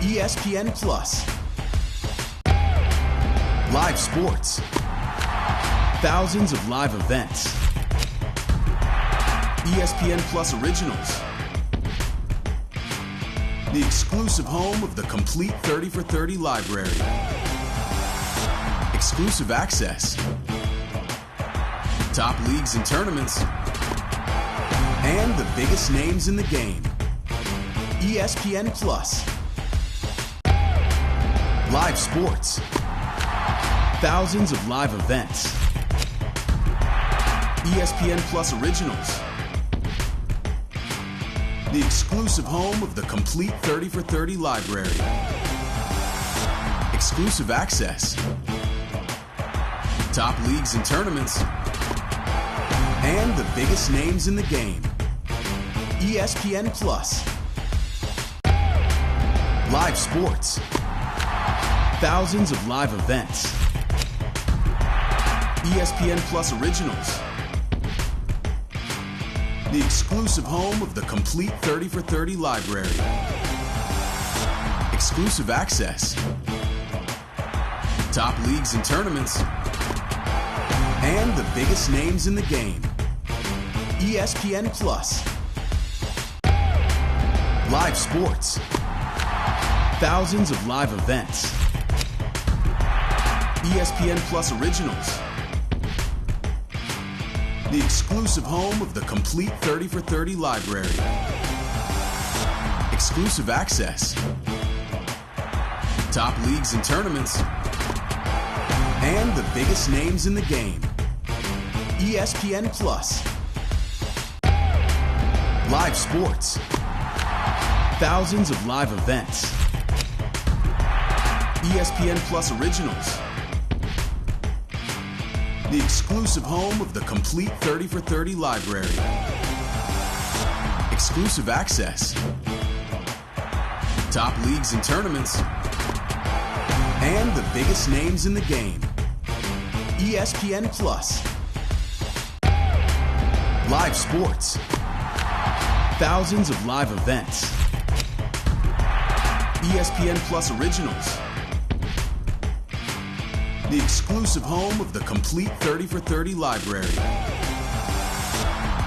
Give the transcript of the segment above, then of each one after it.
ESPN Plus. Live sports. Thousands of live events. ESPN Plus Originals. The exclusive home of the complete 30 for 30 library. Exclusive access. Top leagues and tournaments. And the biggest names in the game. ESPN Plus. Live sports. Thousands of live events. ESPN Plus Originals. The exclusive home of the complete 30 for 30 library. Exclusive access. Top leagues and tournaments. And the biggest names in the game. ESPN Plus. Live sports. Thousands of live events. ESPN Plus Originals. The exclusive home of the complete 30 for 30 library. Exclusive access. Top leagues and tournaments. And the biggest names in the game. ESPN Plus. Live sports. Thousands of live events. ESPN Plus Originals. The exclusive home of the complete 30 for 30 library. Exclusive access. Top leagues and tournaments. And the biggest names in the game. ESPN Plus. Live sports. Thousands of live events. ESPN Plus Originals. The exclusive home of the complete 30 for 30 library. Exclusive access. Top leagues and tournaments. And the biggest names in the game. ESPN Plus. Live sports. Thousands of live events. ESPN Plus Originals. The exclusive home of the complete 30 for 30 library.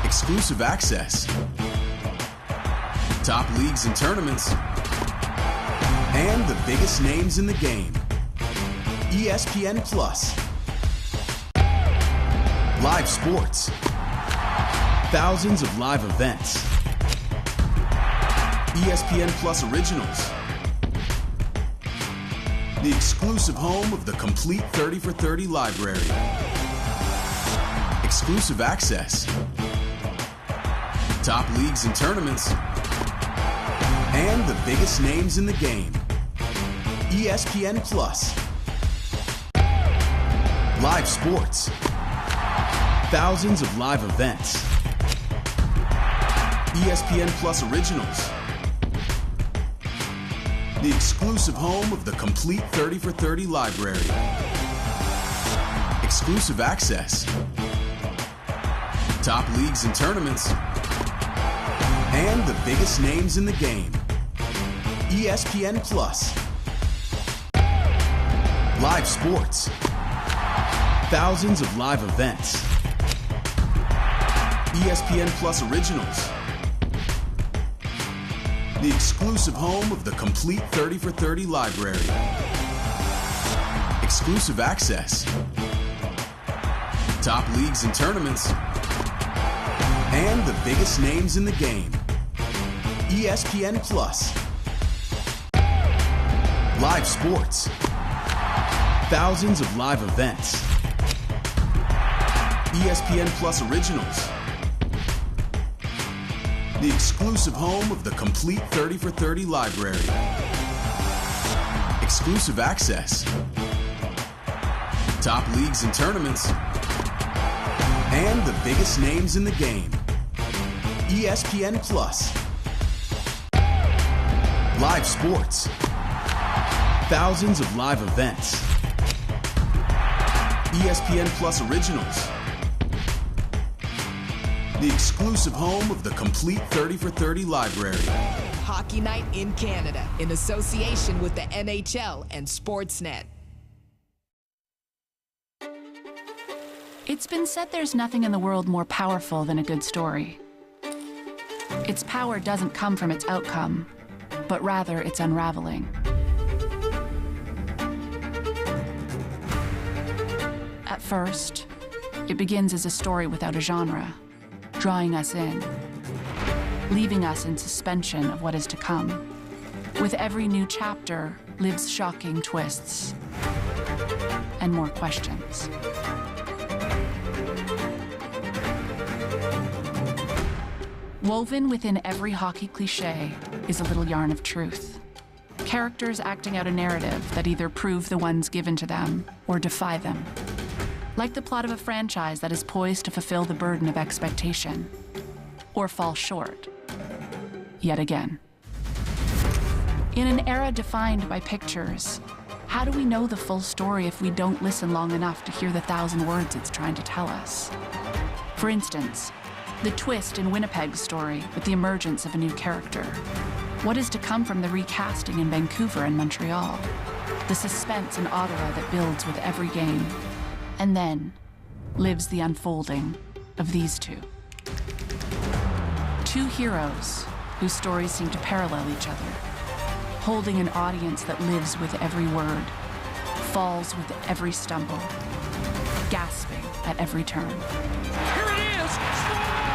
Exclusive access. Top leagues and tournaments. And the biggest names in the game. ESPN Plus. Live sports. Thousands of live events. ESPN Plus Originals. The exclusive home of the complete 30 for 30 library. Exclusive access. Top leagues and tournaments. And the biggest names in the game. ESPN Plus. Live sports. Thousands of live events. ESPN Plus Originals. The exclusive home of the complete 30 for 30 library. Exclusive access. Top leagues and tournaments. And the biggest names in the game. ESPN Plus. Live sports. Thousands of live events. ESPN Plus Originals. The exclusive home of the complete 30 for 30 library. Exclusive access. Top leagues and tournaments. And the biggest names in the game. ESPN Plus. Live sports. Thousands of live events. ESPN Plus Originals. The exclusive home of the complete 30 for 30 library. Exclusive access. Top leagues and tournaments. And the biggest names in the game. ESPN Plus. Live sports. Thousands of live events. ESPN Plus Originals. The exclusive home of the complete 30 for 30 library. Hockey Night in Canada in association with the NHL and Sportsnet. It's been said there's nothing in the world more powerful than a good story. Its power doesn't come from its outcome, but rather its unraveling. At first, it begins as a story without a genre, drawing us in, leaving us in suspension of what is to come. With every new chapter lives shocking twists and more questions. Woven within every hockey cliché is a little yarn of truth. Characters acting out a narrative that either prove the ones given to them or defy them. Like the plot of a franchise that is poised to fulfill the burden of expectation, or fall short, yet again. In an era defined by pictures, how do we know the full story if we don't listen long enough to hear the 1,000 words it's trying to tell us? For instance, the twist in Winnipeg's story with the emergence of a new character. What is to come from the recasting in Vancouver and Montreal? The suspense in Ottawa that builds with every game. And then lives the unfolding of these two. Two heroes whose stories seem to parallel each other, holding an audience that lives with every word, falls with every stumble, gasping at every turn. Here it is! Scores!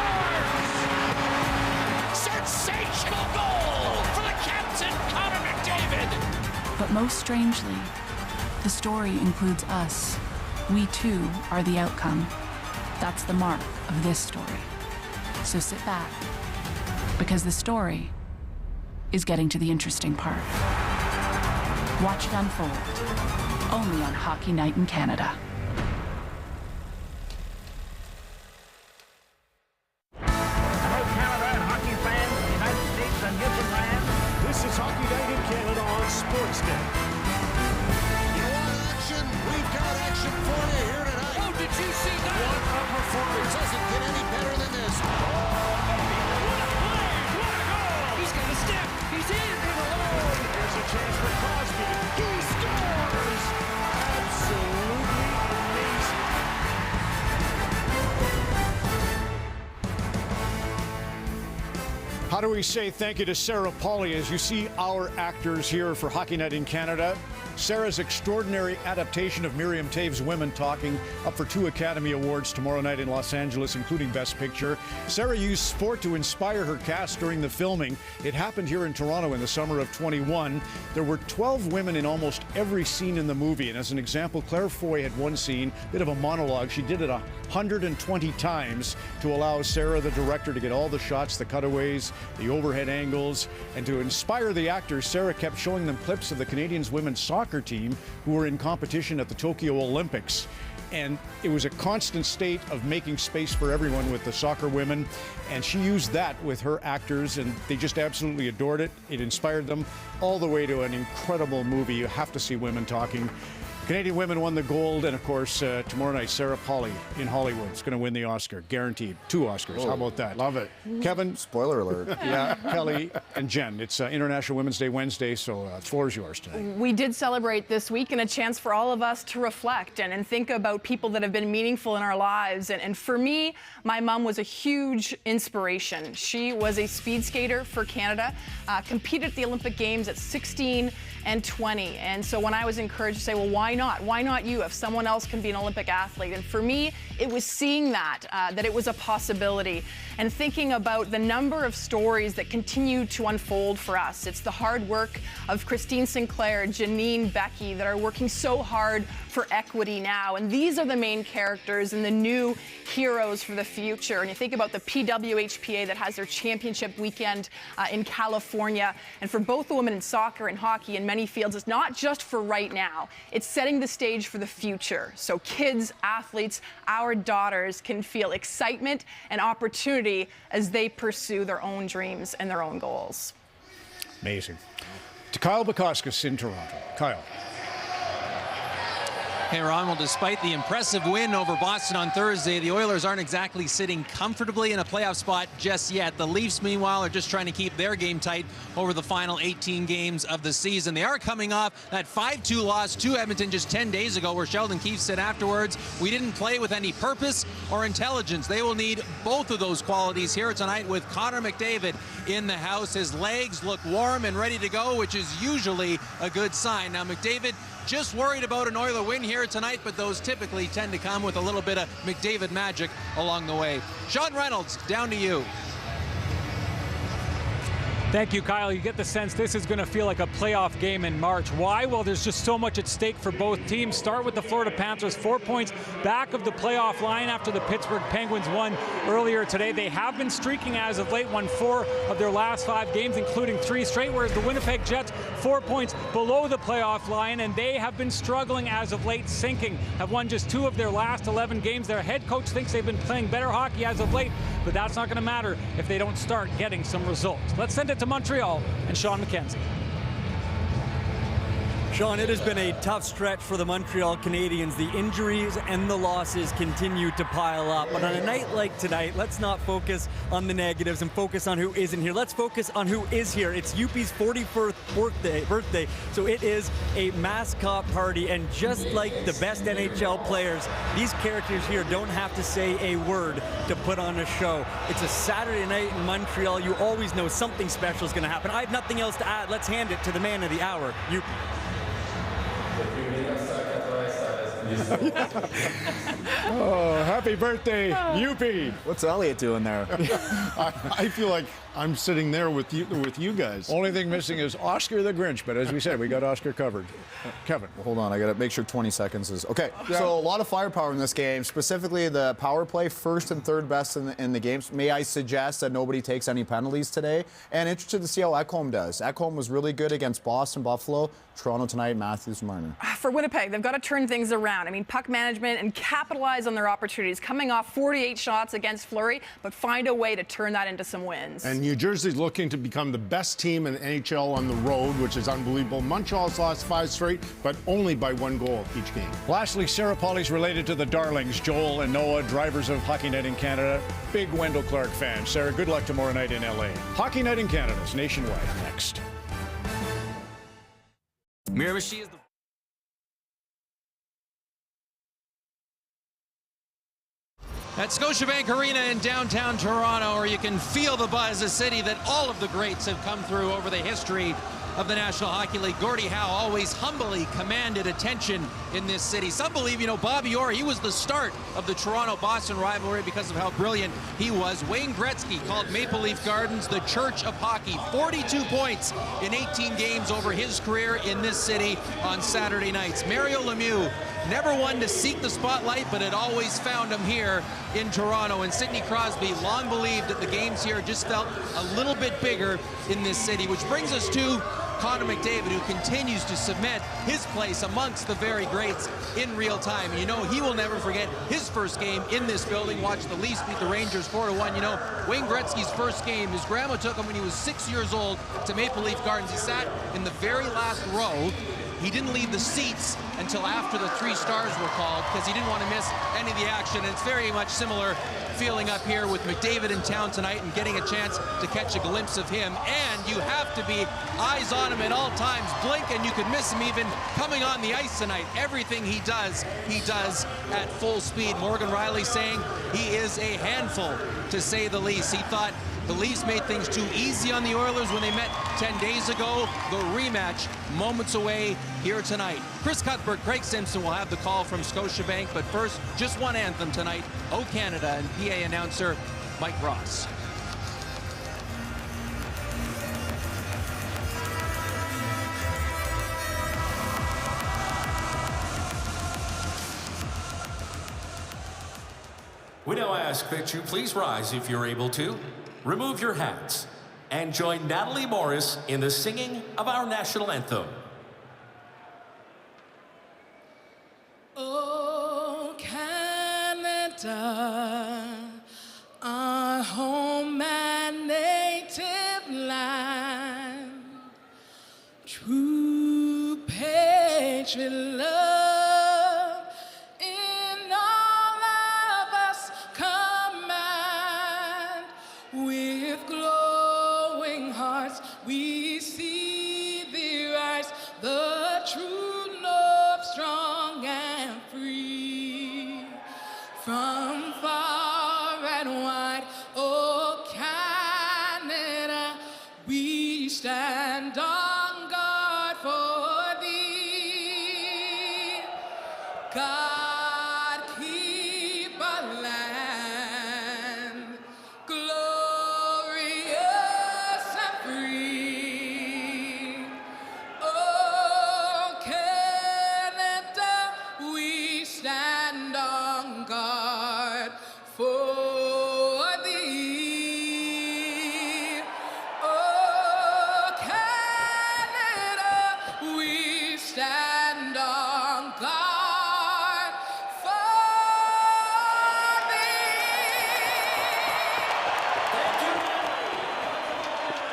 Sensational goal for the captain, Connor McDavid! But most strangely, the story includes us. We too are the outcome. That's the mark of this story. So sit back, because the story is getting to the interesting part. Watch it unfold, only on Hockey Night in Canada. Hello, Canada and hockey fans of the United States and Newfoundland. This is Hockey Night in Canada on Sportsnet. You want action? We've got action for you here tonight. Oh, did you see that? What a performance. Doesn't get any better than this. What a play! What a goal! He's got a step. He's in and alone. Here's a chance for Crosby. He scores! Absolutely amazing. How do we say thank you to Sarah Polley as you see our actors here for Hockey Night in Canada? Sarah's extraordinary adaptation of Miriam Toews' Women Talking, up for 2 Academy Awards tomorrow night in Los Angeles, including Best Picture. Sarah used sport to inspire her cast during the filming. It happened here in Toronto in the summer of 21. There were 12 women in almost every scene in the movie. And as an example, Claire Foy had one scene, bit of a monologue. She did it 120 times to allow Sarah, the director, to get all the shots, the cutaways, the overhead angles. And to inspire the actors, Sarah kept showing them clips of the Canadians women's soccer team who were in competition at the Tokyo Olympics. And it was a constant state of making space for everyone with the soccer women. And she used that with her actors, and they just absolutely adored it. It inspired them all the way to an incredible movie. You have to see Women Talking. Canadian women won the gold, and of course, tomorrow night, Sarah Polley in Hollywood is going to win the Oscar, guaranteed. 2 Oscars. How about that? Love it. Kevin? Spoiler alert. Yeah, Kelly and Jen. It's International Women's Day Wednesday, so the floor is yours tonight. We did celebrate this week, and a chance for all of us to reflect and think about people that have been meaningful in our lives. And for me, my mom was a huge inspiration. She was a speed skater for Canada, competed at the Olympic Games at 16 and 20. And so when I was encouraged to say, well, why not? Why not you if someone else can be an Olympic athlete? And for me, it was seeing that it was a possibility and thinking about the number of stories that continue to unfold for us. It's the hard work of Christine Sinclair, Janine Becky that are working so hard for equity now. And these are the main characters and the new heroes for the future. And you think about the PWHPA that has their championship weekend in California. And for both the women in soccer and hockey in many fields, it's not just for right now. It's setting the stage for the future. So kids, athletes, our daughters can feel excitement and opportunity as they pursue their own dreams and their own goals. Amazing. To Kyle Bukauskas in Toronto. Kyle. Hey, Ron, well, despite the impressive win over Boston on Thursday, the Oilers aren't exactly sitting comfortably in a playoff spot just yet. The Leafs, meanwhile, are just trying to keep their game tight over the final 18 games of the season. They are coming off that 5-2 loss to Edmonton just 10 days ago, where Sheldon Keefe said afterwards, "We didn't play with any purpose or intelligence." They will need both of those qualities here tonight with Connor McDavid in the house. His legs look warm and ready to go, which is usually a good sign. Now, McDavid just worried about an Oiler win here tonight, but those typically tend to come with a little bit of McDavid magic along the way. Sean Reynolds, down to you. Thank you, Kyle. You get the sense this is going to feel like a playoff game in March. Why? Well, there's just so much at stake for both teams. Start with the Florida Panthers, 4 points back of the playoff line after the Pittsburgh Penguins won earlier today. They have been streaking as of late, won 4 of their last 5 games, including 3 straight, whereas the Winnipeg Jets, 4 points below the playoff line, and they have been struggling as of late, sinking, have won just 2 of their last 11 games. Their head coach thinks they've been playing better hockey as of late, but that's not going to matter if they don't start getting some results. Let's send it to Montreal and Sean McKenzie. Sean, it has been a tough stretch for the Montreal Canadiens. The injuries and the losses continue to pile up. But on a night like tonight, let's not focus on the negatives and focus on who isn't here. Let's focus on who is here. It's UP's 41st birthday, so it is a mascot party. And just like the best NHL players, these characters here don't have to say a word to put on a show. It's a Saturday night in Montreal. You always know something special is going to happen. I have nothing else to add. Let's hand it to the man of the hour, UP. Oh, happy birthday, UP. What's Elliot doing there? I feel like I'm sitting there with you guys. Only thing missing is Oscar the Grinch, but as we said, we got Oscar covered. Kevin. Well, hold on, I got to make sure 20 seconds is... Okay, so a lot of firepower in this game, specifically the power play, first and third best in the games. May I suggest that nobody takes any penalties today? And interested to see how Ekholm does. Ekholm was really good against Boston, Buffalo, Toronto tonight, Matthews, Martin. For Winnipeg, they've got to turn things around. I mean, puck management and capitalize on their opportunities. Coming off 48 shots against Fleury, but find a way to turn that into some wins. And New Jersey's looking to become the best team in the NHL on the road, which is unbelievable. Montreal's lost 5 straight, but only by 1 goal each game. Lastly, Sarah Pauly's related to the Darlings, Joel and Noah, drivers of Hockey Night in Canada. Big Wendell Clark fan. Sarah, good luck tomorrow night in LA. Hockey Night in Canada is nationwide next. Miramichi is the... At Scotiabank Arena in downtown Toronto, where you can feel the buzz, a city that all of the greats have come through over the history of the National Hockey League. Gordie Howe always humbly commanded attention in this city. Some believe, Bobby Orr, he was the start of the Toronto-Boston rivalry because of how brilliant he was. Wayne Gretzky called Maple Leaf Gardens the Church of Hockey. 42 points in 18 games over his career in this city on Saturday nights. Mario Lemieux, never one to seek the spotlight, but had always found him here in Toronto. And Sidney Crosby long believed that the games here just felt a little bit bigger in this city, which brings us to Connor McDavid, who continues to cement his place amongst the very greats in real time. And he will never forget his first game in this building. Watch the Leafs beat the Rangers 4-1. Wayne Gretzky's first game, his grandma took him when he was 6 years old to Maple Leaf Gardens. He sat in the very last row. He didn't leave the seats until after the 3 stars were called because he didn't want to miss any of the action. And it's very much similar feeling up here with McDavid in town tonight and getting a chance to catch a glimpse of him. And you have to be eyes on him at all times. Blink and you could miss him even coming on the ice tonight. Everything he does at full speed. Morgan Riley saying he is a handful, to say the least. He thought the Leafs made things too easy on the Oilers when they met 10 days ago. The rematch moments away here tonight. Chris Cuthbert, Craig Simpson will have the call from Scotiabank, but first, just one anthem tonight, O Canada, and PA announcer Mike Ross. We now ask that you please rise if you're able to. Remove your hats and join Natalie Morris in the singing of our national anthem. Oh, Canada, our home and native land, true patriot love from far and wide. Oh, Canada, we stand on guard for thee. God, keep our land glorious and free. Oh, Canada, we stand on guard for thee. Oh, Canada, we stand on guard for thee.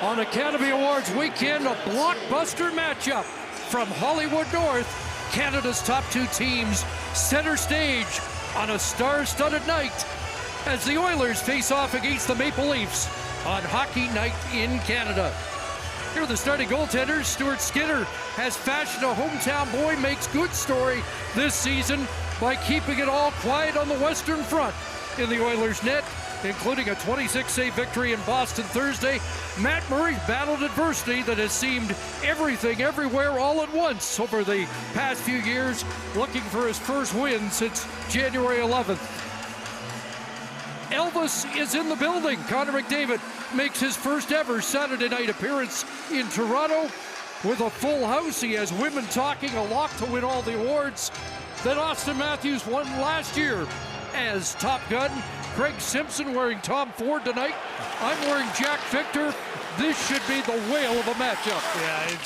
On Academy Awards weekend, a blockbuster matchup from Hollywood North. Canada's top two teams center stage on a star-studded night as the Oilers face off against the Maple Leafs on Hockey Night in Canada. Here are the starting goaltenders. Stuart Skinner has fashioned a hometown boy makes good story this season by keeping it all quiet on the Western Front in the Oilers' net, including a 26-save victory in Boston Thursday. Matt Murray battled adversity that has seemed everything, everywhere, all at once over the past few years, looking for his first win since January 11th. Elvis is in the building. Connor McDavid makes his first ever Saturday night appearance in Toronto with a full house. He has women talking, a lot to win all the awards that Austin Matthews won last year as Top Gun. Craig Simpson wearing Tom Ford tonight. I'm wearing Jack Victor. This should be the whale of a matchup.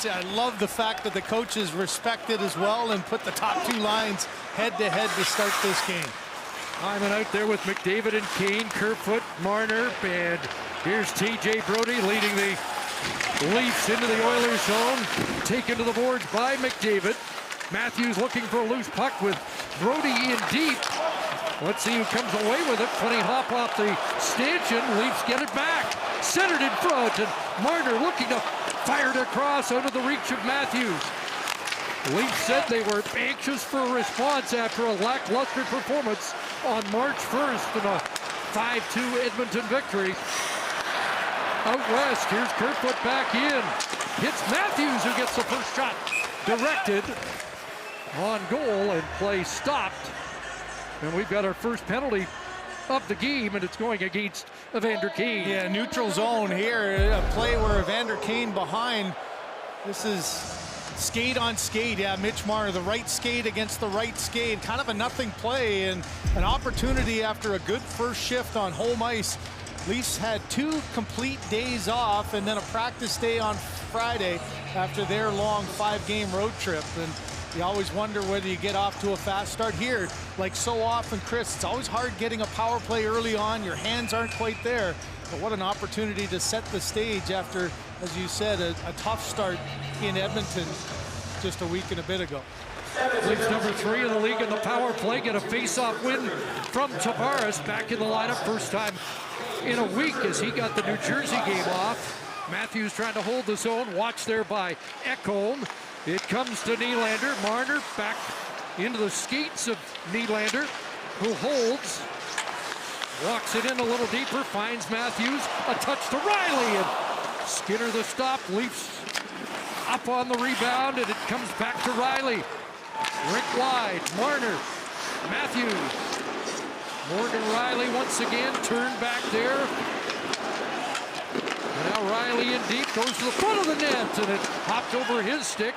Yeah, I love the fact that the coaches respect it as well and put the top two lines head-to-head to start this game. Hyman out there with McDavid and Kane, Kerfoot, Marner, and here's TJ Brodie leading the Leafs into the Oilers zone. Taken to the boards by McDavid. Matthews looking for a loose puck with Brodie in deep. Let's see who comes away with it. Funny hop off the stanchion. Leafs get it back. Centered in front, and Marner looking to fire it across out of the reach of Matthews. Leafs said they were anxious for a response after a lackluster performance on March 1st in a 5-2 Edmonton victory. Out west, here's Kerfoot back in. Hits Matthews, who gets the first shot directed on goal, and play stopped. And we've got our first penalty of the game, and it's going against Evander Kane. Yeah, neutral zone here. A play where Evander Kane behind. This is skate on skate. Yeah, Mitch Marner, the right skate against the right skate. Kind of a nothing play, and an opportunity after a good first shift on home ice. Leafs had 2 complete days off and then a practice day on Friday after their long 5-game road trip. And you always wonder whether you get off to a fast start here. Like so often, Chris, it's always hard getting a power play early on. Your hands aren't quite there. But what an opportunity to set the stage after, as you said, a tough start in Edmonton just a week and a bit ago. Leafs number 3 in the league in the power play. Get a face-off win from Tavares back in the lineup. First time in a week as he got the New Jersey game off. Matthews trying to hold the zone. Watched there by Ekholm. It comes to Nylander. Marner back into the skates of Nylander, who holds. Walks it in a little deeper. Finds Matthews. A touch to Riley. And Skinner the stop. Leafs up on the rebound. And it comes back to Riley. Rink wide. Marner. Matthews. Morgan Riley once again turned back there. And now Riley in deep, goes to the front of the net, and it hopped over his stick,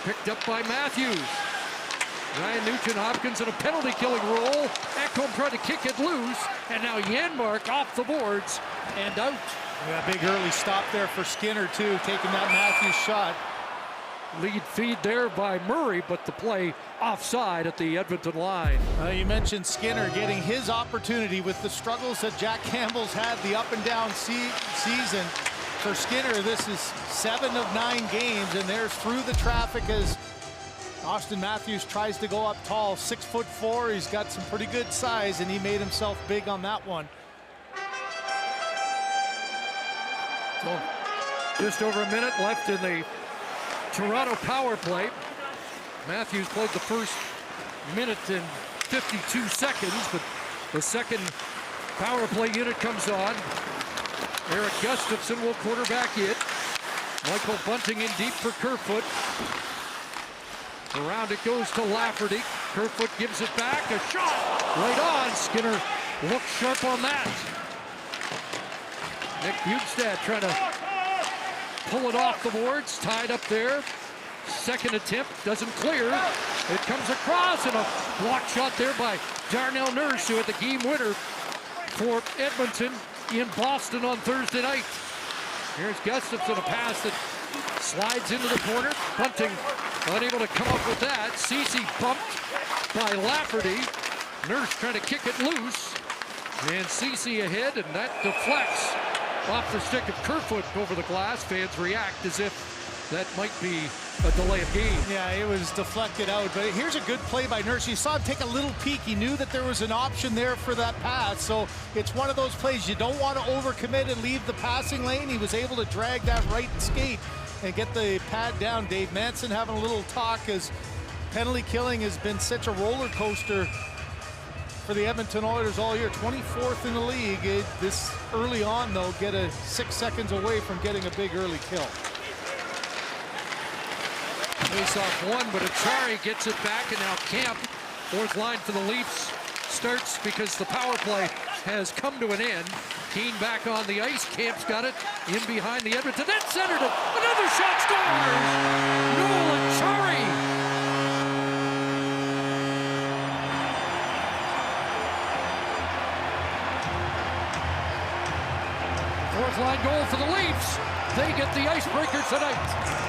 picked up by Matthews. Ryan Nugent-Hopkins in a penalty-killing role. Ekholm tried to kick it loose, and now Janmark off the boards and out. Yeah, big early stop there for Skinner, too, taking that Matthews shot. Lead feed there by Murray, but the play offside at the Edmonton line. You mentioned Skinner getting his opportunity with the struggles that Jack Campbell's had the up and down season. For Skinner, this is 7 of 9 games, and there's through the traffic as Austin Matthews tries to go up tall. 6'4". He's got some pretty good size, and he made himself big on that one. So just over a minute left in the Toronto power play. Matthews played the first minute and 52 seconds, but The second power play unit comes on. Eric Gustafson will quarterback it. Michael Bunting in deep for Kerfoot. Around it goes to Lafferty. Kerfoot gives it back. A shot right on. Skinner looks sharp on that. Nick Bjugstad trying to pull it off the boards. Tied up there. Second attempt doesn't clear. It comes across and a block shot there by Darnell Nurse, who had the game winner for Edmonton in Boston on Thursday night. Here's Gustafson, a pass that slides into the corner. Bunting unable to come up with that. Ceci bumped by Lafferty. Nurse trying to kick it loose. And Ceci ahead, and that deflects off the stick of Kerfoot over the glass. Fans react as if that might be a delay of game. Yeah, it was deflected out, but here's a good play by Nurse. You saw him take a little peek. He knew that there was an option there for that pass, so it's one of those plays you don't want to overcommit and leave the passing lane. He was able to drag that right skate and get the pad down. Dave Manson having a little talk as penalty killing has been such a roller coaster for the Edmonton Oilers all year. 24th in the league. This early on, though, get a 6 seconds away from getting a big early kill. Face off one, but Achari gets it back, and now Camp, fourth line for the Leafs, starts because the power play has come to an end. Keane back on the ice. Camp's got it in behind the Edmonton. That centered it. Another shot scores! Noel Achari. Fourth line goal for the Leafs. They get the icebreaker tonight.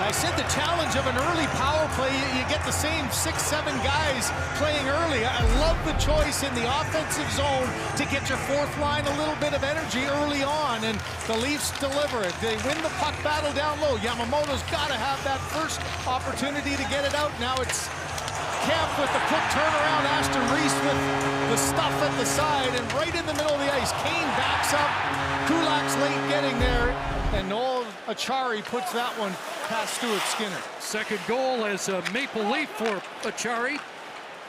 I said the challenge of an early power play, you get the same 6-7 guys playing early. I love the choice in the offensive zone to get your fourth line a little bit of energy early on, and the Leafs deliver it. They win the puck battle down low. Yamamoto's got to have that first opportunity to get it out. Now it's Camp with the quick turnaround. Ashton Reese with the stuff at the side, and right in the middle of the ice, Kane backs up. Kulak's late getting there, and Noel Achari puts that one past Stuart Skinner. Second goal as a Maple Leaf for Achari,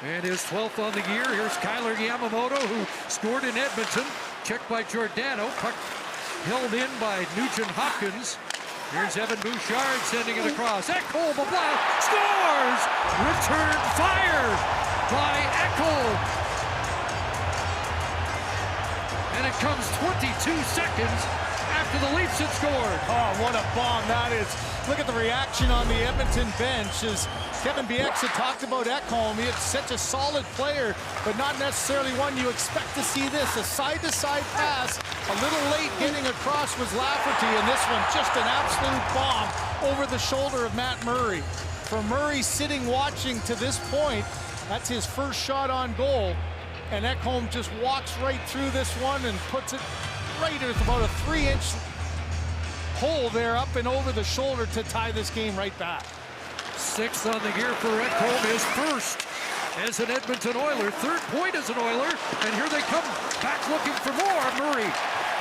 and his 12th on the year. Here's Kyler Yamamoto, who scored in Edmonton. Checked by Giordano. Puck held in by Nugent Hopkins. Here's Evan Bouchard sending it across. Ekholm, a block, scores! Return fire by Ekholm. And it comes 22 seconds after the Leafs had scored. Oh, what a bomb that is. Look at the reaction on the Edmonton bench as Kevin Bieksa talked about Ekholm. He's such a solid player, but not necessarily one you expect to see this. A side-to-side pass, a little late getting across was Lafferty, and this one just an absolute bomb over the shoulder of Matt Murray. For Murray sitting watching to this point, that's his first shot on goal, and Ekholm just walks right through this one and puts it right at about a 3-inch hole there up and over the shoulder to tie this game right back. Sixth on the year for Ekholm, his first as an Edmonton Oiler, third point as an Oiler, and here they come back looking for more. Murray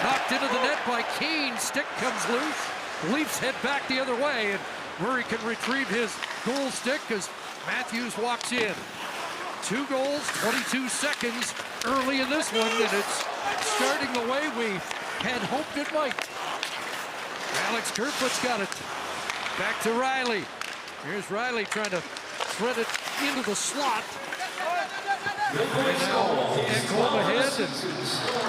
knocked into the net by Kane, stick comes loose. Leafs head back the other way, and Murray can retrieve his goal stick as Matthews walks in. 2 goals, 22 seconds early in this one, and it's starting the way we had hoped it might. Alex Kerfoot's got it. Back to Riley. Here's Riley trying to thread it into the slot. And now Ekholm ahead, and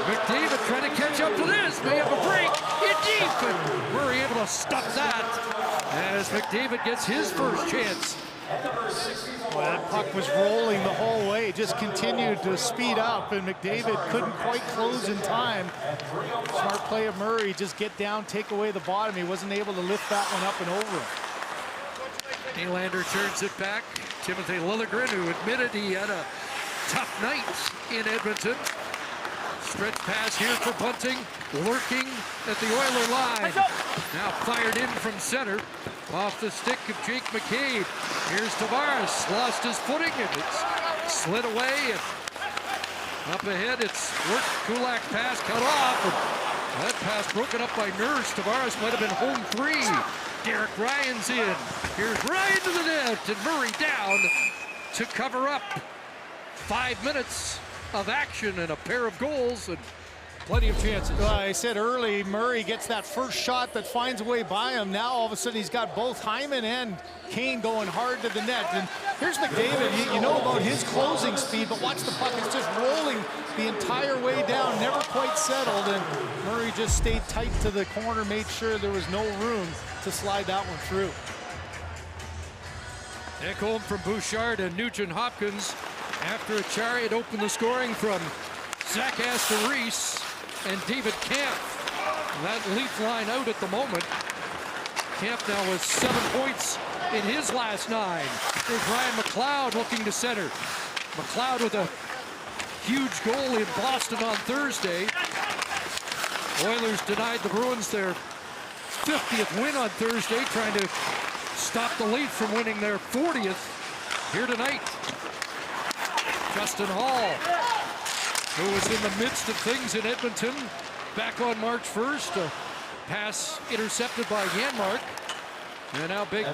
McDavid trying to catch up to this. May have a break in deep, and Murray able to stop that as McDavid gets his first chance. Well, that puck was rolling the whole way, just continued to speed up, and McDavid couldn't quite close in time. Smart play of Murray, just get down, take away the bottom. He wasn't able to lift that one up and over him. Nylander turns it back. Timothy Liljegren, who admitted he had a tough night in Edmonton. Stretch pass here for Bunting, lurking at the Oiler line. Now fired in from center, off the stick of Jake McCabe. Here's Tavares, lost his footing, and it's slid away. And up ahead, it's worked. Kulak pass cut off, and that pass broken up by Nurse. Tavares might have been home free. Derek Ryan's in. Here's Ryan to the net, and Murray down to cover up. 5 minutes of action and a pair of goals and plenty of chances. Well, I said early, Murray gets that first shot that finds a way by him. Now all of a sudden he's got both Hyman and Kane going hard to the net. And here's McDavid. You know about his closing speed, but watch the puck. It's just rolling the entire way down, never quite settled. And Murray just stayed tight to the corner, made sure there was no room to slide that one through. Ekholm from Bouchard and Nugent Hopkins after a chariot opened the scoring from Zach Astor-Reese and David Kampf. That Leaf line out at the moment. Kampf now with 7 points in his last 9. There's Ryan McLeod looking to center. McLeod with a huge goal in Boston on Thursday. Oilers denied the Bruins their 50th win on Thursday, trying to stop the Leafs from winning their 40th here tonight. Justin Hall, who was in the midst of things in Edmonton back on March 1st. A pass intercepted by Janmark. And now big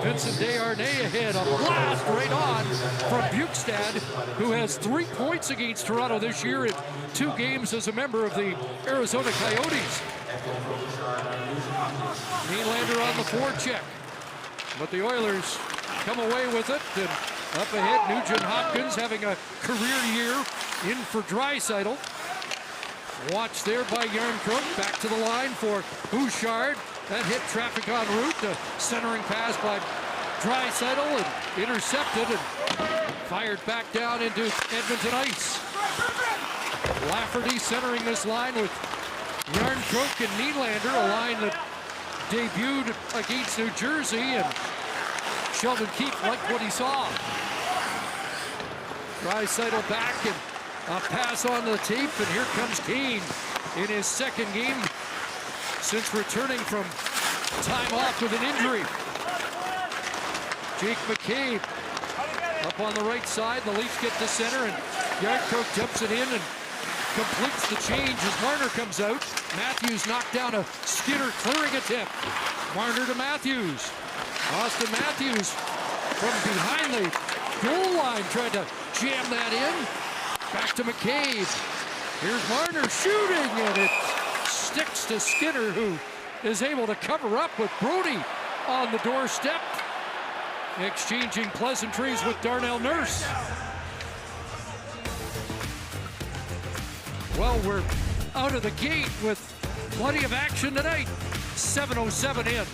Vincent Desharnais ahead. A blast right on from Bukestad, who has 3 points against Toronto this year in 2 games as a member of the Arizona Coyotes. Nylander on the forecheck. But the Oilers come away with it. And up ahead, Nugent Hopkins having a career year in for Draisaitl. Watch there by Järnkrok. Back to the line for Bouchard. That hit traffic en route. A centering pass by Draisaitl and intercepted and fired back down into Edmonton ice. Lafferty centering this line with Järnkrok and Nylander, a line that debuted against New Jersey, and Sheldon Keefe liked what he saw. Draisaitl back and a pass on the tape, and here comes Kane in his 2nd game since returning from time off with an injury. Jake McCabe up on the right side. The Leafs get to center, and Järnkrok dumps it in and completes the change as Marner comes out. Matthews knocked down a Skinner clearing attempt. Marner to Matthews. Austin Matthews from behind the goal line tried to jam that in. Back to McCabe. Here's Marner shooting, and it sticks to Skinner, who is able to cover up with Brody on the doorstep. Exchanging pleasantries with Darnell Nurse. Well, we're out of the gate with plenty of action tonight. 7:07 in.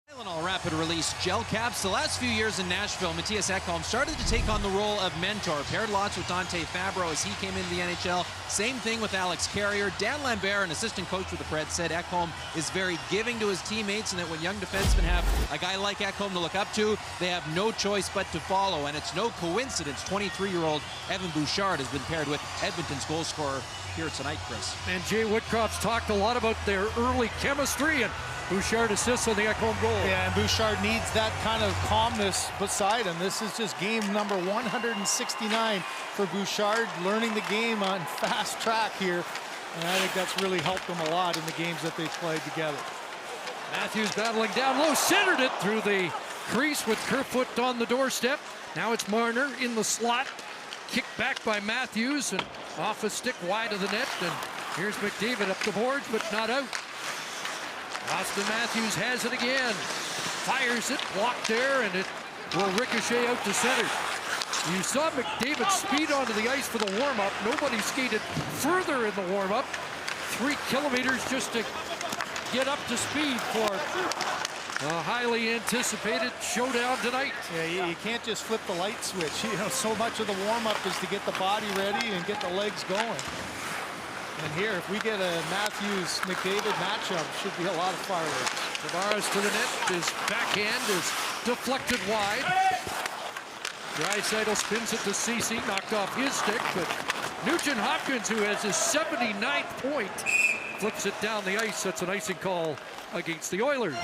Tylenol rapid release gel caps. The last few years in Nashville, Mattias Ekholm started to take on the role of mentor. Paired lots with Dante Fabro as he came into the NHL. Same thing with Alex Carrier. Dan Lambert, an assistant coach for the Preds, said Ekholm is very giving to his teammates, and that when young defensemen have a guy like Ekholm to look up to, they have no choice but to follow. And it's no coincidence 23-year-old Evan Bouchard has been paired with Edmonton's goal scorer here tonight, Chris. And Jay Woodcroft's talked a lot about their early chemistry, and Bouchard assists on the Ekholm goal. Yeah, and Bouchard needs that kind of calmness beside him. This is just game number 169 for Bouchard, learning the game on fast track here. And I think that's really helped him a lot in the games that they've played together. Matthews battling down low, centered it through the crease with Kerfoot on the doorstep. Now it's Marner in the slot. Kicked back by Matthews and off a stick wide of the net. And here's McDavid up the boards, but not out. Austin Matthews has it again. Fires it, blocked there, and it will ricochet out to center. You saw McDavid speed onto the ice for the warm-up. Nobody skated further in the warm-up. 3 kilometers just to get up to speed for a highly anticipated showdown tonight. Yeah, you can't just flip the light switch. You know, so much of the warm-up is to get the body ready and get the legs going. And here, if we get a Matthews-McDavid matchup, should be a lot of fireworks. Tavares to the net. His backhand is deflected wide. Draisaitl spins it to Ceci, knocked off his stick, but Nugent Hopkins, who has his 79th point, flips it down the ice. That's an icing call against the Oilers.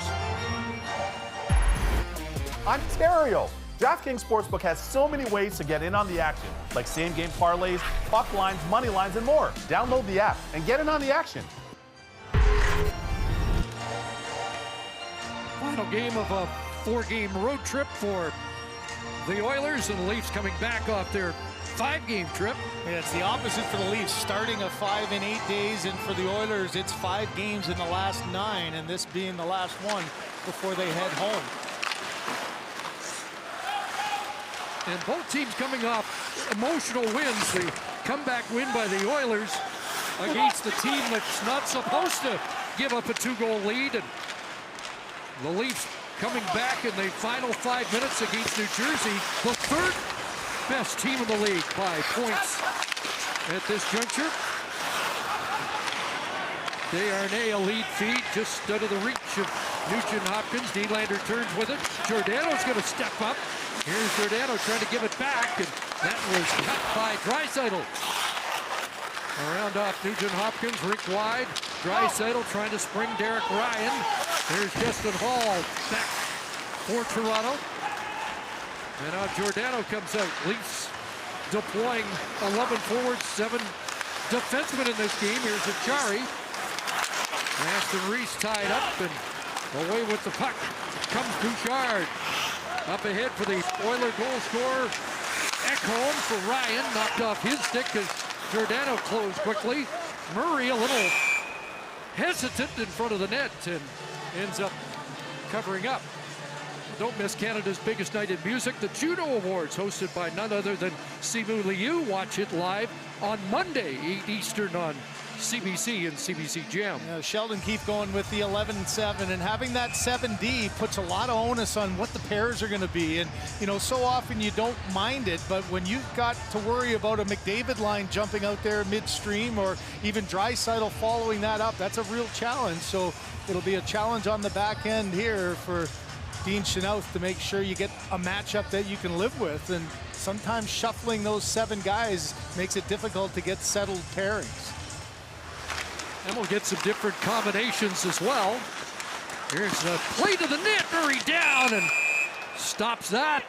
Ontario. DraftKings Sportsbook has so many ways to get in on the action, like same-game parlays, puck lines, money lines, and more. Download the app and get in on the action. Final game of a 4-game road trip for the Oilers, and the Leafs coming back off their 5-game trip. Yeah, it's the opposite for the Leafs, starting a 5 in 8 days, and for the Oilers, it's 5 games in the last 9, and this being the last one before they head home. And both teams coming off emotional wins. The comeback win by the Oilers against the team that's not supposed to give up a 2-goal lead. And the Leafs coming back in the final 5 minutes against New Jersey, the 3rd best team in the league by points at this juncture. Desharnais, a lead feed just out of the reach of Nugent Hopkins. Nylander turns with it. Giordano's going to step up. Here's Giordano trying to give it back, and that was cut by Draisaitl. Around off Nugent Hopkins, rink wide. Draisaitl trying to spring Derek Ryan. There's Justin Hall back for Toronto. And now Giordano comes out. Leafs deploying 11 forwards, 7 defensemen in this game. Here's Achari. Aston Reese tied up, and away with the puck comes Bouchard. Up ahead for the Oiler goal scorer, Ekholm for Ryan. Knocked off his stick as Giordano closed quickly. Murray a little hesitant in front of the net and ends up covering up. Don't miss Canada's biggest night in music, the Juno Awards, hosted by none other than Simu Liu. Watch it live on Monday, 8 Eastern on CBC and CBC Gem. Sheldon Keefe going with the 11-7, and having that 7D puts a lot of onus on what the pairs are going to be. And, you know, so often you don't mind it, but when you've got to worry about a McDavid line jumping out there midstream, or even Draisaitl following that up, that's a real challenge. So it'll be a challenge on the back end here for Dean Chenoweth to make sure you get a matchup that you can live with. And sometimes shuffling those 7 guys makes it difficult to get settled pairings. And we'll get some different combinations as well. Here's the play to the net, Murray down and stops that.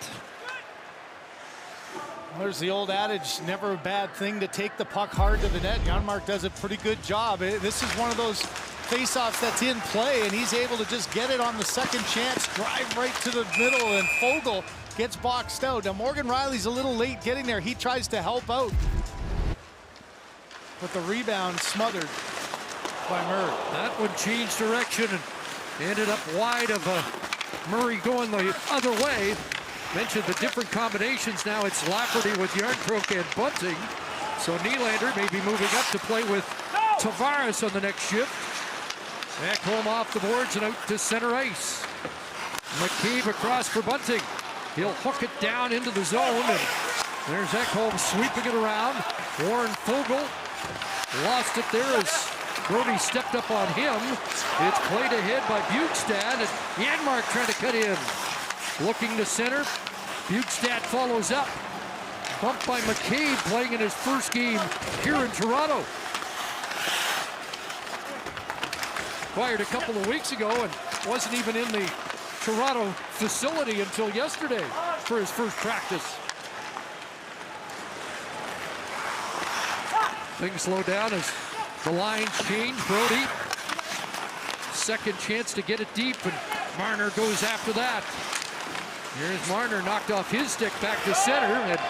There's the old adage, never a bad thing to take the puck hard to the net. Janmark does a pretty good job. This is one of those face-offs that's in play, and he's able to just get it on the second chance, drive right to the middle, and Foegele gets boxed out. Now Morgan Riley's a little late getting there. He tries to help out, but the rebound smothered by Murray. That one changed direction and ended up wide of Murray going the other way. Mentioned the different combinations. Now it's Lafferty with Järnkrok and Bunting. So Nylander may be moving up to play with Tavares on the next shift. Ekholm off the boards and out to center ice. McCabe across for Bunting. He'll hook it down into the zone, and there's Ekholm sweeping it around. Warren Foegele lost it there as Brody stepped up on him. It's played ahead by Bjugstad, and Janmark trying to cut in. Looking to center. Bjugstad follows up. Bumped by McCabe, playing in his first game here in Toronto. Acquired a couple of weeks ago and wasn't even in the Toronto facility until yesterday for his first practice. Things slow down as the lines change. Brody, second chance to get it deep, and Marner goes after that. Here's Marner, knocked off his stick back to center, and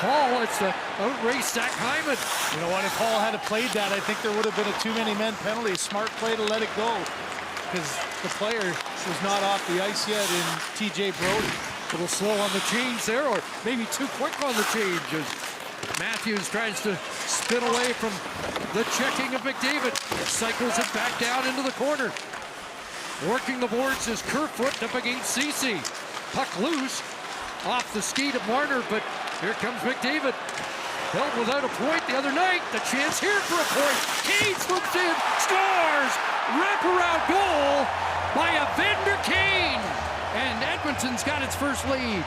Hall, it's the outrace Zach Hyman. You know what, if Hall had played that, I think there would have been a too many men penalty. Smart play to let it go, because the player was not off the ice yet in TJ Brody. A little slow on the change there, or maybe too quick on the change as Matthews tries to spin away from the checking of McDavid. Cycles it back down into the corner. Working the boards is Kerfoot up against Ceci. Puck loose off the skate of Marner, but here comes McDavid. Held without a point the other night. The chance here for a point. Kane swoops in, scores! Wraparound goal by Evander Kane. And Edmonton's got its first lead.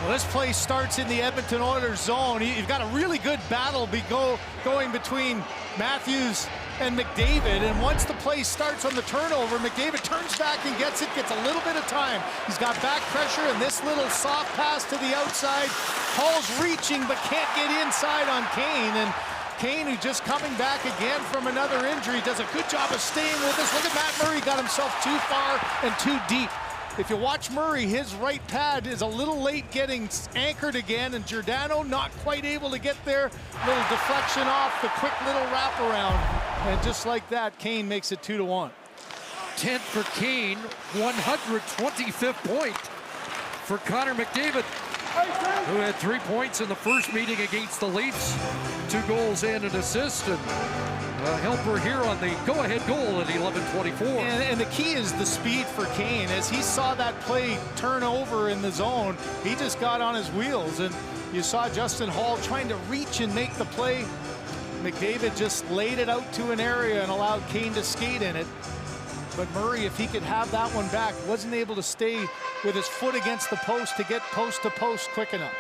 Well, this play starts in the Edmonton Oilers zone. You've got a really good battle going between Matthews and McDavid, and once the play starts on the turnover, McDavid turns back and gets a little bit of time. He's got back pressure, and this little soft pass to the outside. Hall's reaching but can't get inside on Kane, and Kane, who's just coming back again from another injury, does a good job of staying with us. Look at Matt Murray, got himself too far and too deep. If you watch Murray, his right pad is a little late getting anchored again, and Giordano not quite able to get there. Little deflection off, the quick little wraparound. And just like that, Kane makes it 2-1. 10th for Kane, 125th point for Connor McDavid, who had 3 points in the first meeting against the Leafs, 2 goals and an assist, and a helper here on the go-ahead goal at 11:24. And the key is the speed for Kane. As he saw that play turn over in the zone, he just got on his wheels, and you saw Justin Holl trying to reach and make the play. McDavid just laid it out to an area and allowed Kane to skate in it. But Murray, if he could have that one back, wasn't able to stay with his foot against the post to get post to post quick enough.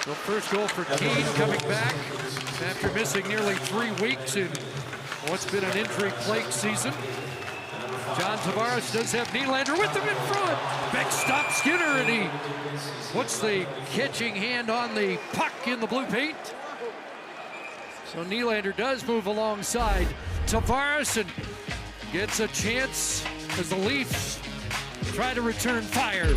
The first goal for Kane coming back after missing nearly 3 weeks in what's been an injury-plagued season. John Tavares does have Nylander with him in front. Big stop Skinner, and he puts the catching hand on the puck in the blue paint. So Nylander does move alongside Tavares and gets a chance as the Leafs try to return fire.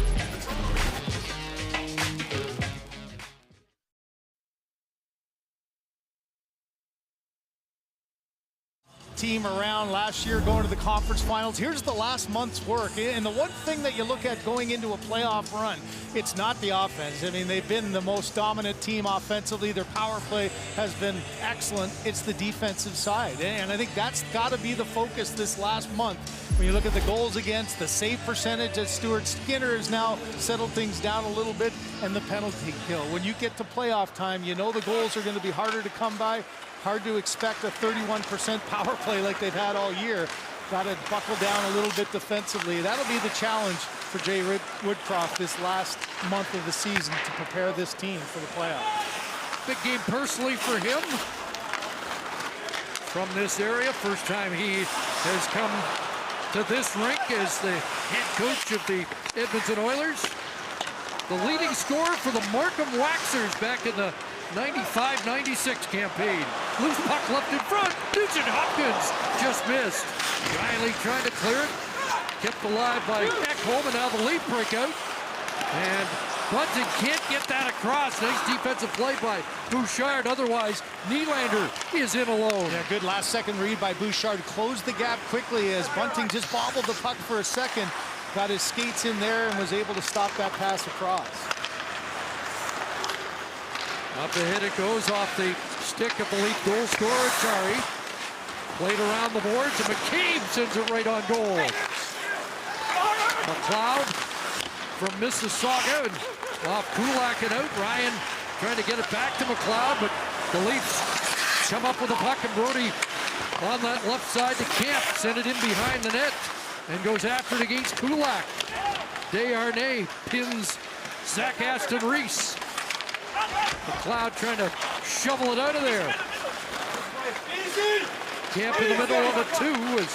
Team around last year going to the conference finals. Here's the last month's work, and the one thing that you look at going into a playoff run, it's not the offense. I mean, they've been the most dominant team offensively. Their power play has been excellent. It's the defensive side, and I think that's got to be the focus this last month. When you look at the goals against, the save percentage that Stuart Skinner has now settled things down a little bit, and the penalty kill. When you get to playoff time, you know the goals are going to be harder to come by. Hard to expect a 31% power play like they've had all year. Got to buckle down a little bit defensively. That'll be the challenge for Jay Woodcroft this last month of the season to prepare this team for the playoffs. Big game personally for him from this area. First time he has come to this rink as the head coach of the Edmonton Oilers. The leading scorer for the Markham Waxers back in the 95-96 campaign. Loose puck left in front. Nugent Hopkins just missed. Riley trying to clear it. Kept alive by Ekholm, and now the Leaf breakout. And Bunting can't get that across. Nice defensive play by Bouchard. Otherwise, Nylander is in alone. Yeah, good last second read by Bouchard. Closed the gap quickly as Bunting just bobbled the puck for a second. Got his skates in there and was able to stop that pass across. Up ahead it goes off the stick of the Leaf goal scorer, Chari. Played around the boards, and McCabe sends it right on goal. McLeod from Mississauga, and off Kulak and out. Ryan trying to get it back to McLeod, but the Leafs come up with a puck, and Brody on that left side to Camp. Send it in behind the net, and goes after it against Kulak. Desharnais pins Zach Aston Reese. McLeod trying to shovel it out of there. Camp in the middle of a 2 as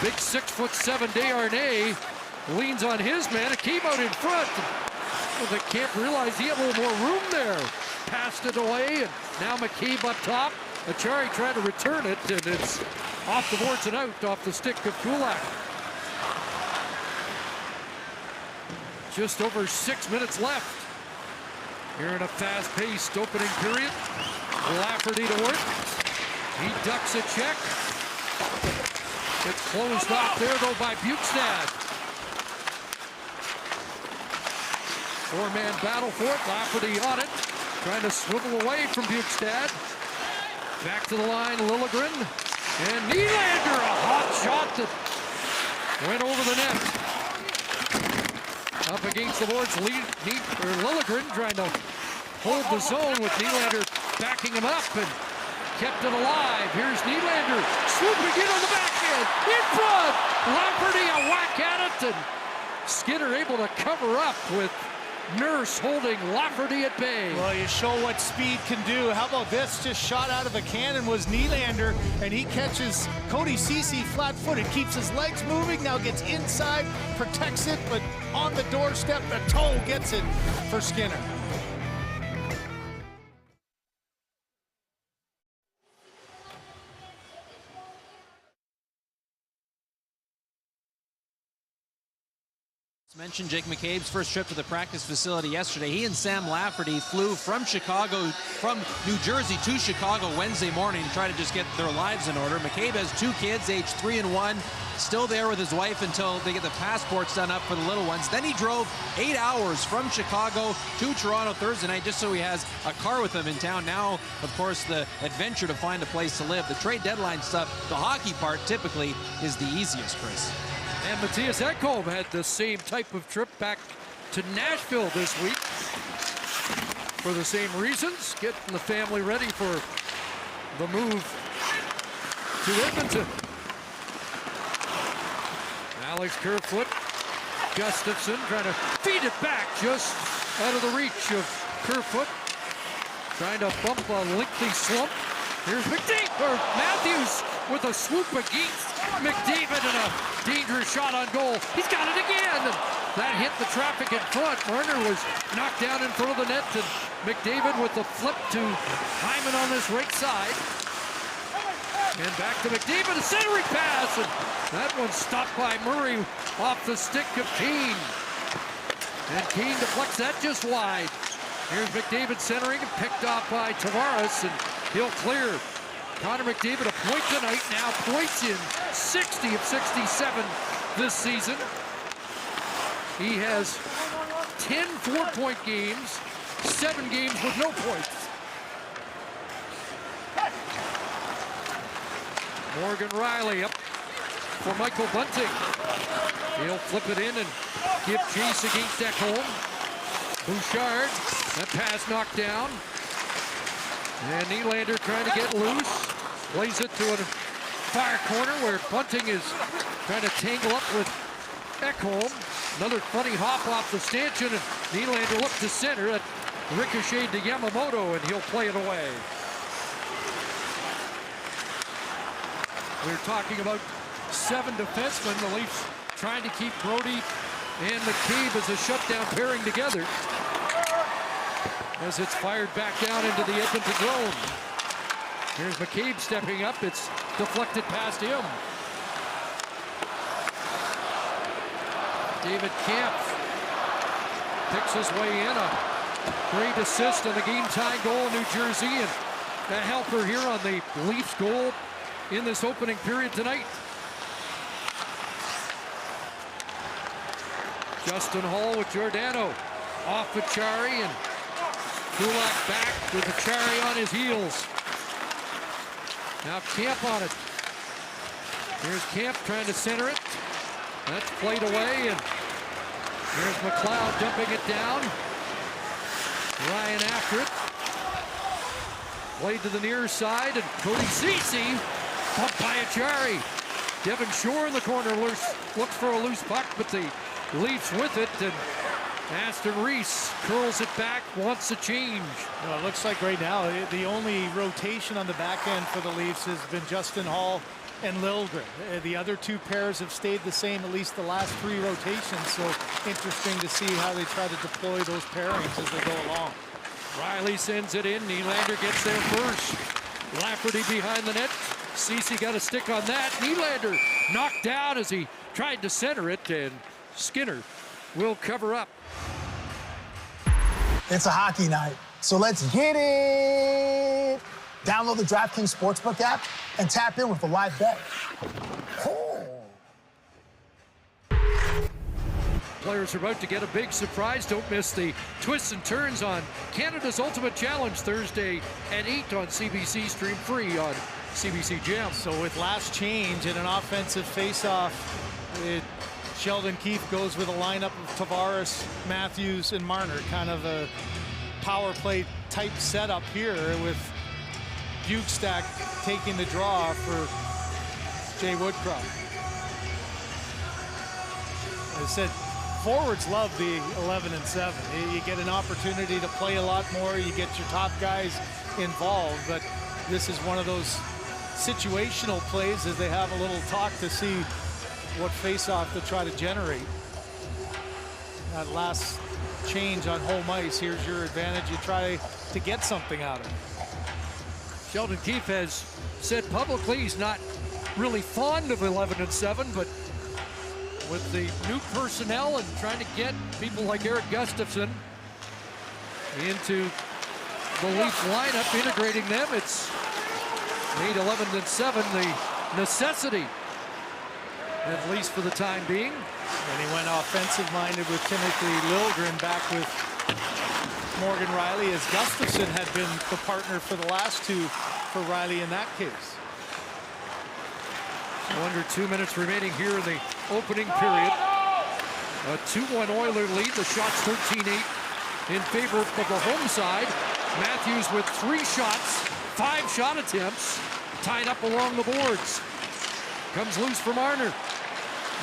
big 6'7" Desharnais leans on his man. It came out in front. Well, the Camp realized he had a little more room there. Passed it away, and now McCabe up top. Achari trying to return it, and it's off the boards and out off the stick of Kulak. Just over 6 minutes left here in a fast-paced opening period. Lafferty to work. He ducks a check. It's closed off there, though, by Bukestad. Four-man battle for it. Lafferty on it. Trying to swivel away from Bukestad. Back to the line, Liljegren. And Nylander, a hot shot that went over the net. Up against the boards, Liljegren trying to hold the zone with Nylander backing him up and kept it alive. Here's Nylander swooping in on the backhand. In front! Lafferty a whack at it, and Skinner able to cover up with Nurse holding Lafferty at bay. Well, you show what speed can do. How about this? Just shot out of a cannon was Nylander, and he catches Cody Ceci flat-footed, keeps his legs moving, now gets inside, protects it, but on the doorstep, the toe gets it for Skinner. Mentioned Jake McCabe's first trip to the practice facility yesterday. He and Sam Lafferty flew from New Jersey to Chicago Wednesday morning to try to just get their lives in order. McCabe has 2 kids, aged 3 and 1, still there with his wife until they get the passports done up for the little ones. Then he drove 8 hours from Chicago to Toronto Thursday night just so he has a car with him in town. Now, of course, the adventure to find a place to live. The trade deadline stuff, the hockey part typically is the easiest, Chris. And Matthias Ekholm had the same type of trip back to Nashville this week for the same reasons, getting the family ready for the move to Edmonton. Alex Kerfoot, Gustafsson trying to feed it back just out of the reach of Kerfoot, trying to bump a lengthy slump. Here's Matthews with a swoop against McDavid and a dangerous shot on goal. He's got it again. And that hit the traffic in front. Marner was knocked down in front of the net, and McDavid with the flip to Hyman on this right side. And back to McDavid, a centering pass, and that one stopped by Murray off the stick of Keane. And Keane deflects that just wide. Here's McDavid centering, picked off by Tavares, and he'll clear. Connor McDavid, a point tonight, now points in 60 of 67 this season. He has 10 4-point games, 7 games with no points. Morgan Rielly up for Michael Bunting. He'll flip it in and give chase against Ekholm. Bouchard, that pass knocked down. And Nylander trying to get loose. Plays it to a far corner where Bunting is trying to tangle up with Ekholm. Another funny hop off the stanchion, and Nylander looked to center. That ricocheted to Yamamoto, and he'll play it away. We're talking about 7 defensemen. The Leafs trying to keep Brody and McCabe as a shutdown pairing together. As it's fired back down into the Edmonton zone. Here's McCabe stepping up. It's deflected past him. David Kampf picks his way in. A great assist on the game-tying goal in New Jersey, and a helper here on the Leafs goal in this opening period tonight. Justin Hall with Giordano. Off Acciari, and Kulak back with Acciari on his heels. Now Camp on it. Here's Camp trying to center it. That's played away, and here's McLeod dumping it down. Ryan after it. Played to the near side, and Cody Ceci bumped by Acciari. Devin Shore in the corner looks for a loose puck, but the Leafs with it, and Aston Reese curls it back, wants a change. No, it looks like right now the only rotation on the back end for the Leafs has been Justin Hall and Liljegren. The other 2 pairs have stayed the same at least the last 3 rotations, so interesting to see how they try to deploy those pairings as they go along. Rielly sends it in. Nylander gets there first. Lafferty behind the net. Ceci got a stick on that. Nylander knocked down as he tried to center it, and Skinner will cover up. It's a hockey night, so let's get it. Download the DraftKings Sportsbook app and tap in with a live bet. Players are about to get a big surprise. Don't miss the twists and turns on Canada's Ultimate Challenge Thursday at 8 on CBC. Stream free on CBC Gem. So with last change in an offensive face-off, Sheldon Keefe goes with a lineup of Tavares, Matthews, and Marner. Kind of a power play type setup here with Bukestad taking the draw for Jay Woodcroft. As I said, forwards love the 11 and 7. You get an opportunity to play a lot more. You get your top guys involved, but this is one of those situational plays as they have a little talk to see what face-off to try to generate. That last change on home ice, here's your advantage. You try to get something out of it. Sheldon Keefe has said publicly he's not really fond of 11 and 7, but with the new personnel and trying to get people like Erik Gustafsson into the Leaf lineup, integrating them. It's made 11-7 the necessity, at least for the time being. And he went offensive-minded with Timothy Liljegren back with Morgan Rielly, as Gustafsson had been the partner for the last two for Rielly in that case. So under 2 minutes remaining here in the opening period. A 2-1 Oiler lead. The shots 13-8 in favor of the home side. Matthews with 3 shots, 5 shot attempts, tied up along the boards. Comes loose from Marner.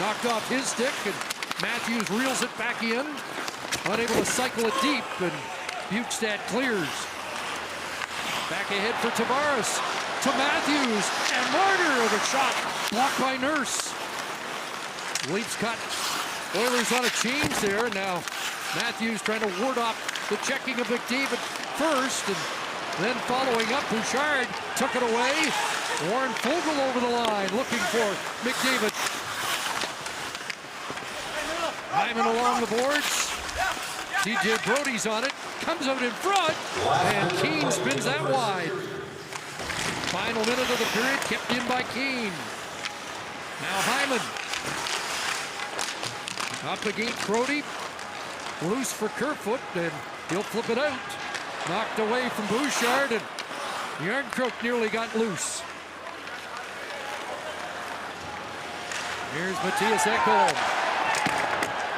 Knocked off his stick, and Matthews reels it back in. Unable to cycle it deep, and Bjugstad clears. Back ahead for Tavares. To Matthews, and Marner with a shot blocked by Nurse. Leafs cut Oilers on a change there, and now Matthews trying to ward off the checking of McDavid first, and then following up, Bouchard took it away. Warren Foegele over the line, looking for McDavid. Hyman along the boards. TJ Brody's on it, comes out in front, and Keane spins that wide. Final minute of the period, kept in by Keane. Now Hyman. Up against Brody. Loose for Kerfoot, and he'll flip it out. Knocked away from Bouchard, and Järnkrok nearly got loose. Here's Mattias Ekholm.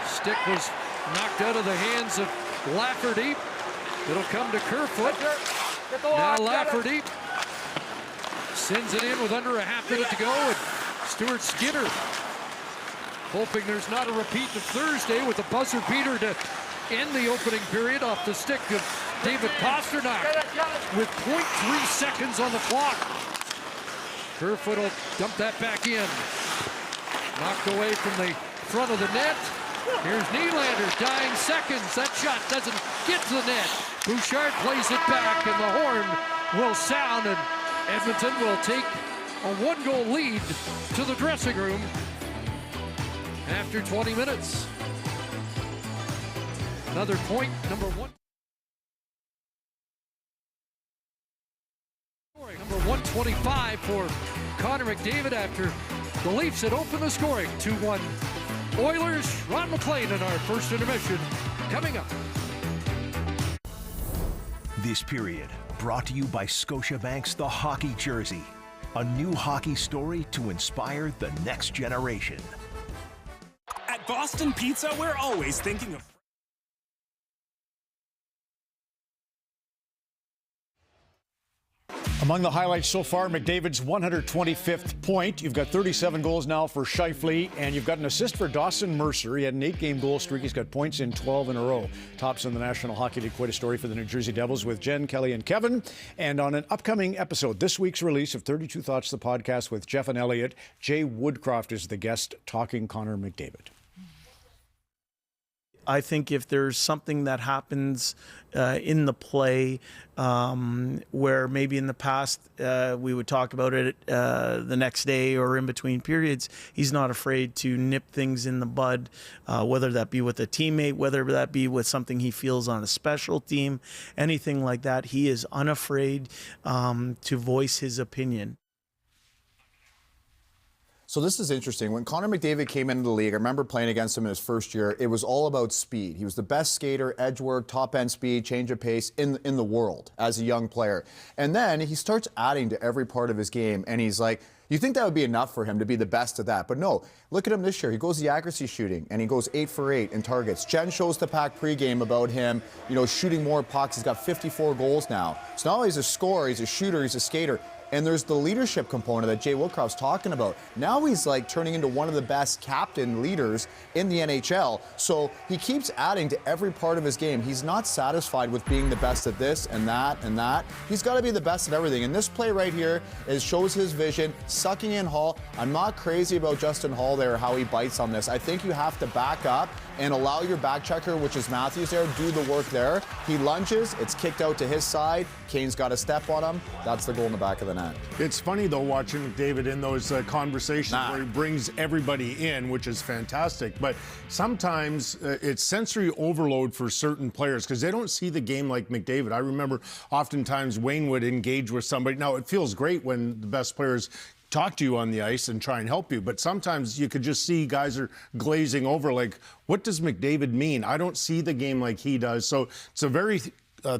Stick was knocked out of the hands of Lafferty. It'll come to Kerfoot. Now Lafferty sends it in with under a half minute to go, and Stuart Skinner hoping there's not a repeat of Thursday with a buzzer beater to end the opening period off the stick of David Pastrnak with 0.3 seconds on the clock. Kerfoot will dump that back in. Knocked away from the front of the net. Here's Nylander, dying seconds. That shot doesn't get to the net. Bouchard plays it back, and the horn will sound, and Edmonton will take a 1-goal lead to the dressing room after 20 minutes. Another point, number 1. Number 125 for Connor McDavid after the Leafs had opened the scoring. 2-1 Oilers. Ron McLean in our first intermission coming up. This period brought to you by Scotiabank's The Hockey Jersey, a new hockey story to inspire the next generation. At Boston Pizza, we're always thinking of... Among the highlights so far, McDavid's 125th point. You've got 37 goals now for Scheifele, and you've got an assist for Dawson Mercer. He had an 8-game goal streak. He's got points in 12 in a row. Tops in the National Hockey League. Quite a story for the New Jersey Devils with Jen, Kelly, and Kevin. And on an upcoming episode, this week's release of 32 Thoughts, the podcast with Jeff and Elliott, Jay Woodcroft is the guest talking Connor McDavid. I think if there's something that happens in the play where maybe in the past we would talk about it the next day or in between periods, he's not afraid to nip things in the bud, whether that be with a teammate, whether that be with something he feels on a special team, anything like that. He is unafraid to voice his opinion. So this is interesting. When Connor McDavid came into the league, I remember playing against him in his first year. It was all about speed. He was the best skater, edge work, top-end speed, change of pace in the world as a young player. And then he starts adding to every part of his game, and he's like, you think that would be enough for him to be the best at that. But no, look at him this year. He goes the accuracy shooting, and he goes 8 for 8 in targets. Jen shows the Pack pregame about him, shooting more pucks. He's got 54 goals now. So not only is he a scorer, he's a shooter, he's a skater. And there's the leadership component that Jay Woodcroft's talking about. Now he's like turning into one of the best captain leaders in the NHL. So he keeps adding to every part of his game. He's not satisfied with being the best at this and that and that. He's got to be the best at everything. And this play right here shows his vision, sucking in Hall. I'm not crazy about Justin Hall there, how he bites on this. I think you have to back up and allow your back checker, which is Matthews there, do the work there. He lunges, it's kicked out to his side. Kane's got a step on him. That's the goal in the back of the net. It's funny, though, watching McDavid in those conversations where he brings everybody in, which is fantastic. But sometimes it's sensory overload for certain players because they don't see the game like McDavid. I remember oftentimes Wayne would engage with somebody. Now, it feels great when the best players talk to you on the ice and try and help you, but sometimes you could just see guys are glazing over like, what does McDavid mean? I don't see the game like he does. So it's a very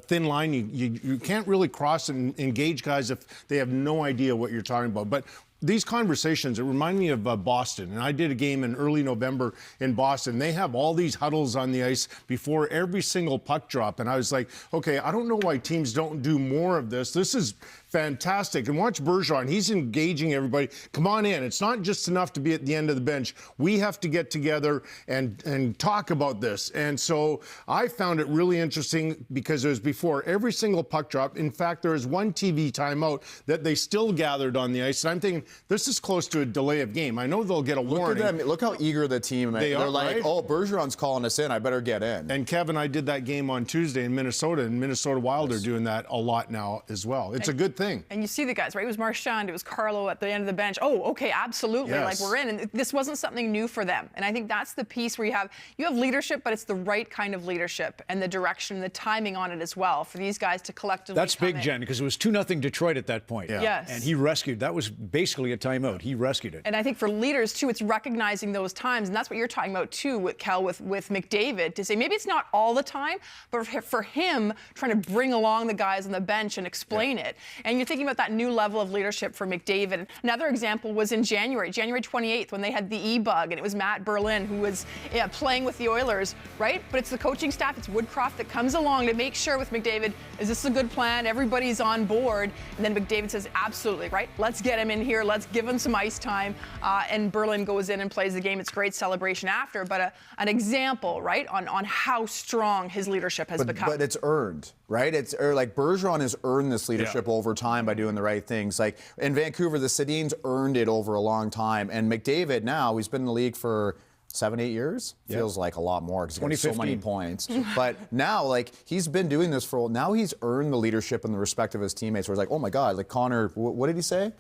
thin line. You can't really cross and engage guys if they have no idea what you're talking about. But these conversations, it remind me of Boston. And I did a game in early November in Boston. They have all these huddles on the ice before every single puck drop. And I was like, okay, I don't know why teams don't do more of this. This is fantastic. And watch Bergeron. He's engaging everybody. Come on in. It's not just enough to be at the end of the bench. We have to get together and talk about this. And so I found it really interesting because it was before every single puck drop. In fact, there was one TV timeout that they still gathered on the ice. And I'm thinking, this is close to a delay of game. I know they'll get a warning. Look at them. Look how eager the team is. They're like, right? Oh, Bergeron's calling us in. I better get in. And Kevin, I did that game on Tuesday in Minnesota, and Minnesota Wild are doing that a lot now as well. It's a good thing. And you see the guys, right? It was Marchand, it was Carlo at the end of the bench. Oh, okay, absolutely. Yes. Like we're in. And this wasn't something new for them. And I think that's the piece where you have leadership, but it's the right kind of leadership and the direction and the timing on it as well for these guys to collectively That's big, Jen, because it was 2-0 Detroit at that point. Yeah. Yes. And he rescued. That was basically a timeout. He rescued it. And I think for leaders, too, it's recognizing those times. And that's what you're talking about, too, with Cal, with McDavid, to say maybe it's not all the time, but for him, trying to bring along the guys on the bench and explain it. And you're thinking about that new level of leadership for McDavid. Another example was in January 28th, when they had the E-bug, and it was Matt Berlin who was playing with the Oilers, right? But it's the coaching staff, it's Woodcroft that comes along to make sure with McDavid, is this a good plan? Everybody's on board. And then McDavid says, absolutely, right? Let's get him in here. Let's give him some ice time. And Berlin goes in and plays the game. It's great celebration after, but an example, right, on how strong his leadership has become. But it's earned, right? It's like Bergeron has earned this leadership over time by doing the right things. Like in Vancouver, the Sedins earned it over a long time. And McDavid now, he's been in the league for 7-8 years. Feels like a lot more because he's got so many points. But now, like, he's been doing this for, now he's earned the leadership and the respect of his teammates. Where it's like, oh my God, like Connor, what did he say?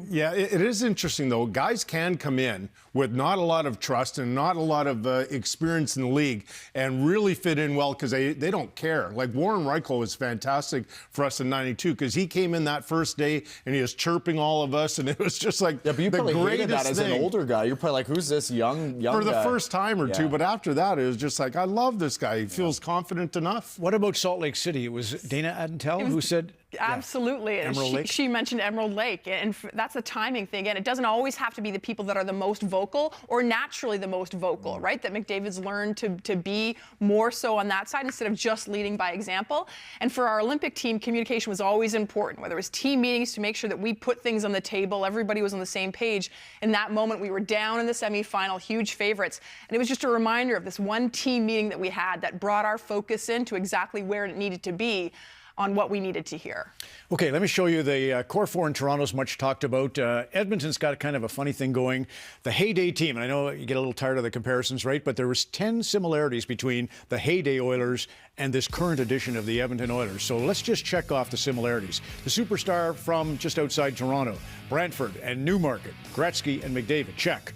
Yeah, it is interesting, though. Guys can come in with not a lot of trust and not a lot of experience in the league and really fit in well because they don't care. Like Warren Reichel was fantastic for us in '92 because he came in that first day and he was chirping all of us, and it was just like but you the probably greatest hated that as thing. an older guy. You're probably like, who's this young For the guy? first time or two, but after that, it was just like, I love this guy. He feels confident enough. What about Salt Lake City? It was Dana Adentel who said... Absolutely. And Emerald Lake? she mentioned Emerald Lake, and that's a timing thing. And it doesn't always have to be the people that are the most vocal or naturally the most vocal, right? That McDavid's learned to be more so on that side instead of just leading by example. And for our Olympic team, communication was always important, whether it was team meetings to make sure that we put things on the table, everybody was on the same page. In that moment, we were down in the semifinal, huge favorites. And it was just a reminder of this one team meeting that we had that brought our focus into exactly where it needed to be on what we needed to hear. Okay, let me show you the core four in Toronto's much talked about. Edmonton's got kind of a funny thing going. The heyday team, and I know you get a little tired of the comparisons, right? But there was 10 similarities between the heyday Oilers and this current edition of the Edmonton Oilers. So let's just check off the similarities. The superstar from just outside Toronto, Brantford and Newmarket, Gretzky and McDavid, check.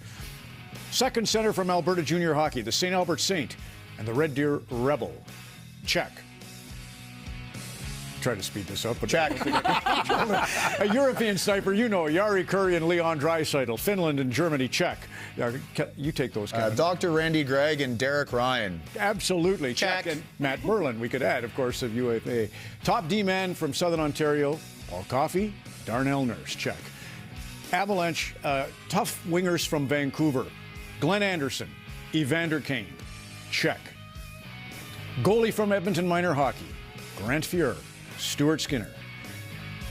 Second center from Alberta Junior Hockey, the St. Albert Saint and the Red Deer Rebel, check. Try to speed this up, but check. A European sniper, you know, Jari Kurri and Leon Draisaitl. Finland and Germany, check. You take those, Kevin. Dr. Randy Gregg and Derek Ryan. Absolutely. Check. And Matt Berlin, we could add, of course, of UFA. Top D-man from Southern Ontario, Paul Coffey, Darnell Nurse, check. Avalanche, tough wingers from Vancouver, Glenn Anderson, Evander Kane, check. Goalie from Edmonton Minor Hockey, Grant Fuhr, Stuart Skinner.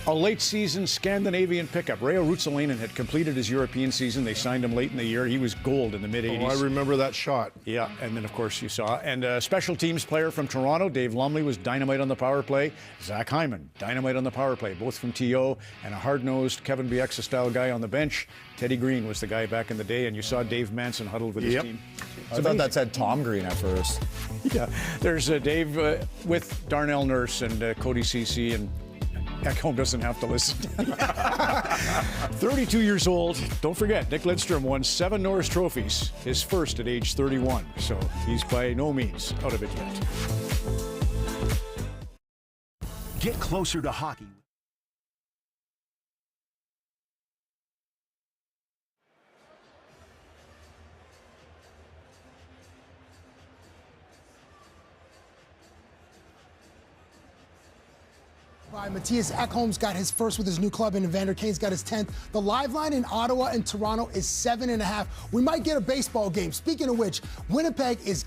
A late season Scandinavian pickup. Reijo Ruotsalainen had completed his European season. They signed him late in the year. He was gold in the mid-'80s. Oh, I remember that shot. Yeah, and then, of course, you saw. And a special teams player from Toronto, Dave Lumley, was dynamite on the power play. Zach Hyman, dynamite on the power play, both from TO. And a hard-nosed Kevin Bieksa-style guy on the bench. Teddy Green was the guy back in the day, and you saw Dave Manson huddled with his team. I thought that said Tom Green at first. Yeah, there's Dave with Darnell Nurse and Cody Ceci, and Ekholm doesn't have to listen. 32 years old. Don't forget, Nick Lidstrom won 7 Norris trophies, his first at age 31. So he's by no means out of it yet. Get closer to hockey. Matthias Ekholm's got his first with his new club, and Evander Kane's got his 10th. The live line in Ottawa and Toronto is 7.5. We might get a baseball game. Speaking of which, Winnipeg is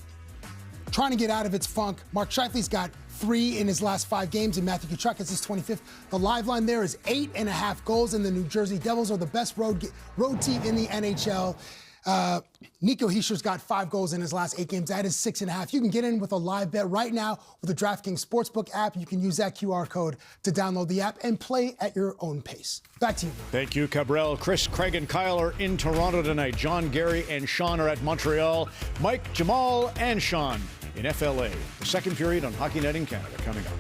trying to get out of its funk. Mark Scheifele's got 3 in his last 5 games, and Matthew Tkachuk is his 25th. The live line there is 8.5 goals, and the New Jersey Devils are the best road team in the NHL. Nico Hischier's got 5 goals in his last 8 games. That is 6.5. You can get in with a live bet right now with the DraftKings Sportsbook app. You can use that QR code to download the app and play at your own pace. Back to you. Thank you, Cabral. Chris, Craig, and Kyle are in Toronto tonight. John, Gary, and Sean are at Montreal. Mike, Jamal, and Sean in FLA. The second period on Hockey Night in Canada coming up.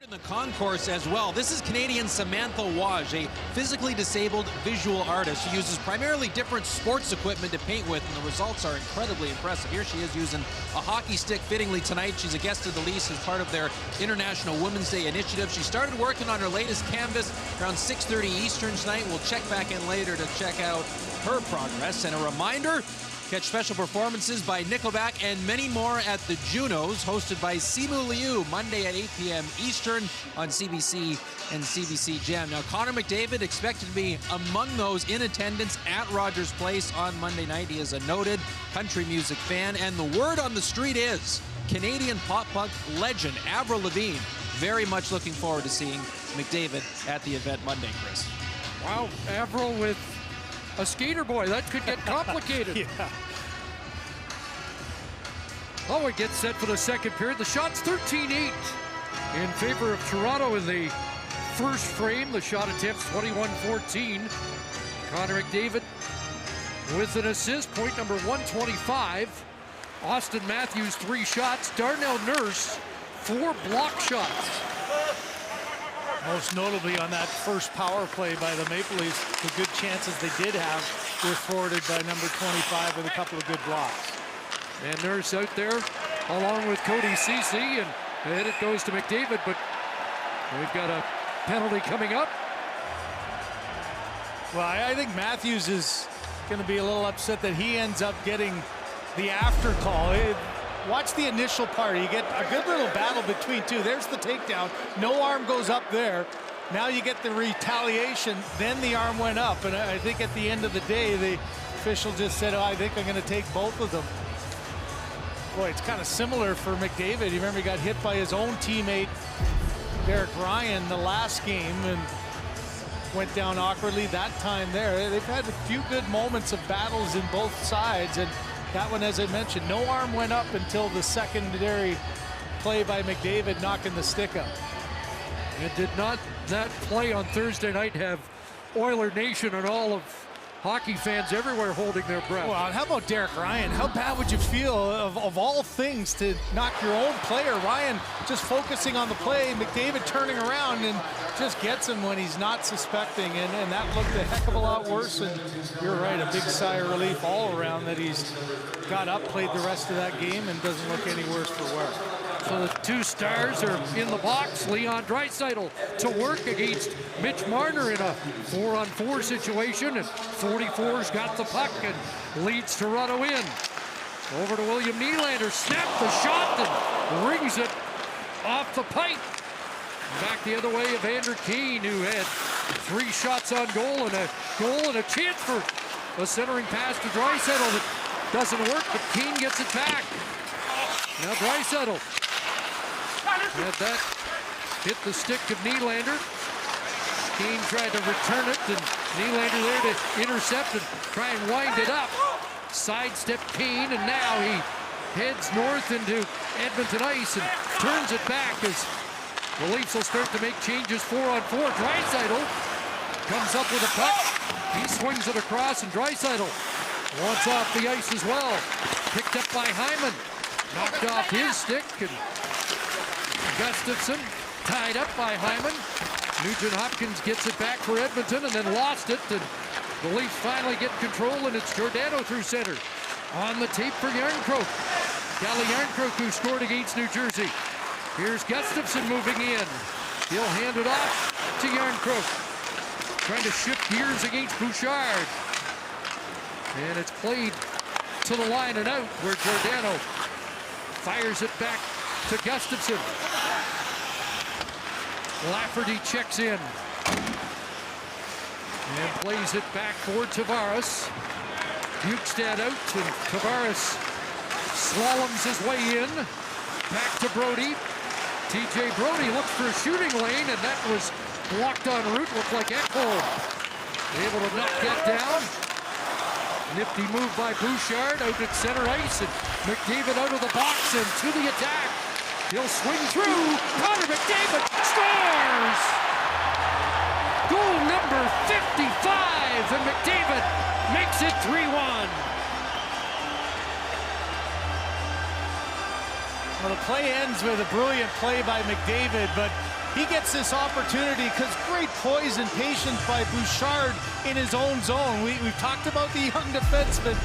In the concourse as well. This is Canadian Samantha Waj, a physically disabled visual artist who uses primarily different sports equipment to paint with, and the results are incredibly impressive. Here she is using a hockey stick fittingly tonight. She's a guest of the Leafs as part of their International Women's Day initiative. She started working on her latest canvas around 6:30 Eastern tonight. We'll check back in later to check out her progress. And a reminder, catch special performances by Nickelback and many more at the Junos, hosted by Simu Liu, Monday at 8 p.m. Eastern on CBC and CBC Gem. Now, Connor McDavid expected to be among those in attendance at Rogers Place on Monday night. He is a noted country music fan, and the word on the street is Canadian pop-punk legend Avril Lavigne very much looking forward to seeing McDavid at the event Monday, Chris. Wow, Avril with a skater boy. That could get complicated. Yeah. Oh, it gets set for the second period. The shot's 13-8 in favor of Toronto in the first frame. The shot attempts 21-14. Connor McDavid with an assist, point number 125. Austin Matthews, 3 shots. Darnell Nurse, 4 block shots. Most notably on that first power play by the Maple Leafs, the good chances they did have were forwarded by number 25 with a couple of good blocks. And Nurse out there along with Cody Ceci, and it goes to McDavid, but we've got a penalty coming up. Well, I think Matthews is going to be a little upset that he ends up getting the after call. Watch the initial part. You get a good little battle between two. There's the takedown. No arm goes up there. Now you get the retaliation. Then the arm went up. And I think at the end of the day, the official just said, oh, I think I'm going to take both of them. Boy, it's kind of similar for McDavid. You remember he got hit by his own teammate, Derek Ryan, the last game and went down awkwardly that time there. They've had a few good moments of battles in both sides. And that one, as I mentioned, no arm went up until the secondary play by McDavid knocking the stick up. And did not that play on Thursday night have Oiler Nation and all of hockey fans everywhere holding their breath? Well, how about Derek Ryan? How bad would you feel of all things to knock your own player? Ryan just focusing on the play, McDavid turning around and just gets him when he's not suspecting, and that looked a heck of a lot worse. And you're right, a big sigh of relief all around that he's got up, played the rest of that game, and doesn't look any worse for wear. So the 2 stars are in the box. Leon Draisaitl to work against Mitch Marner in a 4-on-4 situation, and 44's got the puck and leads Toronto in. Over to William Nylander, snapped the shot and rings it off the pipe. Back the other way, Evander Kane, who had 3 shots on goal and a chance for A centering pass to Draisaitl that doesn't work, but Kane gets it back. Now Draisaitl. Had that hit the stick of Nylander. Kane tried to return it, and Nylander there to intercept and try and wind it up. Sidestep Kane, and now he heads north into Edmonton ice and turns it back as the Leafs will start to make changes 4-on-4. Draisaitl comes up with a puck. He swings it across, and Draisaitl wants off the ice as well. Picked up by Hyman. Knocked off his stick, and Gustafsson tied up by Hyman. Nugent Hopkins gets it back for Edmonton and then lost it, and the Leafs finally get control, and it's Giordano through center. On the tape for Järnkrok. Calle Järnkrok, who scored against New Jersey. Here's Gustafsson moving in. He'll hand it off to Järnkrok. Trying to shift gears against Bouchard. And it's played to the line and out, where Giordano fires it back to Gustafsson. Lafferty checks in and plays it back for Tavares. Bukestad out, and Tavares slaloms his way in. Back to Brody. TJ Brody looks for a shooting lane, and that was blocked en route. Looked like Ekholm able to knock that down. Nifty move by Bouchard out at center ice, and McDavid out of the box and to the attack. He'll swing through. Connor McDavid scores! Goal number 55, and McDavid makes it 3-1. Well, the play ends with a brilliant play by McDavid, but he gets this opportunity because great poise and patience by Bouchard in his own zone. We've talked about the young defenseman,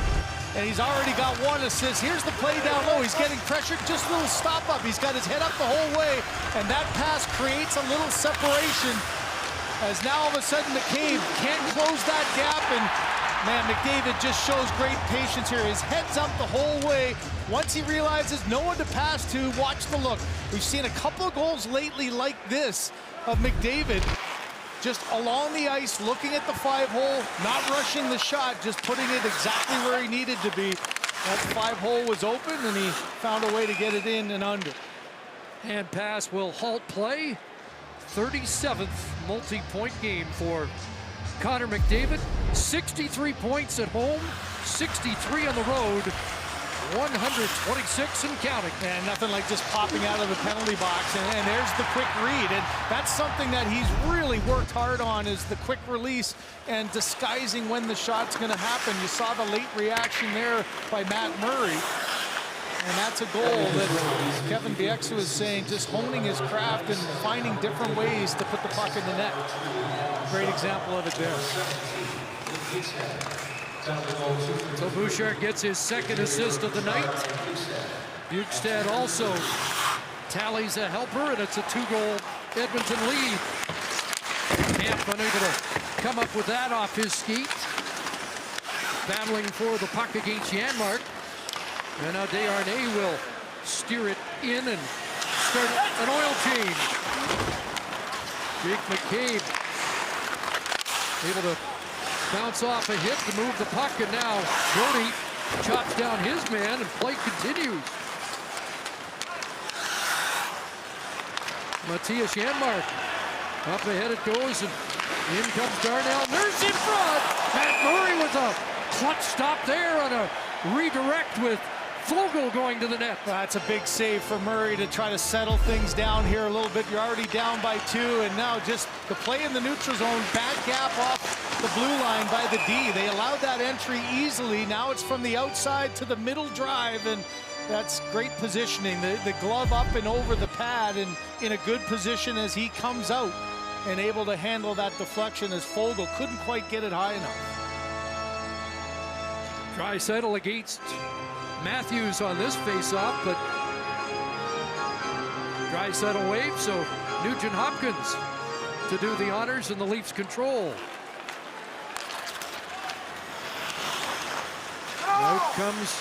and he's already got one assist. Here's the play down low. He's getting pressured, just a little stop up. He's got his head up the whole way, and that pass creates a little separation as now all of a sudden McCabe can't close that gap, and man, McDavid just shows great patience here. His head's up the whole way. Once he realizes no one to pass to, watch the look. We've seen a couple of goals lately like this of McDavid just along the ice, looking at the 5-hole, not rushing the shot, just putting it exactly where he needed to be. That 5-hole was open, and he found a way to get it in and under. Hand pass will halt play. 37th multi-point game for Connor McDavid. 63 points at home, 63 on the road, 126 and counting. And nothing like just popping out of the penalty box, and there's the quick read, and that's something that he's really worked hard on, is the quick release and disguising when the shot's going to happen. You saw the late reaction there by Matt Murray, and that's a goal that Kevin Bieksa was saying, just honing his craft and finding different ways to put the puck in the net. Great example of it there. So Bouchard gets his second assist of the night. Bukestad also tallies a helper, and it's a 2-goal Edmonton lead. Camp unable to come up with that off his skate. Battling for the puck against Janmark. And now Desharnais will steer it in and start an oil change. Jake McCabe able to bounce off a hit to move the puck, and now Brody chops down his man, and play continues. Matthias Janmark up ahead it goes, and in comes Darnell Nurse in front. Matt Murray with a clutch stop there on a redirect with Foegele going to the net. That's a big save for Murray to try to settle things down here a little bit. You're already down by 2, and now just the play in the neutral zone, bad gap off the blue line by the D. They allowed that entry easily. Now it's from the outside to the middle drive, and that's great positioning. The glove up and over the pad, and in a good position as he comes out and able to handle that deflection, as Foegele couldn't quite get it high enough. Draisaitl against Matthews on this face-off, but Draisaitl waves, so Nugent Hopkins to do the honors, and the Leafs control. Out comes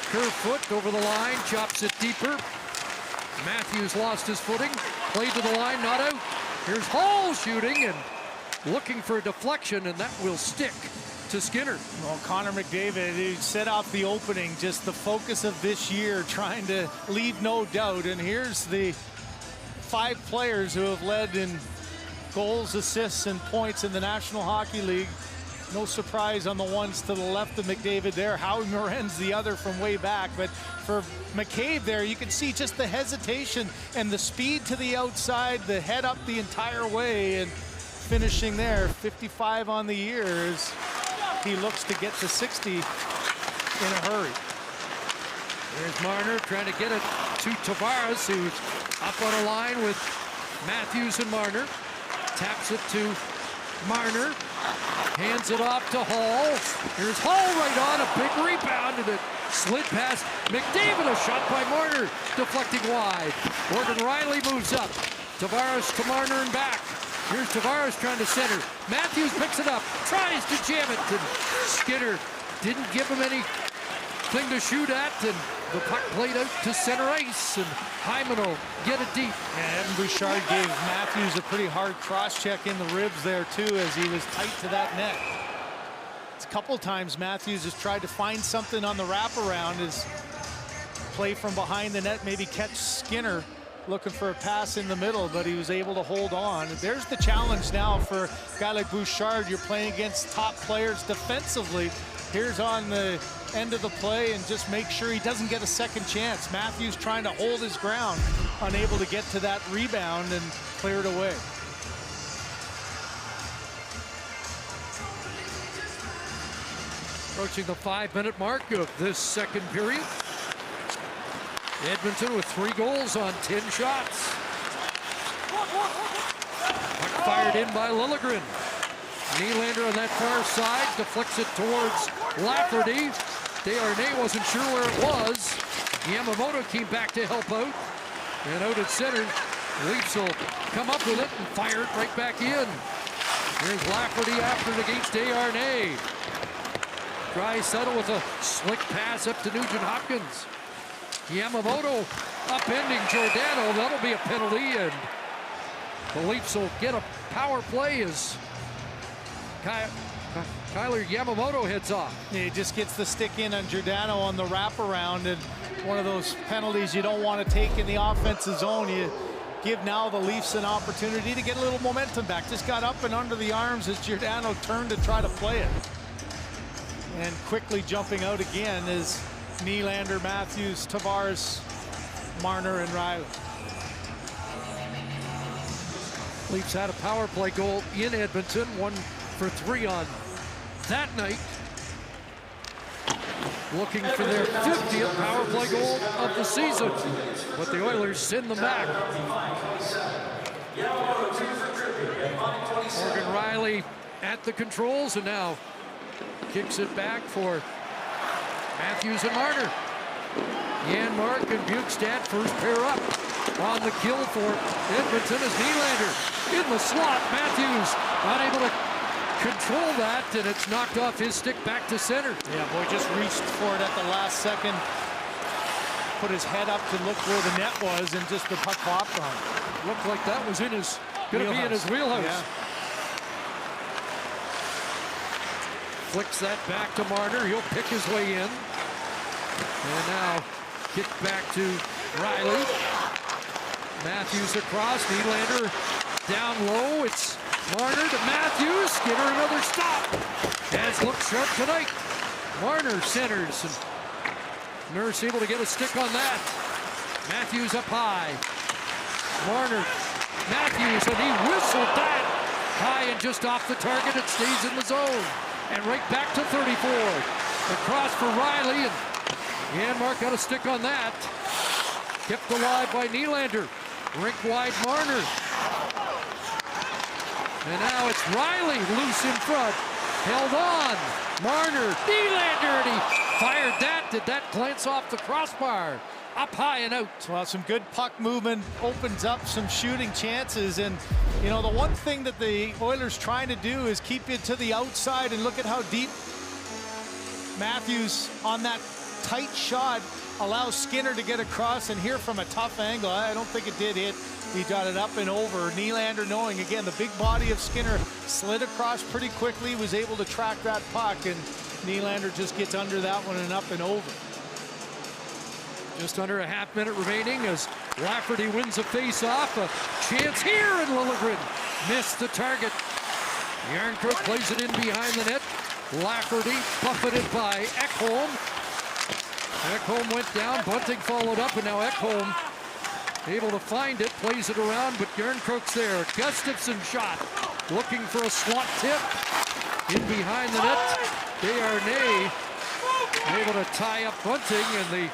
Kerfoot over the line, chops it deeper. Matthews lost his footing, played to the line, not out. Here's Hall shooting and looking for a deflection, and that will stick to Skinner. Well, Connor McDavid, he set off the opening, just the focus of this year, trying to leave no doubt. And here's the 5 players who have led in goals, assists, and points in the National Hockey League. No surprise on the ones to the left of McDavid there. Howie Moren's the other from way back. But for McCabe there, you can see just the hesitation and the speed to the outside, the head up the entire way, and finishing there, 55 on the year as he looks to get to 60 in a hurry. There's Marner trying to get it to Tavares, who's up on a line with Matthews and Marner. Taps it to Marner. Hands it off to Hall. Here's Hall right on, a big rebound, and it slid past McDavid. A shot by Marner, deflecting wide. Morgan Riley moves up. Tavares to Marner and back. Here's Tavares trying to center. Matthews picks it up, tries to jam it, and Skinner didn't give him anything to shoot at, and the puck played out to center ice, and Hyman will get it deep. And Evan Bouchard gave Matthews a pretty hard cross-check in the ribs there, too, as he was tight to that net. It's a couple times Matthews has tried to find something on the wraparound, his play from behind the net, maybe catch Skinner looking for a pass in the middle, but he was able to hold on. There's the challenge now for a guy like Bouchard. You're playing against top players defensively. Here's on the end of the play, and just make sure he doesn't get a second chance. Matthews trying to hold his ground, unable to get to that rebound and clear it away. Approaching the 5-minute mark of this second period. Edmonton with 3 goals on 10 shots. Puck fired in by Liljegren. Nylander on that far side deflects it towards Lafferty. Desharnais wasn't sure where it was. Yamamoto came back to help out. And out at center, Leafs will come up with it and fire it right back in. Here's Lafferty after it against Desharnais. Draisaitl with a slick pass up to Nugent Hopkins. Yamamoto upending Giordano. That'll be a penalty, and the Leafs will get a power play as Kyler Yamamoto heads off. He just gets the stick in on Giordano on the wraparound, and one of those penalties you don't want to take in the offensive zone. You give now the Leafs an opportunity to get a little momentum back. Just got up and under the arms as Giordano turned to try to play it. And quickly jumping out again is Nylander, Matthews, Tavares, Marner, and Riley. Leafs had a power play goal in Edmonton, 1 for 3 on that night. Looking for their 50th power play goal of the season, but the Oilers send them back. Morgan Riley at the controls, and now kicks it back for Matthews and Marner. Janmark and Bjugstad first pair up. On the kill for Edmonton is Nylander in the slot. Matthews unable to control that, and it's knocked off his stick back to center. Yeah, boy, just reached for it at the last second. Put his head up to look where the net was, and just the puck popped on. Looked like that was in his, gonna be in his wheelhouse. Yeah. Flicks that back to Marner. He'll pick his way in. And now kick back to Riley. Matthews across. Nylander down low. It's Marner to Matthews. Skinner another stop. Has looked sharp tonight. Marner centers. And Nurse able to get a stick on that. Matthews up high. Marner. Matthews, and he whistled that high and just off the target. It stays in the zone. And right back to 34. Across for Riley, and Janmark got a stick on that. Kept alive by Nylander. Rink wide Marner. And now it's Riley loose in front. Held on. Marner, Nylander, and he fired that. Did that glance off the crossbar? Up high and out. Well, some good puck movement opens up some shooting chances, and you know, the one thing that the Oilers trying to do is keep it to the outside, and look at how deep Matthews on that tight shot allows Skinner to get across, and here from a tough angle, I don't think it did hit. He got it up and over. Nylander, knowing again the big body of Skinner, slid across pretty quickly, was able to track that puck, and Nylander just gets under that one and up and over. Just under a half minute remaining as Lafferty wins a face-off. A chance here, and Liljegren missed the target. Järnkrok plays it in behind the net. Lafferty buffeted by Ekholm. Ekholm went down, Bunting followed up, and now Ekholm able to find it, plays it around, but Järnkrok's there. Gustafsson shot, looking for a slot tip. In behind the net, Desharnais able to tie up Bunting, and the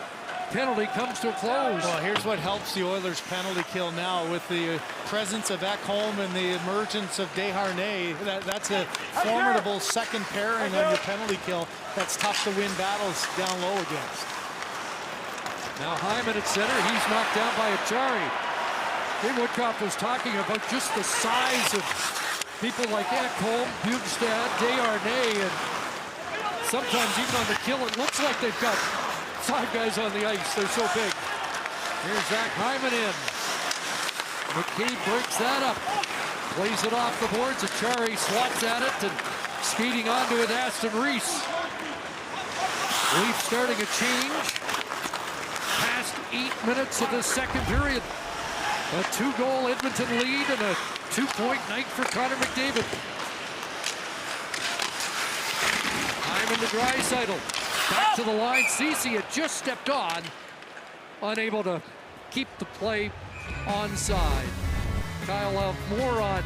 penalty comes to a close. Well, here's what helps the Oilers' penalty kill now with the presence of Ekholm and the emergence of Desharnais. That's a formidable second pairing on your penalty kill. That's tough to win battles down low against. Now Hyman at center, he's knocked down by Achari. Dave Woodcroft was talking about just the size of people like Ekholm, Bjugstad, Desharnais, and sometimes even on the kill it looks like they've got 5 guys on the ice. They're so big. Here's Zach Hyman in. McCabe breaks that up. Plays it off the boards. Achari swats at it and skating onto it, Aston Reese. Leafs starting a change. Past 8 minutes of the second period. A 2-goal Edmonton lead and a 2-point night for Connor McDavid. Hyman to Draisaitl. Back to the line. Ceci had just stepped on. Unable to keep the play onside. Kyle will have more on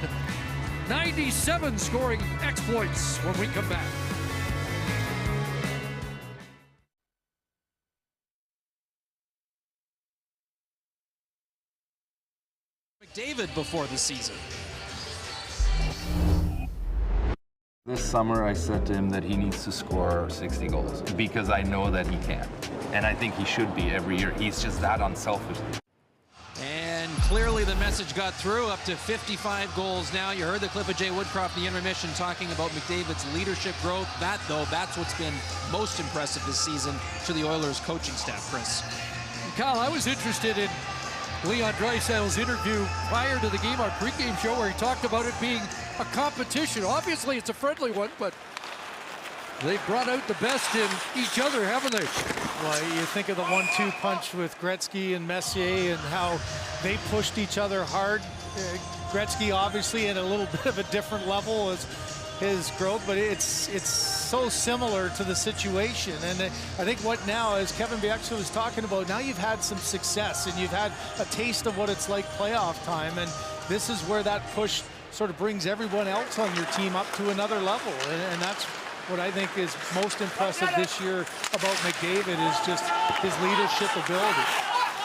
97 scoring exploits when we come back. McDavid before the season. This summer, I said to him that he needs to score 60 goals because I know that he can. And I think he should be every year. He's just that unselfish. And clearly the message got through, up to 55 goals now. You heard the clip of Jay Woodcroft in the intermission talking about McDavid's leadership growth. That, though, that's what's been most impressive this season to the Oilers coaching staff, Chris. Kyle, I was interested in Leon Draisaitl's interview prior to the game, our pregame show, where he talked about it being a competition. Obviously, it's a friendly one, but they've brought out the best in each other, haven't they? Well, you think of the 1-2 punch with Gretzky and Messier and how they pushed each other hard. Gretzky obviously at a little bit of a different level as his growth, but it's so similar to the situation. And I think what now, as Kevin Bieksa was talking about, now you've had some success and you've had a taste of what it's like playoff time, and this is where that push sort of brings everyone else on your team up to another level, and that's what I think is most impressive this year about McDavid, is just his leadership ability.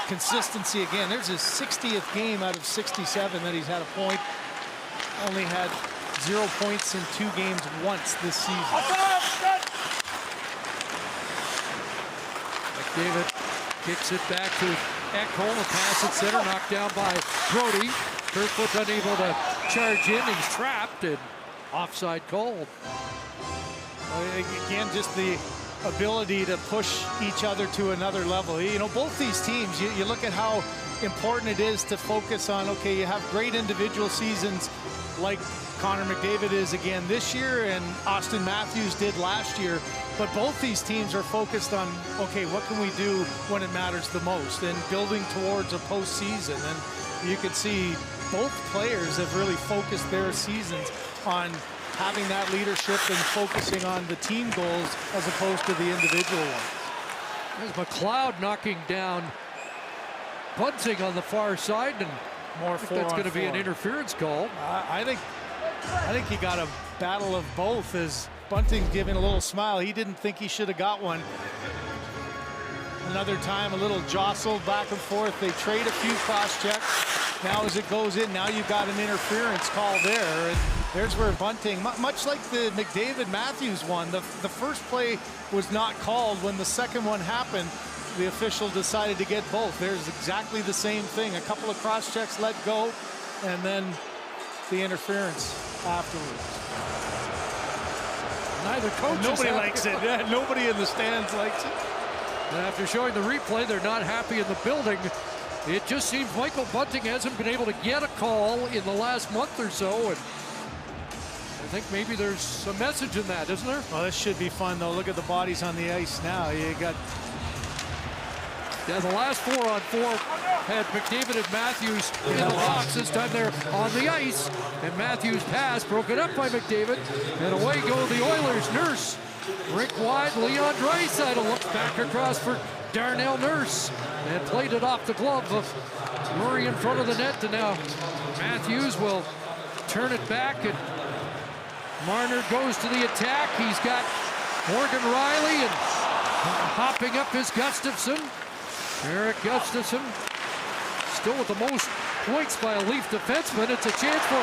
Consistency again. There's his 60th game out of 67 that he's had a point. Only had 0 points in 2 games once this season. McDavid kicks it back to Ekholm. A pass at center, knocked down by Brodie. Kerfoot unable to charge in. He's trapped and offside called. Again, just the ability to push each other to another level. You know, both these teams, you look at how important it is to focus on, okay, you have great individual seasons like Connor McDavid is again this year and Austin Matthews did last year, but both these teams are focused on, okay, what can we do when it matters the most, and building towards a postseason. And you can see both players have really focused their seasons on having that leadership and focusing on the team goals as opposed to the individual ones. There's McLeod knocking down Bunting on the far side, and more that's going to be an interference call. I think he got a battle of both, as Bunting's giving a little smile. He didn't think he should have got one. Another time, a little jostle back and forth. They trade a few cross checks. Now as it goes in, now you've got an interference call there. And there's where Bunting, much like the McDavid-Matthews one, the first play was not called. When the second one happened, the official decided to get both. There's exactly the same thing. A couple of cross checks let go, and then the interference afterwards. Neither coach. Nobody likes it. Nobody in the stands likes it. And after showing the replay, they're not happy in the building. It just seems Michael Bunting hasn't been able to get a call in the last month or so, and I think maybe there's a message in that, isn't there? Well, this should be fun, though. Look at the bodies on the ice now. You got... Yeah, the last 4-on-4 had McDavid and Matthews in the box. This time they're on the ice, and Matthews' pass broken up by McDavid, and away go the Oilers. Nurse, rink wide, Leon Draisaitl looks back across for Darnell Nurse, and played it off the glove of Murray in front of the net, and now Matthews will turn it back, and Marner goes to the attack. He's got Morgan Rielly, and hopping up is Gustafsson. Erik Gustafsson still with the most points by a Leaf defenseman. It's a chance for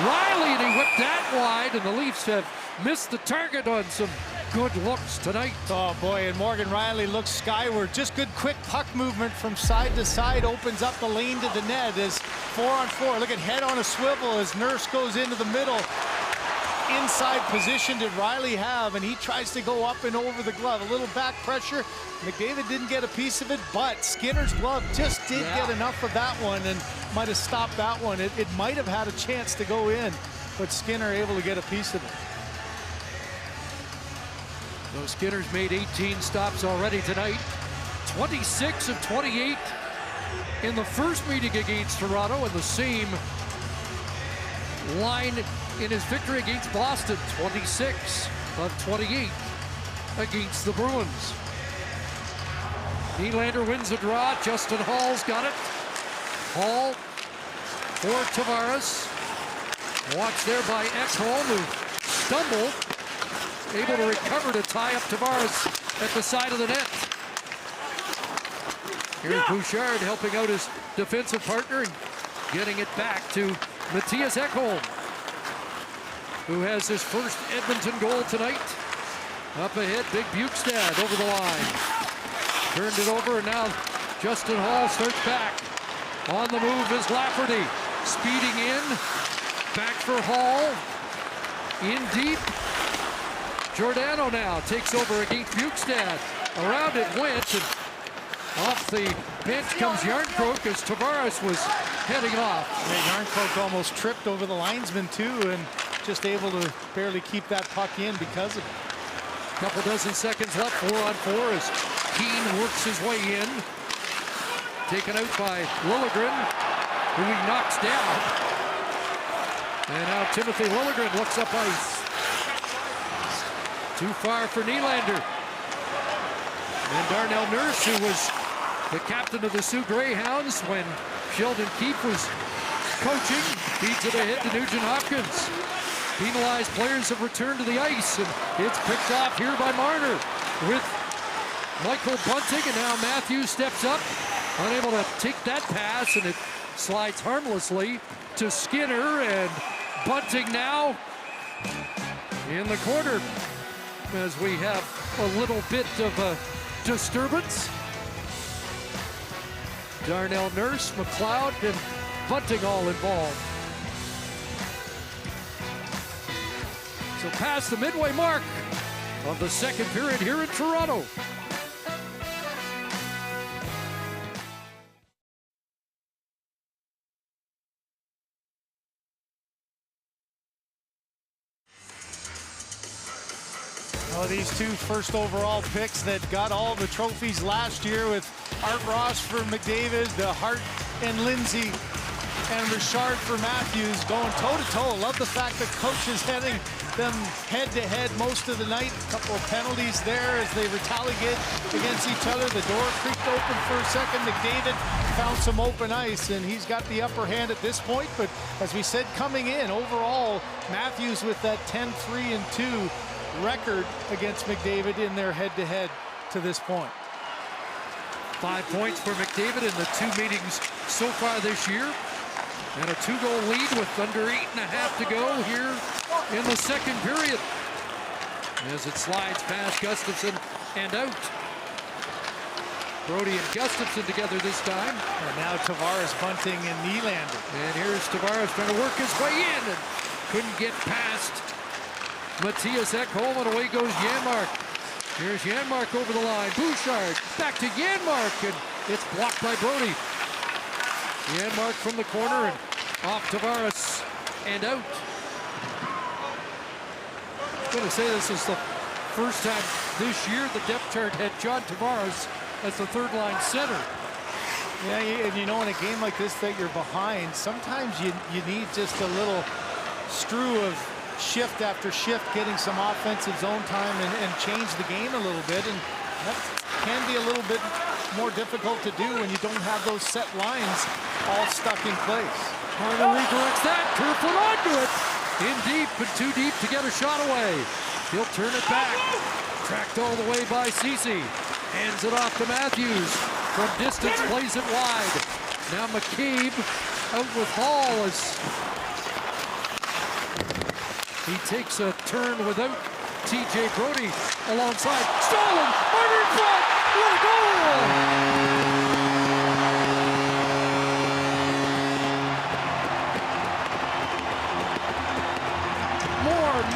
Rielly, and he whipped that wide, and the Leafs have missed the target on some good looks tonight. Oh boy, and Morgan Rielly looks skyward. Just good quick puck movement from side to side, opens up the lane to the net as 4-on-4. Look at head on a swivel as Nurse goes into the middle. Inside position did Rielly have, and he tries to go up and over the glove. A little back pressure. McDavid didn't get a piece of it, but Skinner's glove just did get enough of that one and might have stopped that one. It might have had a chance to go in, but Skinner able to get a piece of it. So Skinner's made 18 stops already tonight. 26 of 28 in the first meeting against Toronto, and the same line in his victory against Boston. 26 of 28 against the Bruins. Nylander wins the draw. Justin Hall's got it. Hall for Tavares. Watched there by Ekholm, who stumbled. Able to recover to tie up Tavares at the side of the net. Here's Bouchard helping out his defensive partner and getting it back to Mattias Ekholm, who has his first Edmonton goal tonight. Up ahead, Big Bukestad over the line. Turned it over, and now Justin Hall starts back. On the move is Lafferty. Speeding in. Back for Hall. In deep. Giordano now takes over against Bukestad. Around it went, and off the bench comes Järnkrok as Tavares was heading off. Yeah, Järnkrok almost tripped over the linesman too, and just able to barely keep that puck in because of it. Couple dozen seconds left, 4-on-4 as Keane works his way in. Taken out by Liljegren, who he knocks down. And now Timothy Liljegren looks up ice. Too far for Nylander. And Darnell Nurse, who was the captain of the Sioux Greyhounds when Sheldon Keefe was coaching, feeds it ahead to Nugent Hopkins. Penalized players have returned to the ice, and it's picked off here by Marner with Michael Bunting, and now Matthews steps up, unable to take that pass, and it slides harmlessly to Skinner, and Bunting now in the corner as we have a little bit of a disturbance. Darnell Nurse, McLeod, and Bunting all involved. So past the midway mark of the second period here in Toronto. Oh, these two first overall picks that got all the trophies last year with Art Ross for McDavid, Hart and Lindsay, and Richard for Matthews going toe-to-toe. Love the fact that coach is heading them head-to-head most of the night. A couple of penalties there as they retaliate against each other. The door creaked open for a second. McDavid found some open ice, and he's got the upper hand at this point. But as we said, coming in, overall, Matthews with that 10-3-2 record against McDavid in their head-to-head to this point. 5 points for McDavid in the two meetings so far this year. And a 2-goal lead with under 8.5 to go here in the second period. As it slides past Gustafsson and out. Brodie and Gustafsson together this time. And now Tavares, Bunting, and Nylander. And here's Tavares trying to work his way in and couldn't get past Mattias Ekholm, and away goes Janmark. Here's Janmark over the line. Bouchard back to Janmark, and it's blocked by Brody. Janmark from the corner and off Tavares and out. I'm going to say this is the first time this year the depth chart had John Tavares as the third line center. Yeah, and you know, in a game like this that you're behind, sometimes you need just a little strew of shift after shift, getting some offensive zone time and change the game a little bit. And that can be a little bit more difficult to do when you don't have those set lines all stuck in place. Marner redirects that. Kerfoot onto it. In deep, but too deep to get a shot away. He'll turn it back. Tracked all the way by Ceci. Hands it off to Matthews. From distance, plays it wide. Now McCabe out with Hall as he takes a turn without TJ Brody alongside. Stolen! Marner in front! What a goal!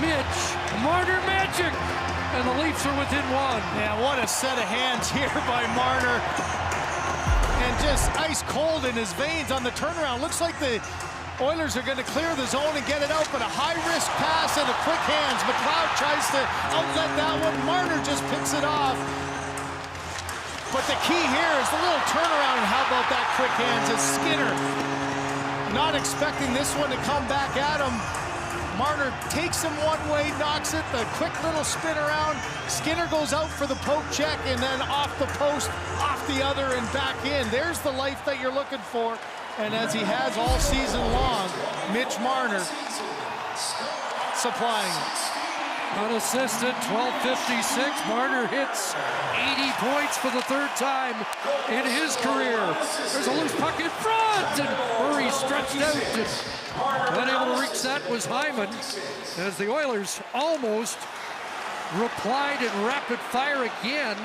Mitch, Marner magic, and the Leafs are within one. Yeah, what a set of hands here by Marner. And just ice cold in his veins on the turnaround. Looks like the Oilers are going to clear the zone and get it out, but a high-risk pass and a quick hands. McLeod tries to outlet that one. Marner just picks it off. But the key here is the little turnaround. And how about that quick hands as Skinner, not expecting this one to come back at him. Marner takes him one way, knocks it, the quick little spin around. Skinner goes out for the poke check, and then off the post, off the other, and back in. There's the life that you're looking for. And as he has all season long, Mitch Marner supplying it. Unassisted, 12:56. Marner hits 80 points for the third time in his career. There's a loose puck in front, and Murray stretched out. Unable to reach that was Hyman, as the Oilers almost replied in rapid fire again.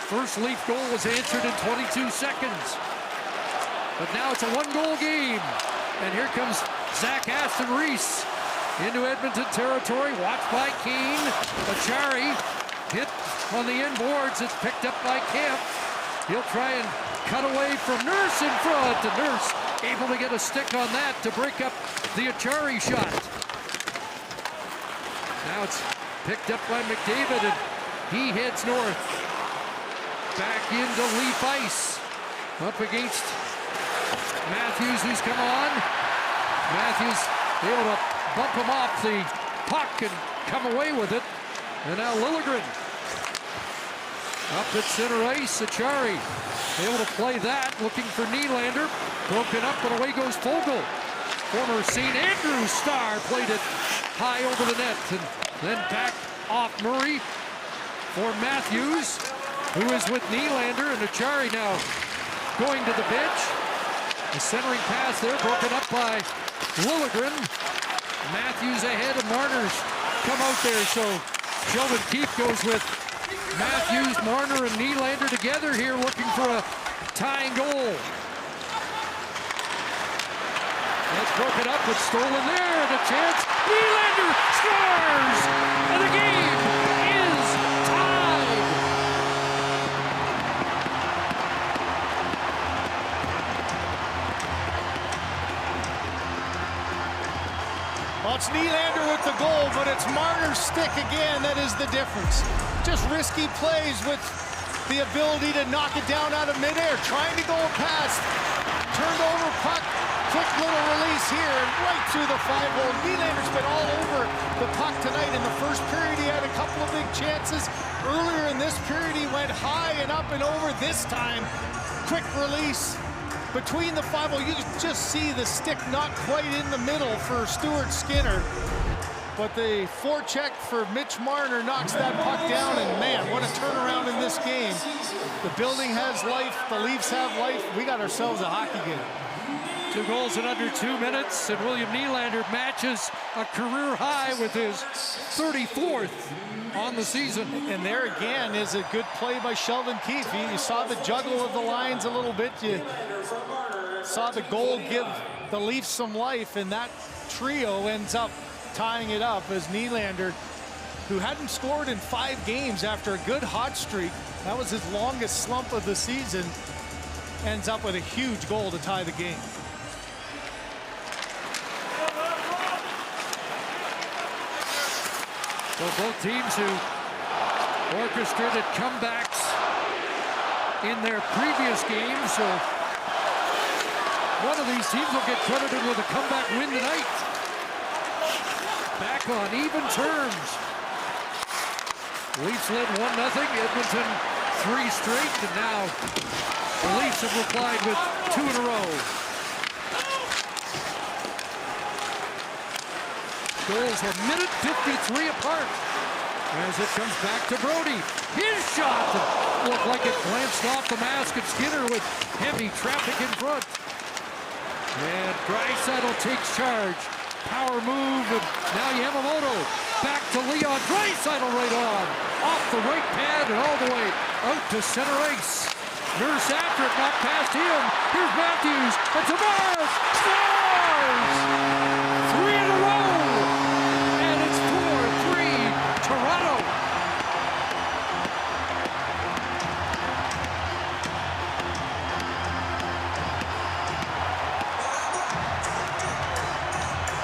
First Leaf goal was answered in 22 seconds. But now it's a one-goal game. And here comes Zach Aston Reese into Edmonton territory, watched by Kane. Achari hit on the inboards. It's picked up by Kemp. He'll try and cut away from Nurse in front. And Nurse able to get a stick on that to break up the Achari shot. Now it's picked up by McDavid, and he heads north. Back into Leaf ice. Up against Matthews, who's come on. Matthews able to bump him off the puck and come away with it. And now Liljegren up at center ice. Achari able to play that, looking for Nylander. Broken up, but away goes Fogle. Former St. Andrews star played it high over the net, and then back off Murray for Matthews, who is with Nylander, and Achari now going to the bench. The centering pass there, broken up by Liljegren. Matthews ahead, and Marner's come out there, so Sheldon Keefe goes with Matthews, Marner, and Nylander together here, looking for a tying goal. That's broken up, but stolen there, and a chance. Nylander scores, and the game is tied. Well, it's Nylander with the goal, but it's Marner's stick again that is the difference. Just risky plays with the ability to knock it down out of midair, trying to go past. Turned over puck, quick little release here, and right through the 5-hole. Nylander's been all over the puck tonight. In the first period, he had a couple of big chances. Earlier in this period, he went high and up and over. This time, quick release between the 5-hole. You just see the stick not quite in the middle for Stuart Skinner. But the forecheck for Mitch Marner knocks that puck down, and man, what a turnaround in this game. The building has life, the Leafs have life. We got ourselves a hockey game. 2 goals in under 2 minutes, and William Nylander matches a career high with his 34th on the season. And there again is a good play by Sheldon Keefe. You saw the juggle of the lines a little bit. You saw the goal give the Leafs some life, and that trio ends up tying it up as Nylander, who hadn't scored in 5 games after a good hot streak. That was his longest slump of the season. Ends up with a huge goal to tie the game. So both teams who orchestrated comebacks in their previous games. So one of these teams will get credited with a comeback win tonight. Back on even terms. Leafs led 1-0. Edmonton 3 straight, and now the Leafs have replied with 2 in a row. Goals a minute 53 apart. As it comes back to Brody. His shot looked like it glanced off the mask of Skinner with heavy traffic in front. And Draisaitl takes charge. Power move, and now Yamamoto back to Leon. Draisaitl right on. Off the right pad and all the way out to center ice. Nurse after it, not past him. Here's Matthews, and Tavares scores! 3 in a row! And it's 4-3 Toronto.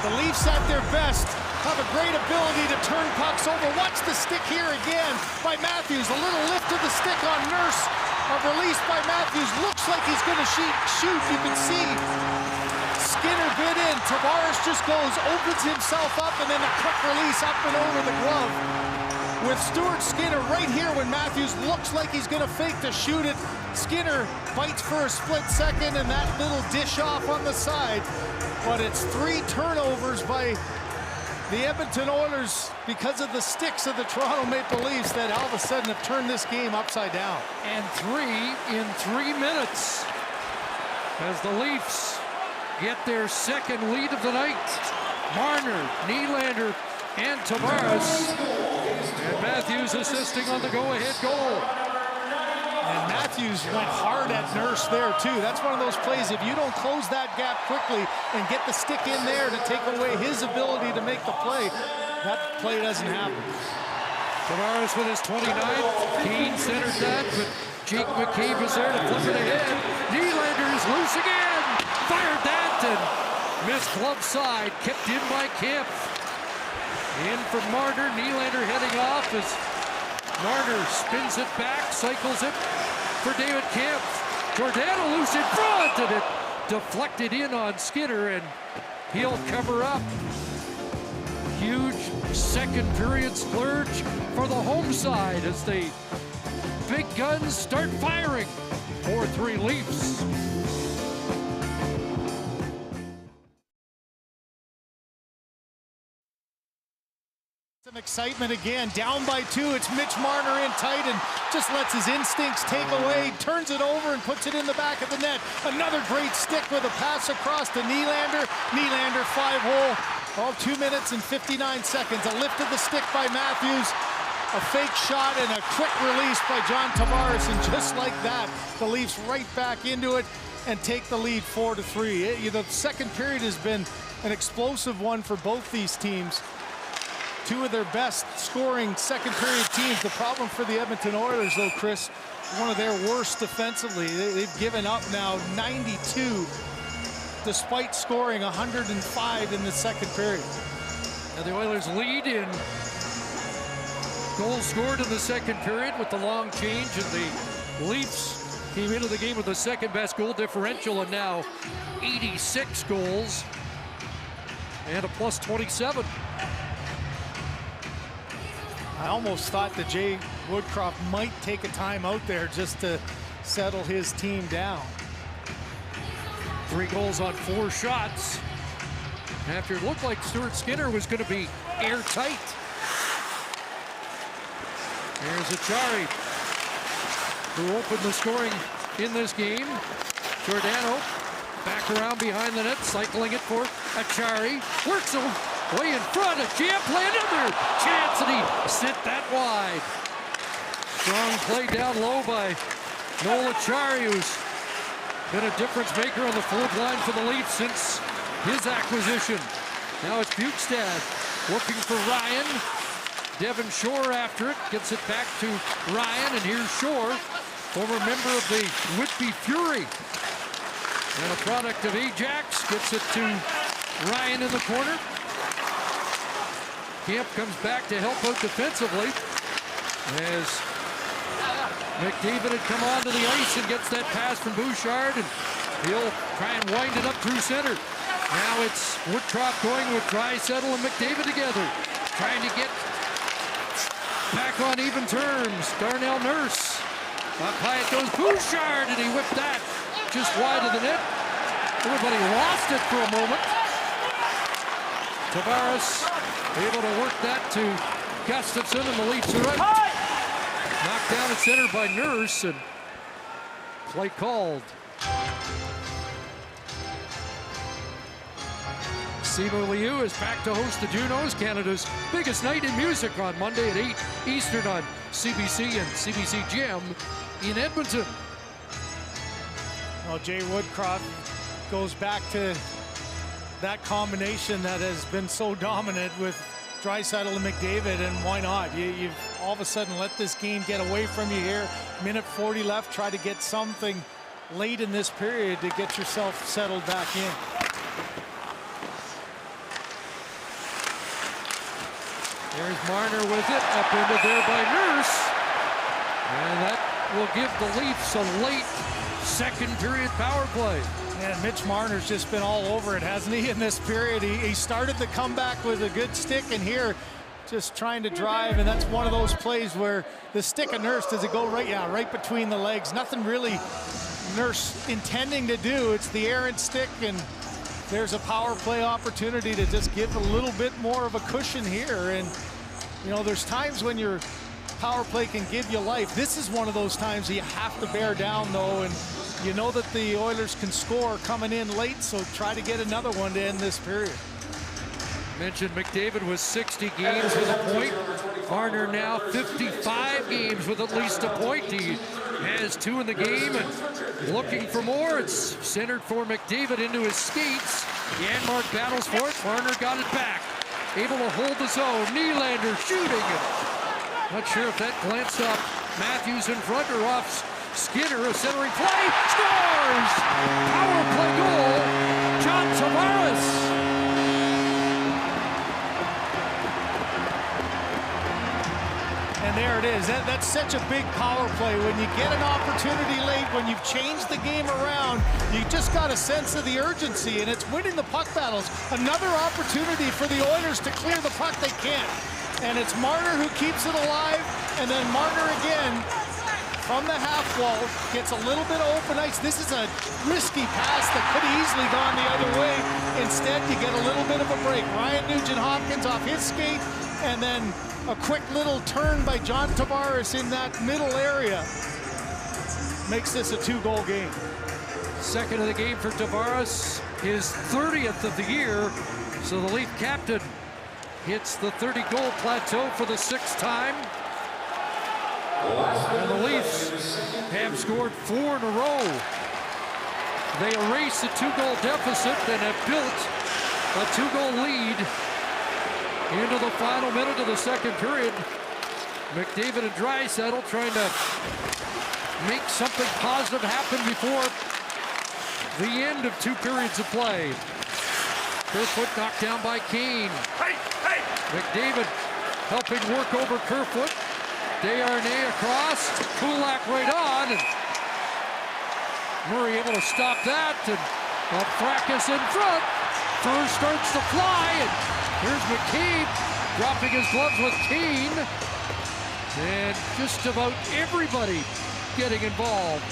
The Leafs at their best have a great ability to turn pucks over. Watch the stick here again by Matthews. A little lift of the stick on Nurse. A release by Matthews. Looks like he's going to shoot. You can see Skinner bit in. Tavares just goes, opens himself up, and then a quick release up and over the glove. With Stuart Skinner right here when Matthews looks like he's going to fake to shoot it. Skinner bites for a split second, and that little dish off on the side. But it's 3 turnovers by the Edmonton Oilers because of the sticks of the Toronto Maple Leafs that all of a sudden have turned this game upside down. And 3 in 3 minutes as the Leafs get their second lead of the night. Marner, Nylander, and Tavares. And Matthews assisting on the go-ahead goal. And Matthews went hard at Nurse there, too. That's one of those plays, if you don't close that gap quickly and get the stick in there to take away his ability to make the play, that play doesn't happen. Tavares with his 29th. Kane centered that, but Jake McCabe is there to flip it ahead. Nylander is loose again. Fired that and missed glove side. Kept in by Kemp. In for Marner. Nylander heading off as Marner spins it back, cycles it for David Kemp. Giordano loose in front, and it deflected in on Skinner, and he'll cover up. Huge second period splurge for the home side as the big guns start firing. 4-3 Leafs. Some excitement again, down by 2. It's Mitch Marner in tight and just lets his instincts take away, turns it over and puts it in the back of the net. Another great stick with a pass across to Nylander. Nylander 5-hole, all 2 minutes and 59 seconds. A lift of the stick by Matthews, a fake shot and a quick release by John Tavares, and just like that, the Leafs right back into it and take the lead 4-3. The second period has been an explosive one for both these teams. 2 of their best scoring second period teams. The problem for the Edmonton Oilers, though, Chris, one of their worst defensively. They've given up now 92 despite scoring 105 in the second period. And the Oilers lead in goals scored in the second period with the long change, and the Leafs came into the game with the second best goal differential, and now 86 goals and a plus 27. I almost thought that Jay Woodcroft might take a time out there just to settle his team down. 3 goals on 4 shots after it looked like Stuart Skinner was going to be airtight. Here's Achari, who opened the scoring in this game. Giordano back around behind the net, cycling it for Achari. Works way in front of Champlain, another chance, and he sent that wide. Strong play down low by Noel Achari, who's been a difference maker on the forward line for the Leafs since his acquisition. Now it's Bukestad looking for Ryan. Devin Shore after it, gets it back to Ryan, and here's Shore, former member of the Whitby Fury. And a product of Ajax, gets it to Ryan in the corner. Kemp comes back to help out defensively as McDavid had come onto the ice and gets that pass from Bouchard, and he'll try and wind it up through center. Now it's Woodcroft going with Draisaitl and McDavid together, trying to get back on even terms. Darnell Nurse. Up high it goes Bouchard, and he whipped that just wide of the net. Everybody lost it for a moment. Tavares able to work that to Gustafsson, and the Leafs are right. Knocked down at center by Nurse, and play called. Simu Liu is back to host the Junos, Canada's biggest night in music, on Monday at 8 Eastern on CBC and CBC Gem in Edmonton. Well, Jay Woodcroft goes back to that combination that has been so dominant with Draisaitl and McDavid, and why not? You've all of a sudden let this game get away from you here. Minute 40 left. Try to get something late in this period to get yourself settled back in. There's Marner with it, up into there by Nurse. And that will give the Leafs a late second period power play. And Mitch Marner's just been all over it, hasn't he, in this period? He started the comeback with a good stick, and here just trying to drive, and that's one of those plays where the stick of Nurse, does it go right? Yeah, right between the legs. Nothing really Nurse intending to do. It's the errant stick, and there's a power play opportunity to just give a little bit more of a cushion here. And, you know, there's times when your power play can give you life. This is one of those times that you have to bear down, though, and you know that the Oilers can score coming in late, so try to get another one to end this period. Mentioned McDavid was 60 games with a point. Marner now 55 games with at least a point. He has 2 in the game and looking for more. It's centered for McDavid into his skates. Janmark battles for it. Marner got it back. Able to hold the zone. Nylander shooting. Not sure if that glanced off Matthews in front or off Skinner. A centering play. Scores! Power play goal. John Tavares. And there it is. That's such a big power play. When you get an opportunity late, when you've changed the game around, you just got a sense of the urgency, and it's winning the puck battles. Another opportunity for the Oilers to clear the puck. They can't. And it's Marner who keeps it alive, and then Marner again from the half wall gets a little bit of open ice. This is a risky pass that could have easily gone the other way. Instead, you get a little bit of a break. Ryan Nugent-Hopkins off his skate, and then a quick little turn by John Tavares in that middle area makes this a 2-goal game. Second of the game for Tavares, his 30th of the year. So the Leaf captain hits the 30-goal plateau for the 6th time. And the Leafs have scored 4 in a row. They erase a 2-goal deficit and have built a 2-goal lead into the final minute of the second period. McDavid and Draisaitl trying to make something positive happen before the end of 2 periods of play. Kerfoot knocked down by Kane. McDavid helping work over Kerfoot. Desharnais across, Kulak right on, and Murray able to stop that, and Fracas in front. First starts to fly, and here's McCabe dropping his gloves with Kane, and just about everybody getting involved.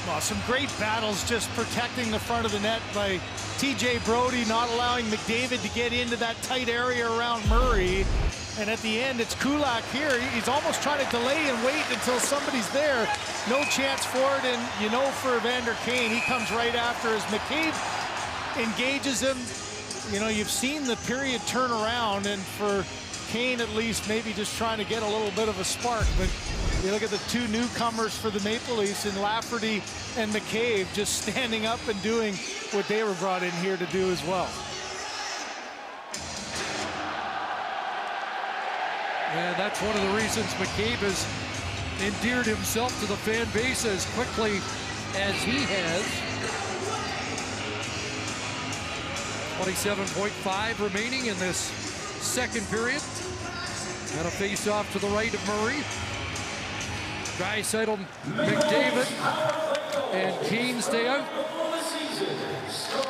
Well, some great battles just protecting the front of the net by TJ Brodie, not allowing McDavid to get into that tight area around Murray. And at the end, it's Kulak here. He's almost trying to delay and wait until somebody's there. No chance for it, and you know for Evander Kane, he comes right after as McCabe engages him. You know, you've seen the period turn around, and for Kane at least, maybe just trying to get a little bit of a spark. But you look at the 2 newcomers for the Maple Leafs in Lafferty and McCabe just standing up and doing what they were brought in here to do as well. And that's one of the reasons McCabe has endeared himself to the fan base as quickly as he has. 27.5 remaining in this second period. And a face-off to the right of Murray. Draisaitl, McDavid, and Kane stay out.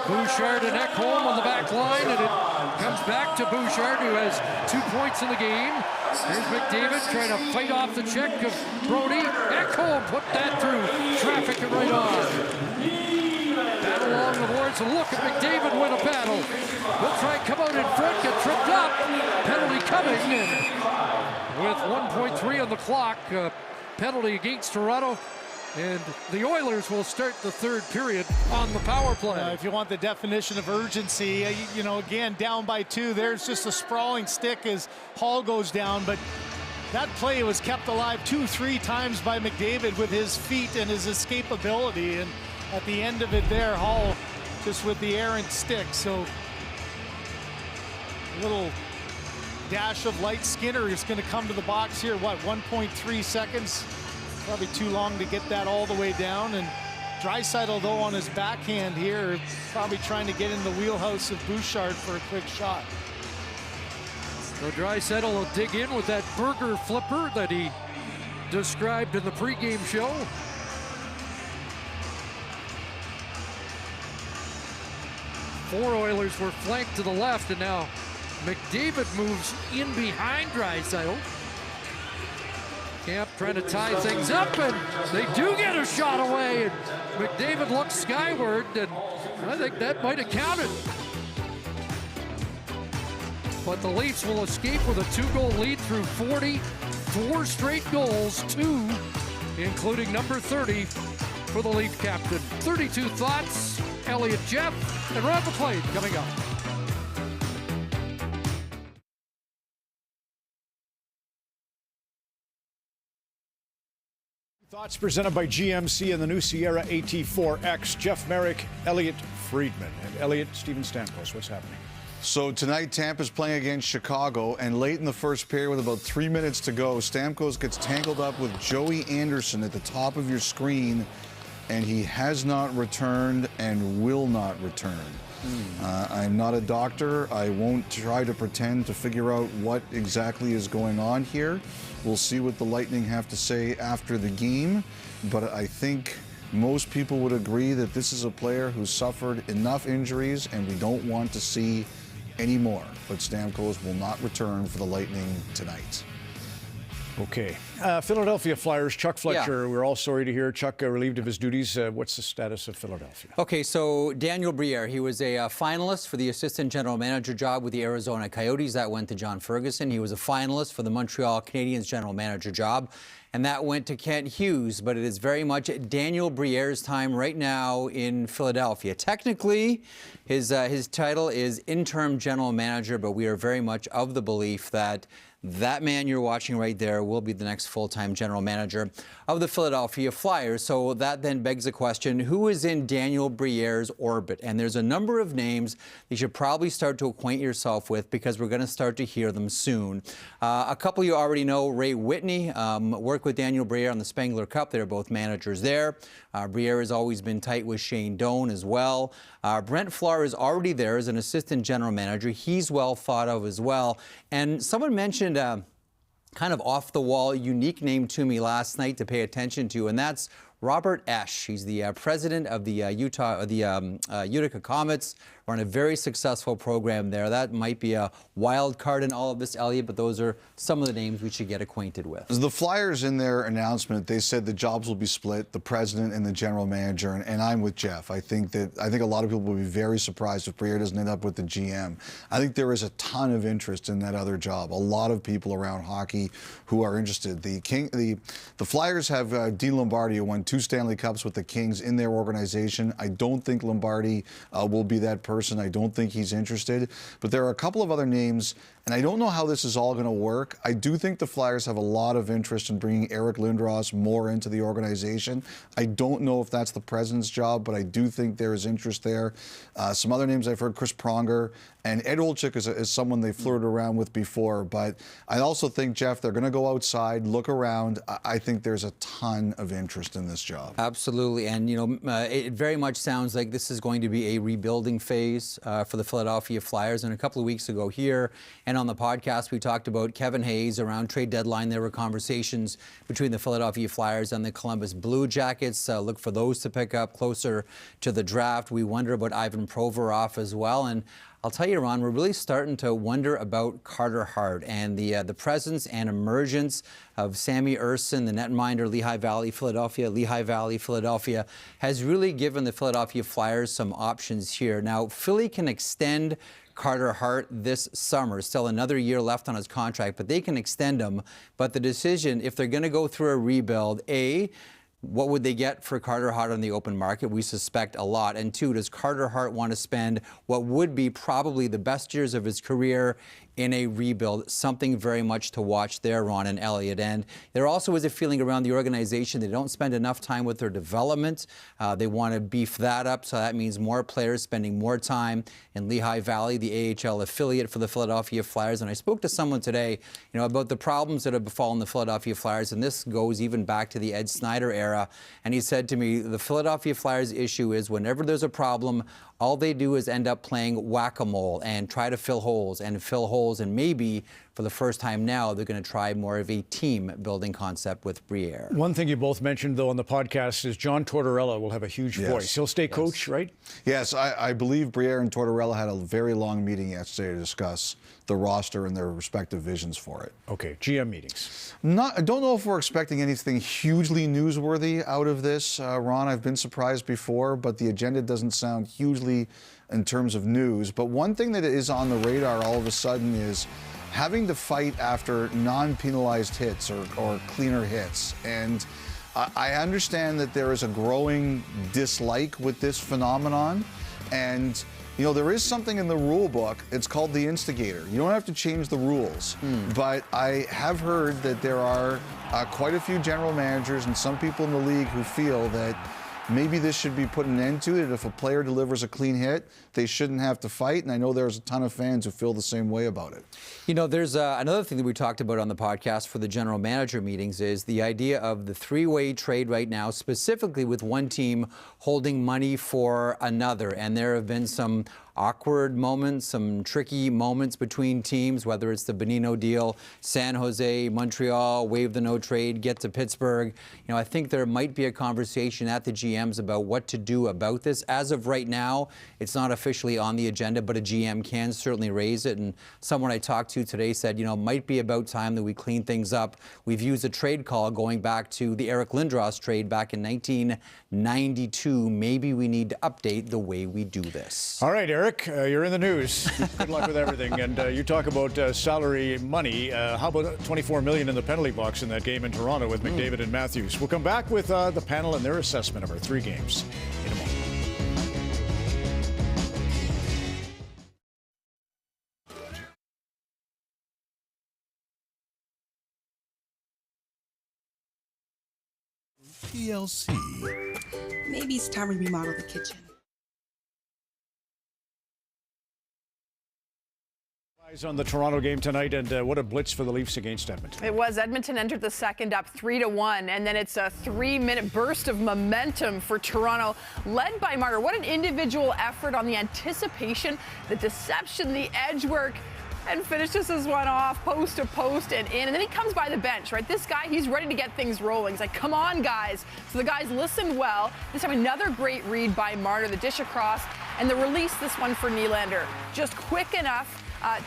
Bouchard and Ekholm on the back line, and it comes back to Bouchard, who has 2 points in the game. Here's McDavid trying to fight off the check of Brody. Ekholm put that through traffic and right on. Battle along the boards, and look at McDavid win a battle. We'll try and come out in front, get tripped up. Penalty coming in. With 1.3 on the clock, penalty against Toronto. And the Oilers will start the third period on the power play. If you want the definition of urgency, you know, again, down by 2, there's just a sprawling stick as Hall goes down. But that play was kept alive 2-3 times by McDavid with his feet and his escapability. And at the end of it there, Hall just with the errant stick. So a little dash of light. Skinner is going to come to the box here, what, 1.3 seconds? Probably too long to get that all the way down. And Draisaitl, though, on his backhand here, probably trying to get in the wheelhouse of Bouchard for a quick shot. So Draisaitl will dig in with that burger flipper that he described in the pregame show. Four Oilers were flanked to the left, and now McDavid moves in behind Draisaitl. Camp trying to tie things up, and they do get a shot away, and McDavid looks skyward, and I think that might have counted. But the Leafs will escape with a 2-goal lead through 44 straight goals, 2 including number 30 for the Leaf captain. 32 thoughts, Elliot Jeff, and Rob McLean coming up. Thoughts presented by GMC and the new Sierra AT4X. Jeff Merrick, Elliot Friedman. And Elliot, Steven Stamkos, what's happening? So tonight, Tampa's playing against Chicago, and late in the first period with about 3 minutes to go, Stamkos gets tangled up with Joey Anderson at the top of your screen, and he has not returned and will not return. I'm not a doctor. I won't try to pretend to figure out what exactly is going on here. We'll see what the Lightning have to say after the game, but I think most people would agree that this is a player who suffered enough injuries and we don't want to see any more. But Stamkos will not return for the Lightning tonight. Okay. Philadelphia Flyers, Chuck Fletcher. We're all sorry to hear Chuck relieved of his duties. What's the status of Philadelphia? Okay, so Daniel Briere, he was a finalist for the assistant general manager job with the Arizona Coyotes. That went to John Ferguson. He was a finalist for the Montreal Canadiens general manager job, and that went to Kent Hughes. But it is very much Daniel Briere's time right now in Philadelphia. Technically, his title is interim general manager, but we are very much of the belief that that man you're watching right there will be the next full-time general manager of the Philadelphia Flyers. So that then begs the question, who is in Daniel Briere's orbit? And there's a number of names you should probably start to acquaint yourself with because we're going to start to hear them soon. A couple you already know, Ray Whitney worked with Daniel Briere on the Spengler Cup. They're both managers there. Briere has always been tight with Shane Doan as well. Brent Flohr is already there as an assistant general manager. He's well thought of as well. And someone mentioned kind of off-the-wall, unique name to me last night to pay attention to, and that's Robert Esch. He's the president of the Utica Comets. Run a very successful program there. That might be a wild card in all of this, Elliot, but those are some of the names we should get acquainted with. The Flyers, in their announcement, they said the jobs will be split, the president and the general manager, and I'm with Jeff. I think a lot of people will be very surprised if Briere doesn't end up with the GM. I think there is a ton of interest in that other job. A lot of people around hockey who are interested. The Flyers have Dean Lombardi, who won 2 Stanley Cups with the Kings in their organization. I don't think Lombardi will be that person. I don't think he's interested. But there are a couple of other names, and I don't know how this is all going to work. I do think the Flyers have a lot of interest in bringing Eric Lindros more into the organization. I don't know if that's the president's job, but I do think there is interest there. Some other names I've heard, Chris Pronger, and Ed Olczyk is someone they flirted around with before. But I also think, Jeff, they're going to go outside, look around. I think there's a ton of interest in this job. Absolutely. And, you know, it very much sounds like this is going to be a rebuilding phase for the Philadelphia Flyers. And a couple of weeks ago here and on the podcast, we talked about Kevin Hayes. Around trade deadline, there were conversations between the Philadelphia Flyers and the Columbus Blue Jackets. Look for those to pick up closer to the draft. We wonder about Ivan Provorov as well. And I'll tell you, Ron, we're really starting to wonder about Carter Hart and the presence and emergence of Sammy Urson, the netminder, Lehigh Valley, Philadelphia. Lehigh Valley, Philadelphia has really given the Philadelphia Flyers some options here. Now, Philly can extend Carter Hart this summer. Still another year left on his contract, but they can extend him. But the decision, if they're going to go through a rebuild, what would they get for Carter Hart on the open market? We suspect a lot. And 2, does Carter Hart want to spend what would be probably the best years of his career in a rebuild? Something very much to watch there, Ron and Elliot. And there also is a feeling around the organization they don't spend enough time with their development. They want to beef that up, so that means more players spending more time in Lehigh Valley, the AHL affiliate for the Philadelphia Flyers. And I spoke to someone today, you know, about the problems that have befallen the Philadelphia Flyers, and this goes even back to the Ed Snyder era. And he said to me, the Philadelphia Flyers issue is whenever there's a problem, all they do is end up playing whack-a-mole and try to fill holes, and maybe for the first time now, they're going to try more of a team-building concept with Briere. One thing you both mentioned, though, on the podcast is John Tortorella will have a huge voice. He'll stay coach, right? Yes, I believe Briere and Tortorella had a very long meeting yesterday to discuss the roster and their respective visions for it. Okay, GM meetings. I don't know if we're expecting anything hugely newsworthy out of this, Ron. I've been surprised before, but the agenda doesn't sound hugely in terms of news. But one thing that is on the radar all of a sudden is having to fight after non-penalized hits or cleaner hits. And I understand that there is a growing dislike with this phenomenon. And, you know, there is something in the rule book. It's called the instigator. You don't have to change the rules. But I have heard that there are quite a few general managers and some people in the league who feel that maybe this should be put an end to it. If a player delivers a clean hit, they shouldn't have to fight. And I know there's a ton of fans who feel the same way about it. You know, there's another thing that we talked about on the podcast for the general manager meetings is the idea of the three-way trade right now, specifically with one team holding money for another. And there have been some awkward moments, some tricky moments between teams, whether it's the Bonino deal, San Jose, Montreal, waive the no trade, get to Pittsburgh. You know, I think there might be a conversation at the GMs about what to do about this. As of right now, it's not officially on the agenda, but a GM can certainly raise it. And someone I talked to today said, you know, might be about time that we clean things up. We've used a trade call going back to the Eric Lindros trade back in 1992. Maybe we need to update the way we do this. All right, Eric, you're in the news. Good luck with everything. And you talk about salary money. How about $24 million in the penalty box in that game in Toronto with McDavid and Matthews? We'll come back with the panel and their assessment of our 3 games in a moment. TLC. Maybe it's time we remodel the kitchen. Eyes on the Toronto game tonight, and what a blitz for the Leafs against Edmonton. It was. Edmonton entered the second up 3-1, and then it's a 3-minute burst of momentum for Toronto, led by Marner. What an individual effort on the anticipation, the deception, the edge work, and finishes this one off post to post and in. And then he comes by the bench, right? This guy, he's ready to get things rolling. He's like, come on, guys. So the guys listened well. This time, another great read by Marner, the dish across, and the release, this one for Nylander. Just quick enough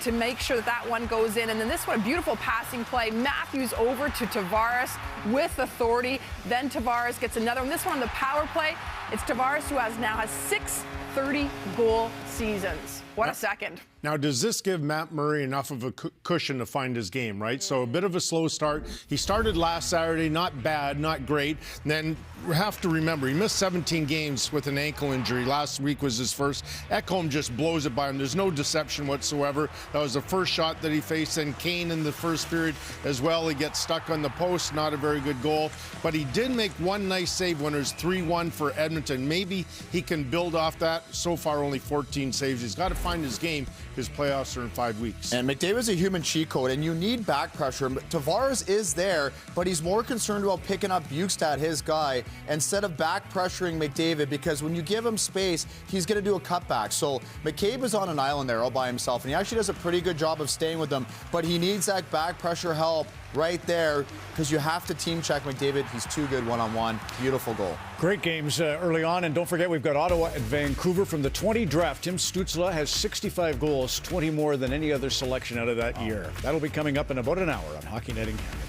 to make sure that one goes in. And then this one, a beautiful passing play. Matthews over to Tavares with authority. Then Tavares gets another one. This one on the power play. It's Tavares who now has 6 30-goal seasons. What a second. Now, does this give Matt Murray enough of a cushion to find his game, right? So a bit of a slow start. He started last Saturday, not bad, not great. And then we have to remember, he missed 17 games with an ankle injury. Last week was his first. Ekholm just blows it by him. There's no deception whatsoever. That was the first shot that he faced. And Kane in the first period as well. He gets stuck on the post, not a very good goal. But he did make one nice save when it was 3-1 for Edmonton. Maybe he can build off that. So far, only 14 saves. He's got to find his game. His playoffs are in 5 weeks. And McDavid's a human cheat code, and you need back pressure. Tavares is there, but he's more concerned about picking up Bukestad, his guy, instead of back pressuring McDavid, because when you give him space, he's going to do a cutback. So McCabe is on an island there all by himself, and he actually does a pretty good job of staying with them, but he needs that back pressure help right there, because you have to team check McDavid. He's too good one-on-one. Beautiful goal. Great games early on, and don't forget we've got Ottawa and Vancouver from the 20 draft. Tim Stützle has 65 goals, 20 more than any other selection out of that year. That'll be coming up in about an hour on Hockey Night in Canada.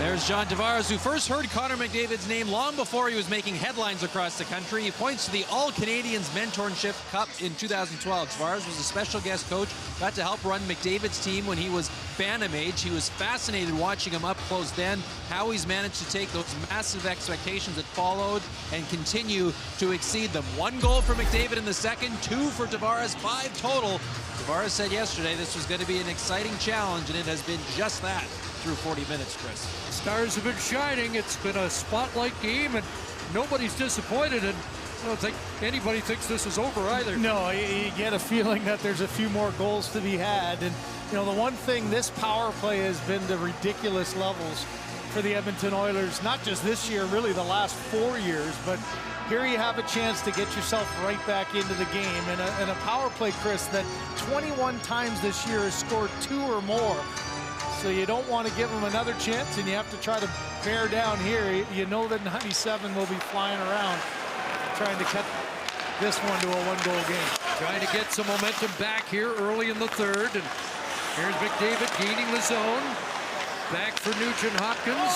There's John Tavares, who first heard Connor McDavid's name long before he was making headlines across the country. He points to the All-Canadians Mentorship Cup in 2012. Tavares was a special guest coach, got to help run McDavid's team when he was Bantam age. He was fascinated watching him up close then, how he's managed to take those massive expectations that followed and continue to exceed them. 1 goal for McDavid in the second, 2 for Tavares, 5 total. Tavares said yesterday this was going to be an exciting challenge, and it has been just that through 40 minutes, Chris. Stars have been shining. It's been a spotlight game, and nobody's disappointed. And I don't think anybody thinks this is over either. No, you get a feeling that there's a few more goals to be had. And, you know, the one thing, this power play has been to ridiculous levels for the Edmonton Oilers, not just this year, really the last 4 years, but here you have a chance to get yourself right back into the game. And a power play, Chris, that 21 times this year has scored 2 or more. So you don't want to give them another chance, and you have to try to bear down here. You know that 97 will be flying around trying to cut this one to a 1-goal game. Trying to get some momentum back here early in the third. And here's McDavid gaining the zone. Back for Nugent-Hopkins.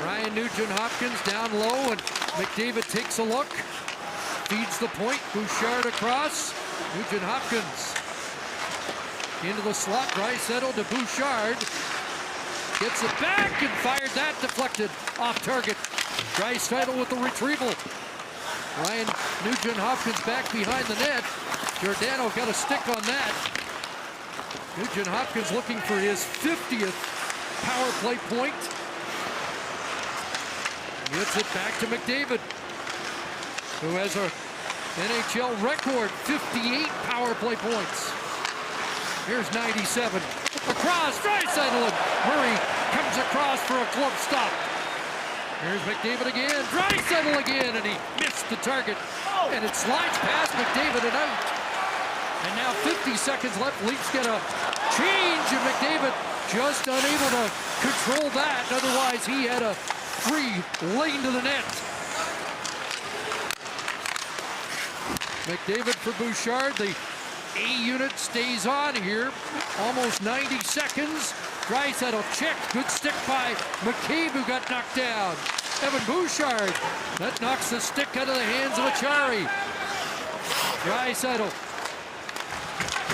Ryan Nugent-Hopkins down low, and McDavid takes a look. Feeds the point. Bouchard across. Nugent-Hopkins into the slot. Draisaitl to Bouchard. Gets it back and fired that. Deflected off target. Draisaitl with the retrieval. Ryan Nugent-Hopkins back behind the net. Giordano got a stick on that. Nugent-Hopkins looking for his 50th power play point. Gets it back to McDavid, who has a NHL record 58 power play points. Here's 97. Across, Draisaitl, and Murray comes across for a glove stop. Here's McDavid again, Draisaitl again, and he missed the target. And it slides past McDavid and out. And now 50 seconds left. Leafs get a change, and McDavid just unable to control that. Otherwise, he had a free lane to the net. McDavid for Bouchard. The A unit stays on here. Almost 90 seconds. Draisaitl checked. Good stick by McCabe, who got knocked down. Evan Bouchard. That knocks the stick out of the hands of Achari. Draisaitl.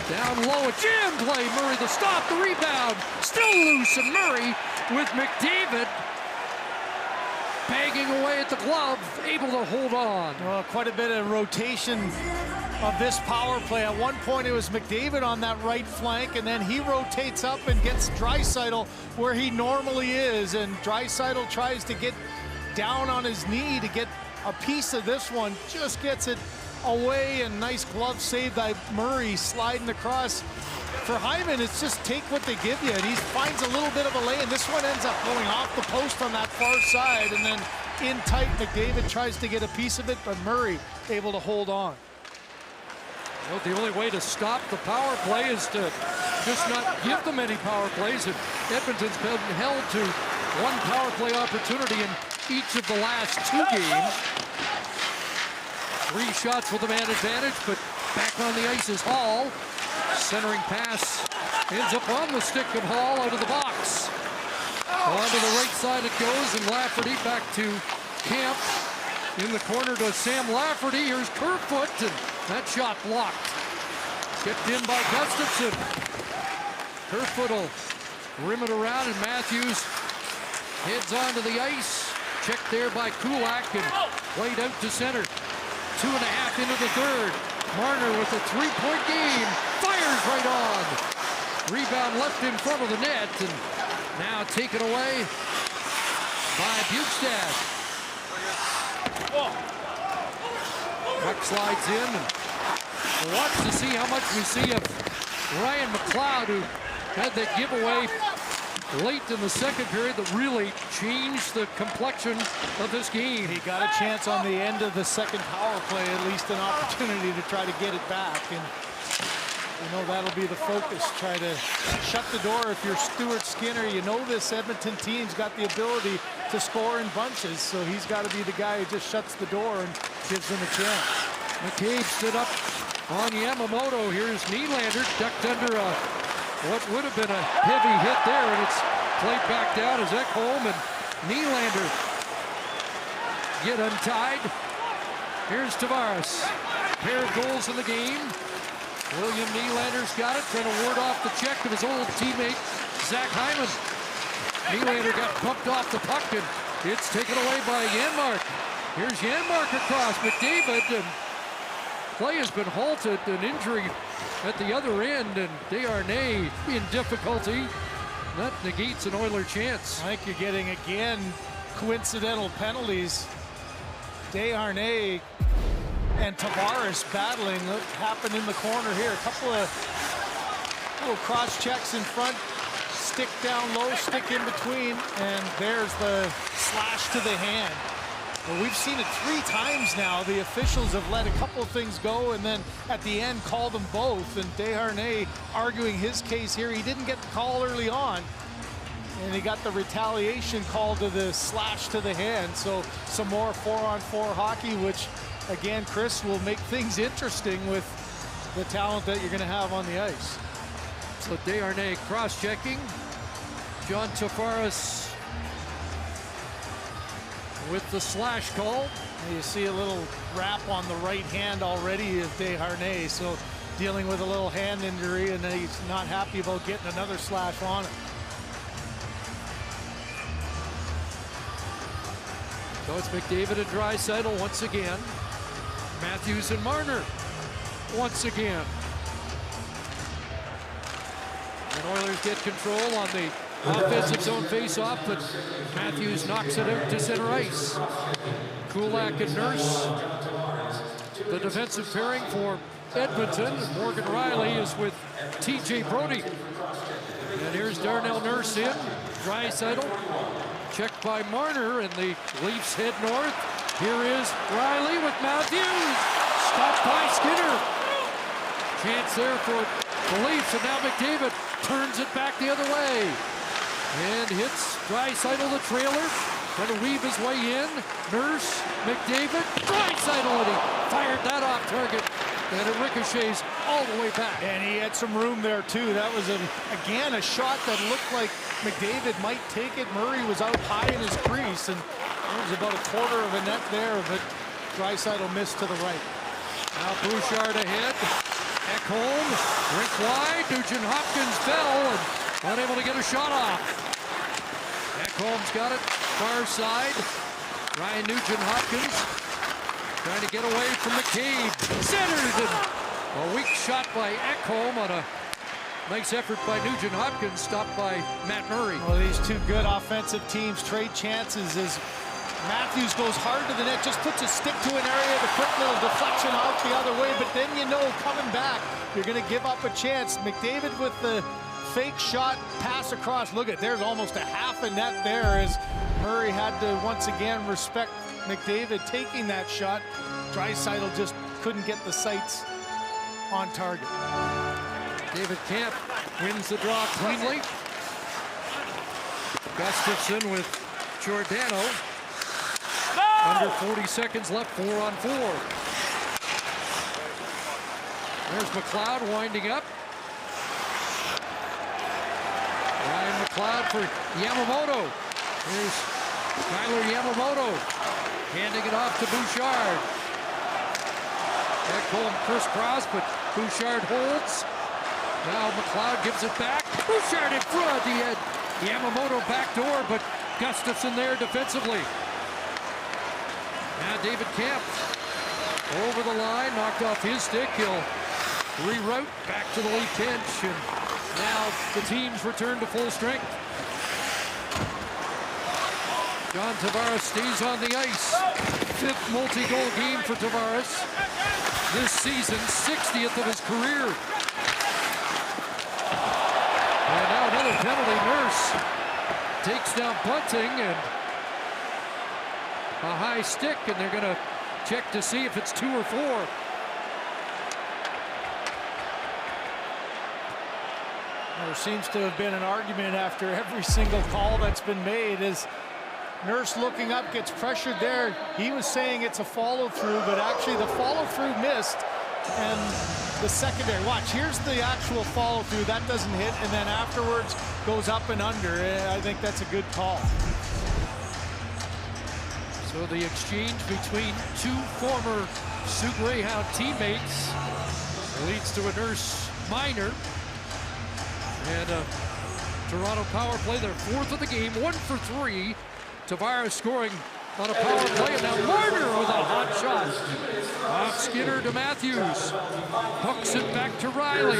Down low, a jam play. Murray the stop, the rebound. Still loose, and Murray with McDavid banging away at the glove, able to hold on. Well, quite a bit of rotation of this power play. At one point, it was McDavid on that right flank, and then he rotates up and gets Draisaitl where he normally is, and Draisaitl tries to get down on his knee to get a piece of this one, just gets it away, and nice glove save by Murray sliding across. For Hyman, it's just take what they give you, and he finds a little bit of a lane. This one ends up going off the post on that far side, and then in tight, McDavid tries to get a piece of it, but Murray able to hold on. Well, the only way to stop the power play is to just not give them any power plays. And Edmonton's been held to one power play opportunity in each of the last 2 games. 3 shots with a man advantage, but back on the ice is Hall. Centering pass ends up on the stick of Hall out of the box. On to the right side it goes, and Lafferty back to Camp. In the corner to Sam Lafferty. Here's Kerfoot, and that shot blocked. Kept in by Gustafsson. Kerfoot will rim it around, and Matthews heads onto the ice. Checked there by Kulak and played out to center. 2.5 into the third. Marner with a 3-point game. Fires right on. Rebound left in front of the net, and now taken away by Bukestad. Puck slides in, and we'll watch to see how much we see of Ryan McLeod, who had that giveaway late in the second period that really changed the complexion of this game. He got a chance on the end of the second power play, at least an opportunity to try to get it back. And you know that'll be the focus. Try to shut the door if you're Stuart Skinner. You know this Edmonton team's got the ability to score in bunches, so he's got to be the guy who just shuts the door and gives them a chance. McCabe stood up on Yamamoto. Here's Nylander, ducked under what would have been a heavy hit there, and it's played back down as Ekholm and Nylander get untied. Here's Tavares. Pair of goals in the game. William Nylander's got it, trying to ward off the check of his old teammate, Zach Hyman. Nylander got pumped off the puck, and it's taken away by Janmark. Here's Janmark across McDavid, and play has been halted, an injury at the other end, and Desharnais in difficulty. That negates an Oiler chance. I think you're getting, again, coincidental penalties. Desharnais and Tavares battling. Look, happened in the corner here. A couple of little cross checks in front. Stick down low, stick in between, and there's the slash to the hand. Well, we've seen it 3 times now. The officials have let a couple of things go and then at the end call them both. And Desharnais arguing his case here. He didn't get the call early on, and he got the retaliation call to the slash to the hand. So some more 4-on-4 hockey, which again, Chris, will make things interesting with the talent that you're going to have on the ice. So Desharnais cross-checking. John Tavares with the slash call. You see a little wrap on the right hand already of Desharnais, so dealing with a little hand injury, and he's not happy about getting another slash on it. So it's McDavid and Draisaitl once again. Matthews and Marner once again. And Oilers get control on the offensive zone face-off, but Matthews knocks it out to center ice. Kulak and Nurse, the defensive pairing for Edmonton. Morgan Rielly is with TJ Brody. And here's Darnell Nurse in. Draisaitl checked by Marner, and the Leafs head north. Here is Rielly with Matthews. Stopped by Skinner. Chance there for the Leafs, and now McDavid turns it back the other way. And hits Draisaitl, the trailer. Trying to weave his way in. Nurse, McDavid, Draisaitl, and he fired that off target. And it ricochets all the way back. And he had some room there too. That was, again, a shot that looked like McDavid might take it. Murray was out high in his crease, and there was about a quarter of a net there, but Draisaitl missed to the right. Now Bouchard ahead. Ekholm, rink wide. Nugent Hopkins fell and unable to get a shot off. Ekholm's got it, far side. Ryan Nugent Hopkins trying to get away from McCabe. Centered, and a weak shot by Ekholm on a nice effort by Nugent Hopkins, stopped by Matt Murray. Well, these two good offensive teams trade chances as Matthews goes hard to the net, just puts a stick to an area, the quick little deflection out the other way, but then you know coming back, you're going to give up a chance. McDavid with the fake shot, pass across. Look at, there's almost a half a net there as Murray had to once again respect McDavid taking that shot. Draisaitl just couldn't get the sights on target. David Camp wins the draw cleanly. Gustafson with Giordano. Under 40 seconds left, 4-on-4. There's McLeod winding up. Ryan McLeod for Yamamoto. Here's Skyler Yamamoto handing it off to Bouchard. Ekholm crisscross, but Bouchard holds. Now McLeod gives it back. Bouchard in front. He had Yamamoto backdoor, but Gustafson there defensively. Now David Kemp over the line, knocked off his stick. He'll reroute back to the Leaf bench, and now the teams return to full strength. John Tavares stays on the ice. 5th multi-goal game for Tavares this season, 60th of his career. And now another penalty. Nurse takes down Bunting, and a high stick, and they're going to check to see if it's 2 or 4. There seems to have been an argument after every single call that's been made. As Nurse looking up, gets pressured there. He was saying it's a follow-through, but actually the follow-through missed, and the secondary. Watch, here's the actual follow-through. That doesn't hit, and then afterwards goes up and under. I think that's a good call. So the exchange between 2 former Sioux Greyhound teammates leads to a Nurse minor. And Toronto power play, their 4th of the game, 1 for 3. Tavares scoring on a power play, and now Marner with a hot shot. Off Skinner to Matthews. Hooks it back to Riley.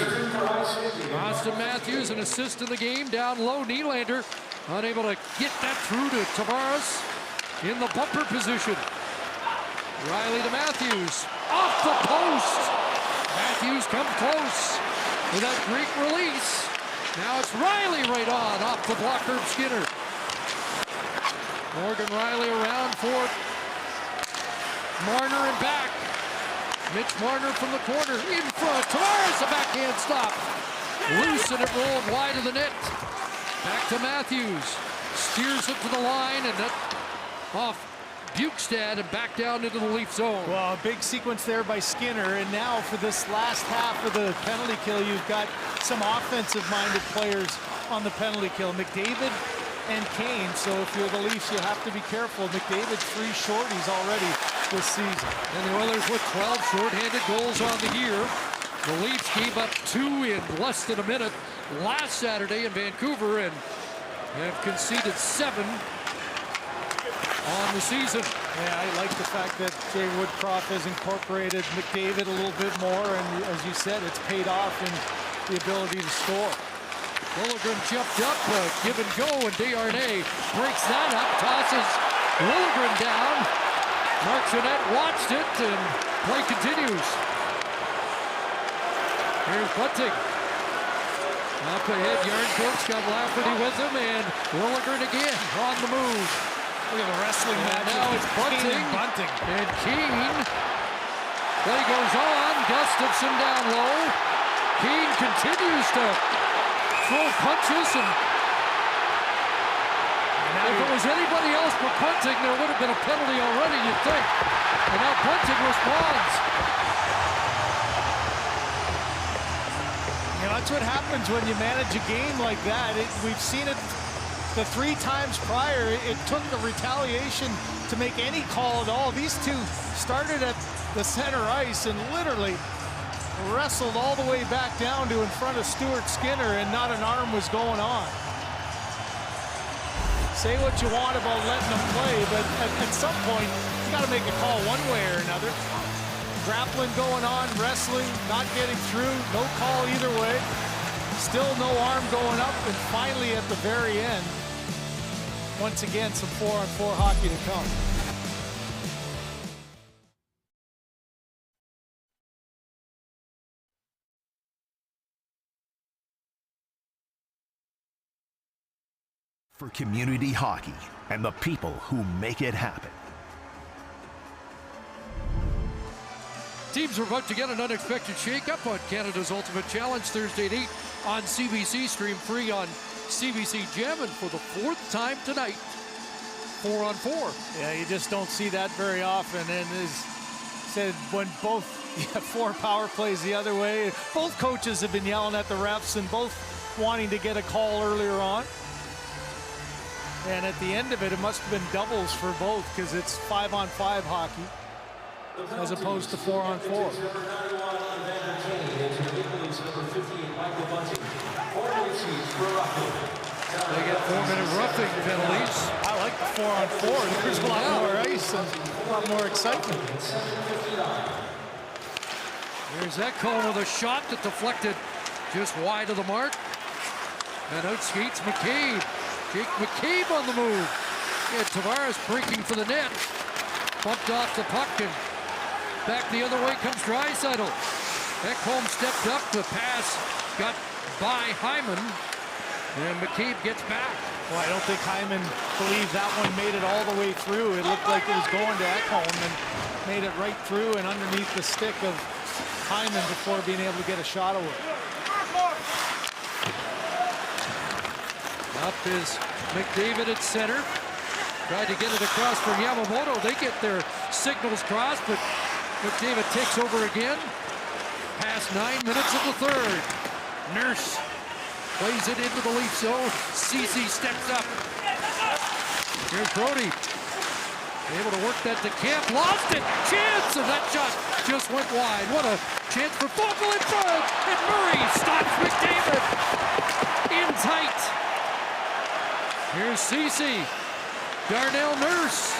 Austin Matthews, an assist in the game, down low. Nylander unable to get that through to Tavares in the bumper position. Riley to Matthews. Off the post. Matthews comes close with that great release. Now it's Riley right on off the blocker of Skinner. Morgan Riley around for Marner and back. Mitch Marner from the corner in front. Tavares, a backhand stop. Loose, and it rolled wide of the net. Back to Matthews. Steers it to the line, and that off Bukestad and back down into the Leaf zone. Well, a big sequence there by Skinner, and now for this last half of the penalty kill, you've got some offensive-minded players on the penalty kill. McDavid and Kane, so if you're the Leafs, you have to be careful. McDavid 3 shorties already this season. And the Oilers with 12 shorthanded goals on the year. The Leafs gave up 2 in less than a minute last Saturday in Vancouver and have conceded 7 on the season. Yeah, I like the fact that Jay Woodcroft has incorporated McDavid a little bit more, and as you said, it's paid off in the ability to score. Liljegren jumped up, give and go, and Desharnais breaks that up, tosses Liljegren down. Mark Jeanette watched it, and play continues. Here's Bunting. Up ahead, Yarncroke's got Lafferty with him, and Liljegren again on the move. Look at the wrestling match. Now it's Bunting. And Keane. Play goes on. Gustafson down low. Keane continues to throw punches, and if it was anybody else but Bunting, there would have been a penalty already, you'd think. And now Bunting responds. You know, that's what happens when you manage a game like that. We've seen it the 3 times prior. It took the retaliation to make any call at all. These two started at the center ice and literally wrestled all the way back down to in front of Stuart Skinner, and not an arm was going on. Say what you want about letting them play, but at some point, you got to make a call one way or another. Grappling going on, wrestling, not getting through, no call either way. Still no arm going up, and finally at the very end, once again, some 4-on-4 hockey to come. For community hockey and the people who make it happen. Teams are about to get an unexpected shake-up on Canada's Ultimate Challenge Thursday at 8 on CBC. Stream free on CBC Gem, and for the 4th time tonight, 4-on-4. Yeah, you just don't see that very often. And as said, when both 4 power plays the other way, both coaches have been yelling at the refs and both wanting to get a call earlier on. And at the end of it, it must have been doubles for both because it's 5-on-5 hockey as opposed to 4-on-4. They get 4-minute roughing penalties. I like the 4-on-4. There's a lot more ice and a lot more excitement. There's Ekholm with a shot that deflected just wide of the mark. And out skates McCabe. Jake McCabe on the move. Yeah, Tavares breaking for the net. Bumped off the puck and back the other way comes Draisaitl. Ekholm stepped up. The pass got by Hyman. And McCabe gets back. Well, I don't think Hyman believed that one made it all the way through. It looked like it was going to Ekholm and made it right through and underneath the stick of Hyman before being able to get a shot away. Up is McDavid at center. Tried to get it across from Yamamoto. They get their signals crossed, but McDavid takes over again. Past 9 minutes of the 3rd. Nurse plays it into the Leaf zone. Ceci steps up. Here's Brody. Able to work that to Kemp. Lost it. Chance, and that shot just went wide. What a chance for Fogle in front. And Murray stops McDavid. In tight. Here's Ceci. Darnell Nurse.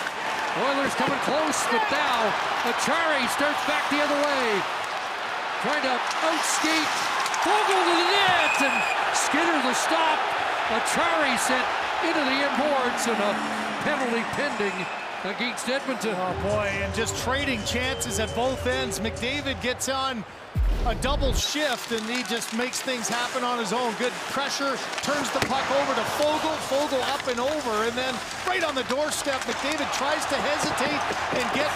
Oilers coming close, but now Achari starts back the other way. Trying to outskate Fogle to the net, and Skinner the stop. Achari sent into the inboards, and a penalty pending against Edmonton. Oh boy, and just trading chances at both ends. McDavid gets on a double shift, and he just makes things happen on his own. Good pressure, turns the puck over to Fogle. Fogle up and over, and then right on the doorstep, McDavid tries to hesitate and get,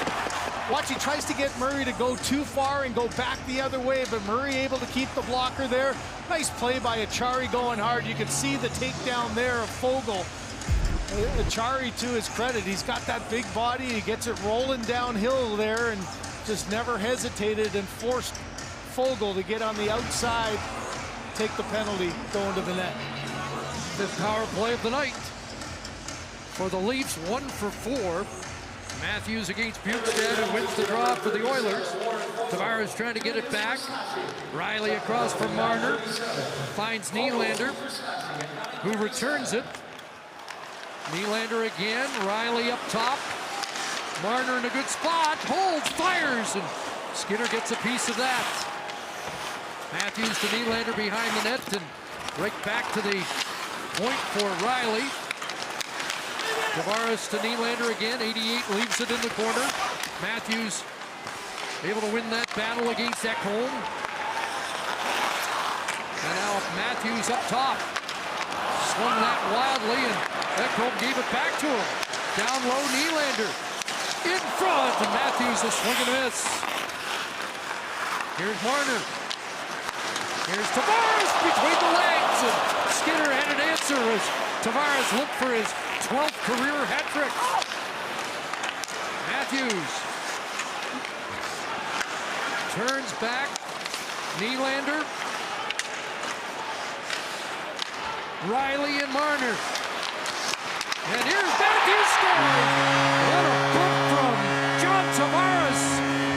watch, he tries to get Murray to go too far and go back the other way, but Murray able to keep the blocker there. Nice play by Achari going hard. You can see the takedown there of Fogle. Achari, to his credit, he's got that big body. He gets it rolling downhill there and just never hesitated and forced Fogle to get on the outside, take the penalty, going to the net. The power play of the night for the Leafs, 1 for 4. Matthews against Bukestad, who wins the draw for the Oilers. Tavares trying to get it back. Riley across from Marner. Finds Nylander, who returns it. Nylander again. Riley up top. Marner in a good spot. Holds, fires, and Skinner gets a piece of that. Matthews to Nylander behind the net, and right back to the point for Riley. Tavares to Nylander again. 88 leaves it in the corner. Matthews able to win that battle against Ekholm. And now Matthews up top. Swung that wildly, and Ekholm gave it back to him. Down low, Nylander in front, and Matthews a swing and a miss. Here's Marner. Here's Tavares between the legs, and Skinner had an answer as Tavares looked for his 12th career hat trick. Matthews turns back. Nylander. Riley and Marner. And here's Matthews scoring. What a book from John Tavares.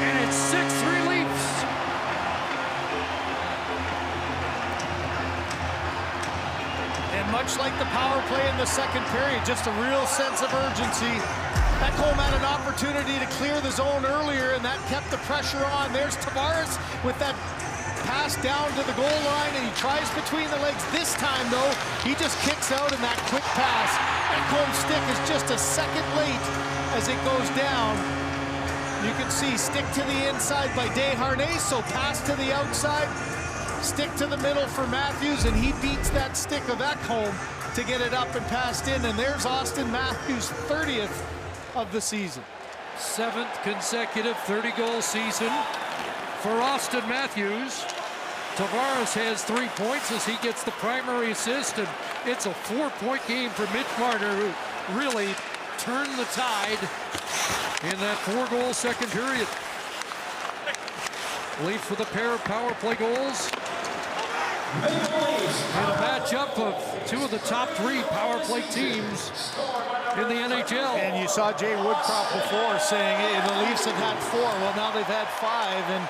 And it's 6-3 Leafs. And much like the power play in the second period, just a real sense of urgency. Ekholm had an opportunity to clear the zone earlier, and that kept the pressure on. There's Tavares with that pass down to the goal line, and he tries between the legs. This time, though, he just kicks out in that quick pass. Ekholm's stick is just a second late as it goes down. You can see stick to the inside by Desharnais, so pass to the outside. Stick to the middle for Matthews, and he beats that stick of Ekholm to get it up and passed in. And there's Austin Matthews' 30th of the season. 7th consecutive 30-goal season for Austin Matthews. Tavares has 3 points as he gets the primary assist, and It's a 4-point game for Mitch Marner, who really turned the tide in that 4-goal second period. Leafs with a pair of power play goals. In a matchup of two of the top 3 power play teams in the NHL. And you saw Jay Woodcroft before saying, hey, the Leafs have had 4. Well, now they've had 5, and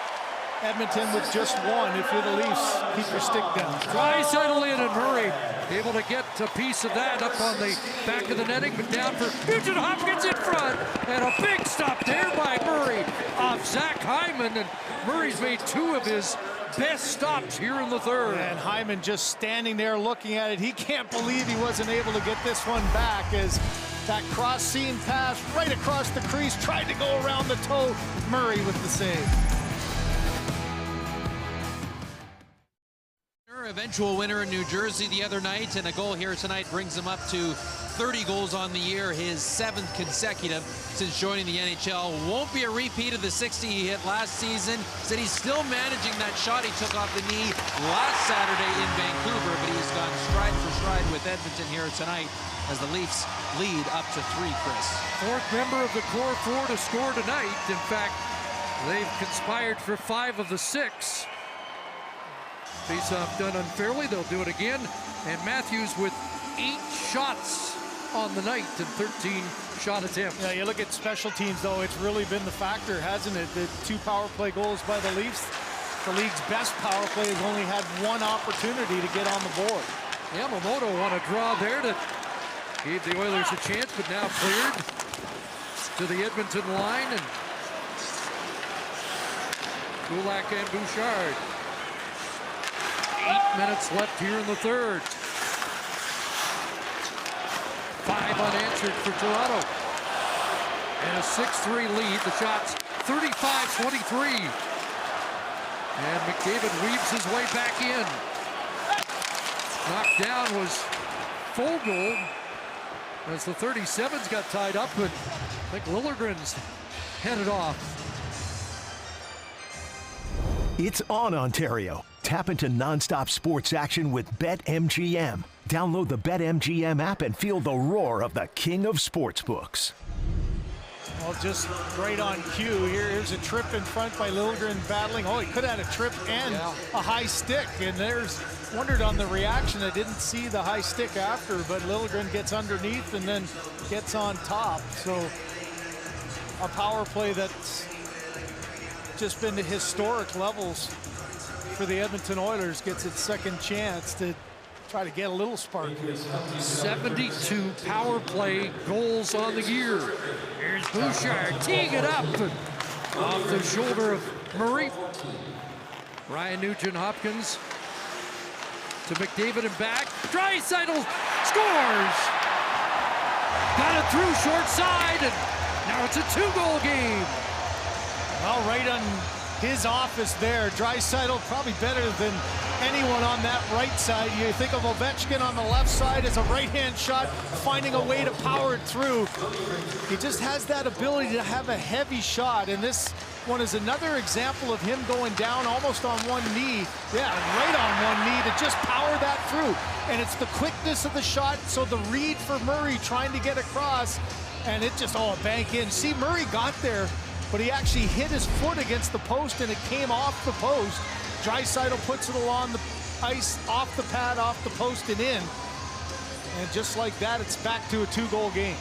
Edmonton with just 1. If you're the Leafs, keep your stick down. Draisaitl in and Murray able to get a piece of that up on the back of the netting, but down for Nugent Hopkins in front. And a big stop there by Murray off Zach Hyman. And Murray's made 2 of his best stops here in the third. And Hyman just standing there looking at it. He can't believe he wasn't able to get this one back as that cross seam pass right across the crease, tried to go around the toe. Murray with the save. Eventual winner in New Jersey the other night, and a goal here tonight brings him up to 30 goals on the year, his 7th consecutive since joining the NHL. Won't be a repeat of the 60 he hit last season. Said he's still managing that shot he took off the knee last Saturday in Vancouver, but he's gone stride for stride with Edmonton here tonight as the Leafs lead up to 3, Chris. 4th member of the core 4 to score tonight. In fact, they've conspired for 5 of the 6. Face-off done unfairly, they'll do it again. And Matthews with 8 shots on the night and 13 shot attempts. Yeah, you look at special teams, though, it's really been the factor, hasn't it? The 2 power play goals by the Leafs. The league's best power play has only had 1 opportunity to get on the board. Yamamoto on a draw there that gave the Oilers a chance, but now cleared to the Edmonton line. And Kulak and Bouchard. 8 minutes left here in the third. 5 unanswered for Toronto. And a 6-3 lead. The shot's 35-23. And McDavid weaves his way back in. Knocked down was full goal as the 37s got tied up, but I think Liljegren's headed off. It's on, Ontario. Tap into nonstop sports action with BetMGM. Download the BetMGM app and feel the roar of the king of sportsbooks. Well, just right on cue. Here's a trip in front by Liljegren battling. Oh, he could have had a trip and a high stick. And there's, wondered on the reaction. I didn't see the high stick after, but Liljegren gets underneath and then gets on top. So a power play that's just been to historic levels for the Edmonton Oilers gets its second chance to try to get a little spark here. 72 power play goals on the year. Here's Bouchard teeing it up and off the shoulder of Murray. Ryan Nugent-Hopkins to McDavid and back. Draisaitl scores! Got it through short side, and now it's a 2-goal game. Well, right on his office there. Draisaitl probably better than anyone on that right side. You think of Ovechkin on the left side as a right-hand shot, finding a way to power it through. He just has that ability to have a heavy shot, and this one is another example of him going down almost on one knee. Yeah, right on one knee to just power that through. And it's the quickness of the shot, so the read for Murray trying to get across, and it just, a bank in. See, Murray got there, but he actually hit his foot against the post and it came off the post. Draisaitl puts it along the ice, off the pad, off the post and in. And just like that, it's back to a 2-goal game.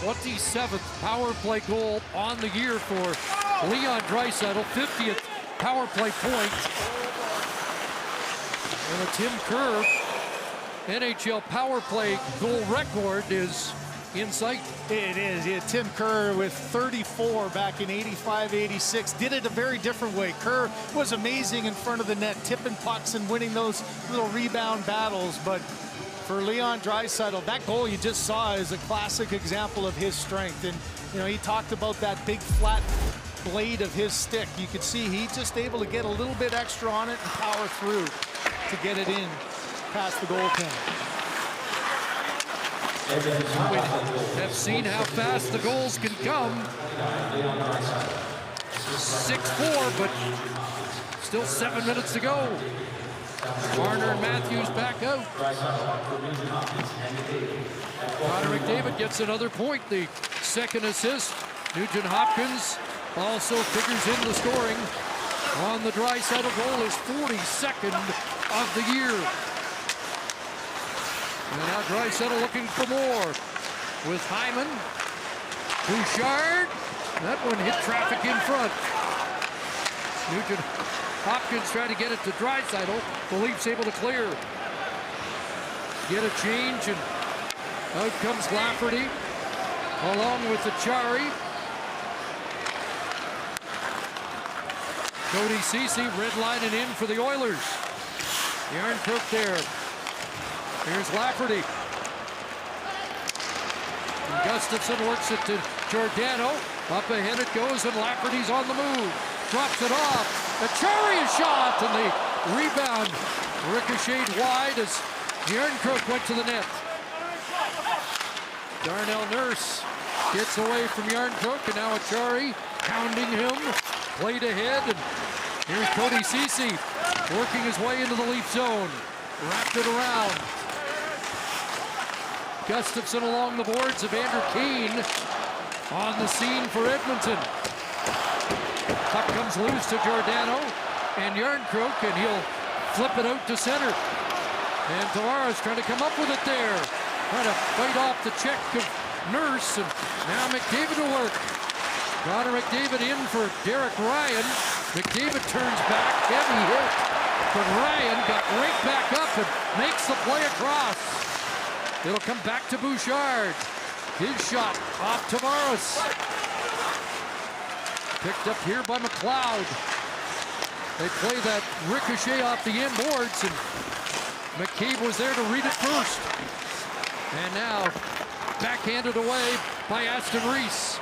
27th power play goal on the year for Leon Draisaitl, 50th power play point. And the Tim Kerr NHL power play goal record is in sight. It is. Yeah, Tim Kerr with 34 back in 85-86 did it a very different way. Kerr was amazing in front of the net, tipping pucks and winning those little rebound battles. But for Leon Draisaitl, that goal you just saw is a classic example of his strength. And you know, he talked about that big flat blade of his stick. You could see he's just able to get a little bit extra on it and power through to get it in past the goaltender. We have seen how fast the goals can come. 6-4, but still 7 minutes to go. Marner and Matthews back out. Connor McDavid gets another point, the second assist. Nugent Hopkins also figures in the scoring on the Draisaitl goal, his 42nd of the year. And now Draisaitl looking for more with Hyman. Bouchard, that one hit traffic in front. Nugent Hopkins trying to get it to Draisaitl. The Leafs able to clear. Get a change, and out comes Lafferty along with Achari. Cody Ceci redlining in for the Oilers. Järnkrok there. Here's Lafferty. And Gustafsson works it to Giordano. Up ahead it goes, and Lafferty's on the move. Drops it off. Achari is shot, and the rebound ricocheted wide as Järnkrok went to the net. Darnell Nurse gets away from Järnkrok, and now Achari pounding him. Played ahead, and here's Cody Ceci working his way into the Leaf zone. Wrapped it around. Gustafsson along the boards. Evander Kane on the scene for Edmonton. Puck comes loose to Giordano and Järnkrok, and he'll flip it out to center. And Tavares trying to come up with it there. Trying to fight off the check of Nurse, and now McDavid to work. Connor McDavid in for Derek Ryan. McDavid turns back, heavy hit, but Ryan got right back up and makes the play across. It'll come back to Bouchard. His shot off Tavares. Picked up here by McLeod. They play that ricochet off the end boards, and McCabe was there to read it first. And now backhanded away by Aston Reese.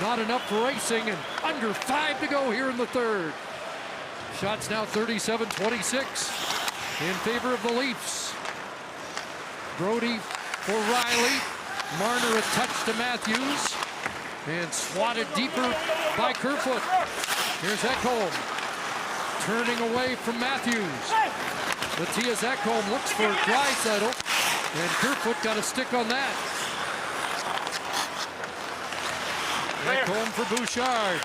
Not enough for racing, and under 5 to go here in the third. Shots now 37-26 in favor of the Leafs. Brody for Riley. Marner a touch to Matthews. And swatted deeper by Kerfoot. Here's Ekholm. Turning away from Matthews. Matthias Ekholm looks for Draisaitl. And Kerfoot got a stick on that. Ekholm for Bouchard.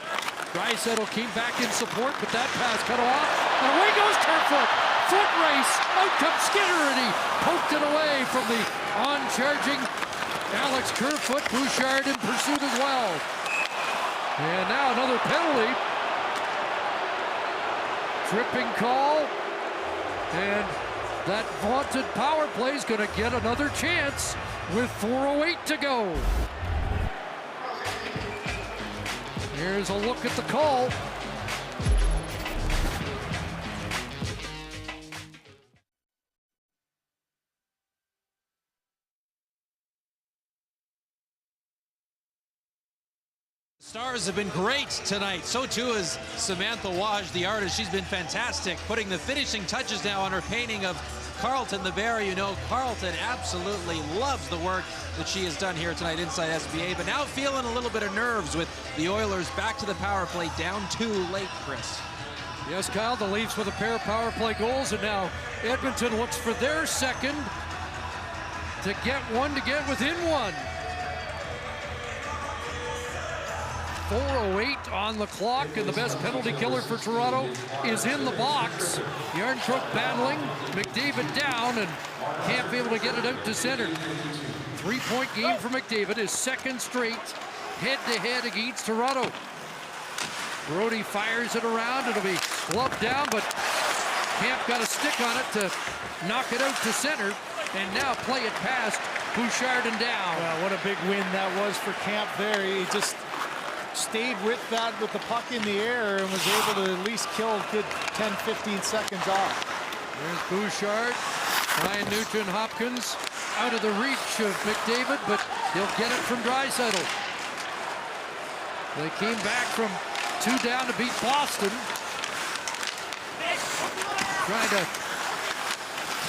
Draisaitl came back in support, but that pass cut off. And away goes Kerfoot. Foot race. Out comes Skinner, and he poked it away from the on-charging Alex Kerfoot. Bouchard in pursuit as well. And now another penalty. Tripping call. And that vaunted power play is going to get another chance with 4:08 to go. Here's a look at the call. Stars have been great tonight. So too is Samantha Waj, the artist. She's been fantastic, putting the finishing touches now on her painting of Carlton the Bear. You know, Carlton absolutely loves the work that she has done here tonight inside SBA, but now feeling a little bit of nerves with the Oilers back to the power play, down 2 late, Chris. Yes, Kyle, the Leafs with a pair of power play goals, and now Edmonton looks for their second to get one, to get within one. 4:08 on the clock, and the best penalty killer for Toronto is in the box. Järnkrok battling, McDavid down, and can't be able to get it out to center. 3-point game for McDavid, his second straight head-to-head against Toronto. Brody fires it around, it'll be gloved down, but Camp got a stick on it to knock it out to center, and now play it past Bouchard and down. Well, what a big win that was for Camp there. He just stayed with that, with the puck in the air, and was able to at least kill a good 10-15 seconds off. There's Bouchard. Ryan Nugent-Hopkins out of the reach of McDavid, but he'll get it from Draisaitl. They came back from 2 down to beat Boston. Trying to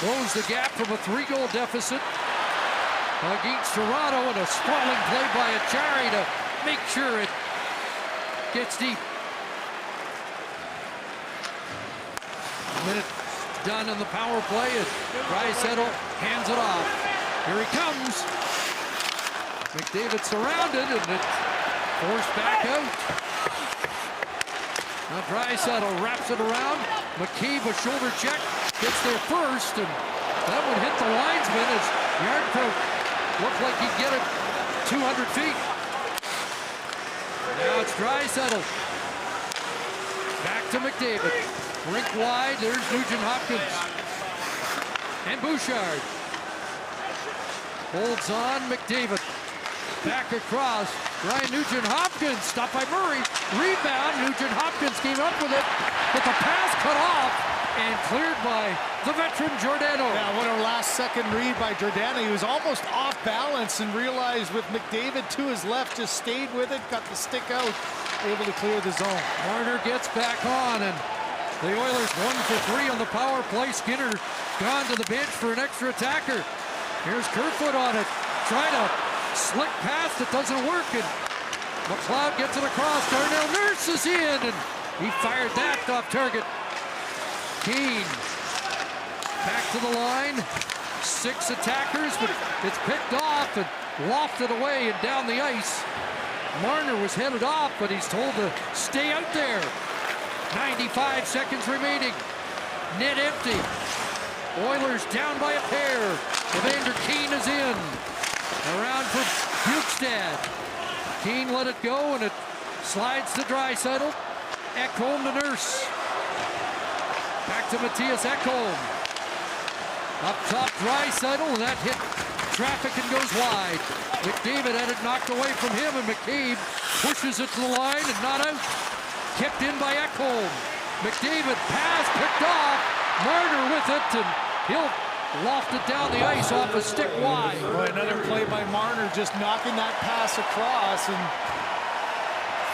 close the gap from a 3-goal deficit against Toronto, and a sprawling play by Achari to make sure it gets deep. Minute done in the power play as Draisaitl hands it off. Here he comes. McDavid surrounded, and it's forced back out. Now Draisaitl wraps it around. McCabe, a shoulder check, gets there first, and that one hit the linesman as Yardcroak looked like he'd get it 200 feet. Now it's Draisaitl. Back to McDavid. Rink wide, there's Nugent Hopkins. And Bouchard. Holds on, McDavid. Back across, Ryan Nugent Hopkins, stopped by Murray. Rebound, Nugent Hopkins came up with it, but the pass cut off and cleared by the veteran Giordano. Yeah, what a last-second read by Giordano. He was almost off balance and realized with McDavid to his left, just stayed with it, got the stick out, able to clear the zone. Marner gets back on, and the Oilers 1 for 3 on the power play. Skinner gone to the bench for an extra attacker. Here's Kerfoot on it, trying to slick pass that doesn't work, and McLeod gets it across. Darnell Nurse is in, and he fired that off target. Keane back to the line. 6 attackers, but it's picked off and lofted away and down the ice. Marner was headed off, but he's told to stay out there. 95 seconds remaining. Net empty. Oilers down by a pair. Evander Kane is in. Around for Bukestad. Keane let it go, and it slides to Draisaitl. Ekholm to Nurse. Back to Matthias Ekholm. Up top, Draisaitl, and that hit traffic and goes wide. McDavid had it knocked away from him, and McCabe pushes it to the line and not out. Kicked in by Ekholm. McDavid pass picked off. Marner with it, and he'll loft it down the ice off a stick wide. Boy, another play by Marner, just knocking that pass across and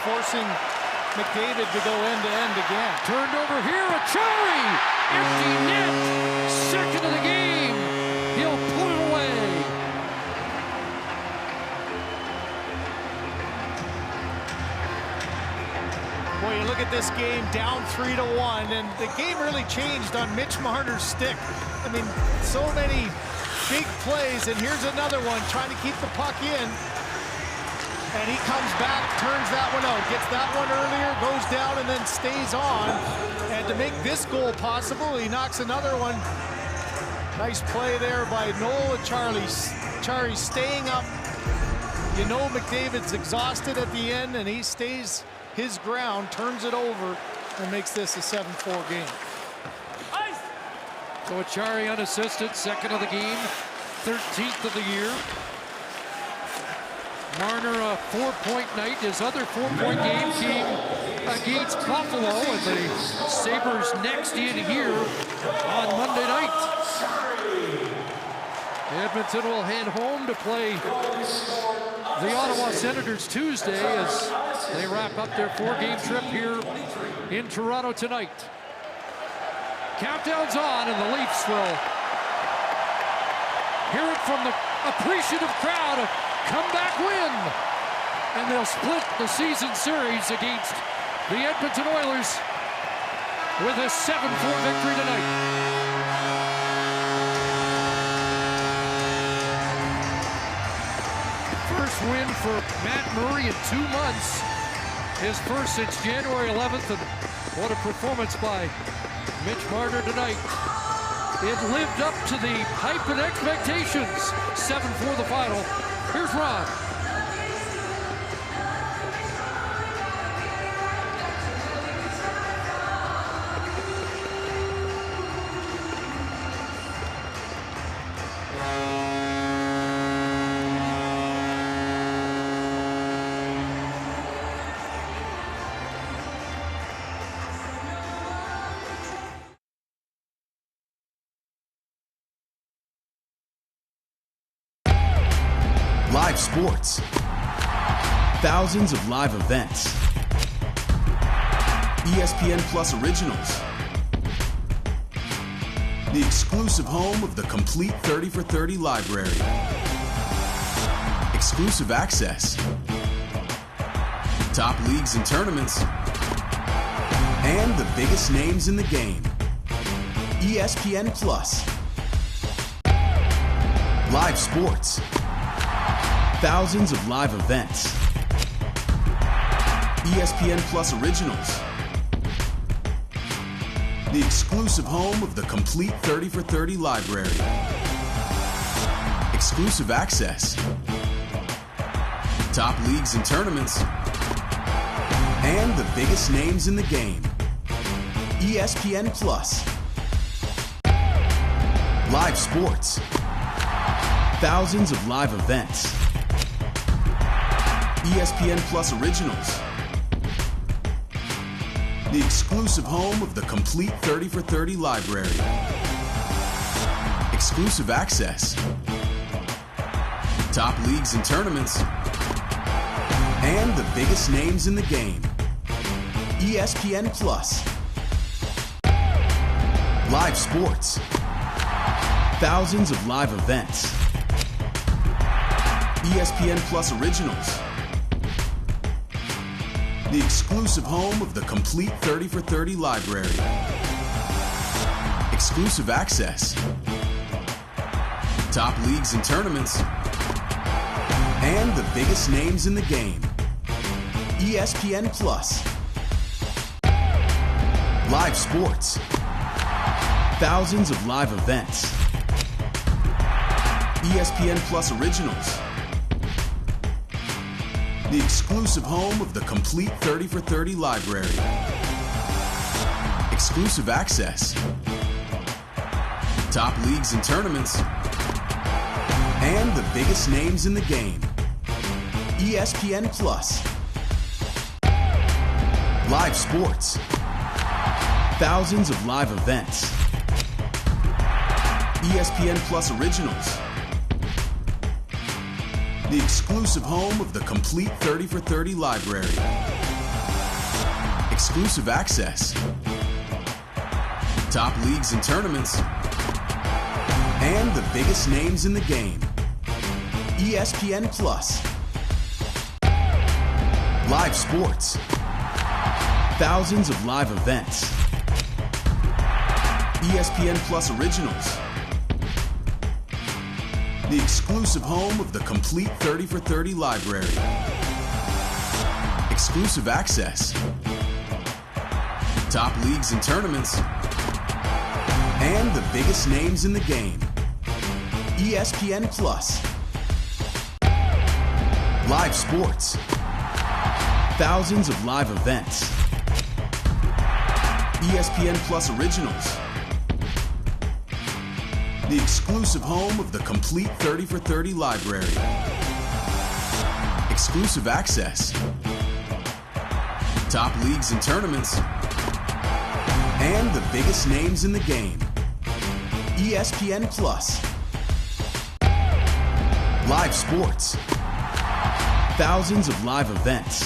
forcing McDavid to go end-to-end again. Turned over here, Achari! Empty net! Second of the game! He'll put it away! Boy, you look at this game, down 3-1, and the game really changed on Mitch Marner's stick. I mean, so many big plays, and here's another one, trying to keep the puck in. And he comes back, turns that one out, gets that one earlier, goes down, and then stays on. And to make this goal possible, he knocks another one. Nice play there by Noel Acciari. Acciari staying up. You know McDavid's exhausted at the end, and he stays his ground, turns it over, and makes this a 7-4 game. So Acciari unassisted, second of the game, 13th of the year. Marner a 4-point night. His other 4-point game came against Buffalo, and the Sabres next in here on Monday night. Edmonton will head home to play the Ottawa Senators Tuesday as they wrap up their 4-game trip here in Toronto tonight. Countdown's on, and the Leafs will hear it from the appreciative crowd. A comeback win, and they'll split the season series against the Edmonton Oilers with a 7-4 victory tonight. First win for Matt Murray in 2 months. His first since January 11th, and what a performance by Mitch Marner tonight. It lived up to the hype and expectations. 7-4 the final. Here's Ron. Live sports. Thousands of live events. ESPN Plus originals. The exclusive home of the complete 30 for 30 library. Exclusive access. Top leagues and tournaments. And the biggest names in the game. ESPN Plus. Live sports. Thousands of live events. ESPN Plus originals. The exclusive home of the complete 30 for 30 library. Exclusive access. Top leagues and tournaments. And the biggest names in the game. ESPN Plus. Live sports. Thousands of live events. ESPN Plus originals. The exclusive home of the complete 30 for 30 library. Exclusive access. Top leagues and tournaments. And the biggest names in the game. ESPN Plus. Live sports. Thousands of live events. ESPN Plus originals. The exclusive home of the complete 30 for 30 library. Exclusive access. Top leagues and tournaments. And the biggest names in the game. ESPN Plus. Live sports. Thousands of live events. ESPN Plus originals. The exclusive home of the complete 30 for 30 library. Exclusive access. Top leagues and tournaments. And the biggest names in the game. ESPN Plus. Live sports. Thousands of live events. ESPN Plus originals. The exclusive home of the complete 30 for 30 library. Exclusive access. Top leagues and tournaments. And the biggest names in the game. ESPN Plus. Live sports. Thousands of live events. ESPN Plus originals. The exclusive home of the complete 30 for 30 library. Exclusive access. Top leagues and tournaments. And the biggest names in the game. ESPN Plus. Live sports. Thousands of live events. ESPN Plus originals. The exclusive home of the complete 30 for 30 library. Exclusive access. Top leagues and tournaments. And the biggest names in the game. ESPN Plus. Live sports. Thousands of live events.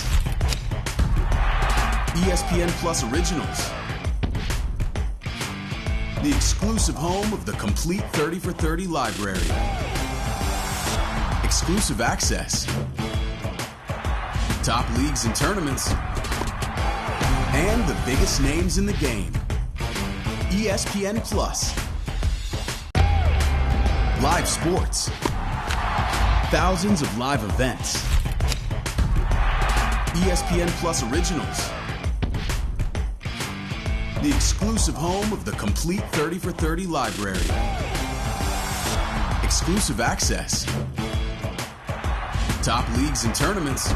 ESPN Plus originals. The exclusive home of the complete 30 for 30 library. Exclusive access. Top leagues and tournaments. And the biggest names in the game. ESPN Plus. Live sports. Thousands of live events. ESPN Plus originals. The exclusive home of the complete 30 for 30 library. Exclusive access. Top leagues and tournaments.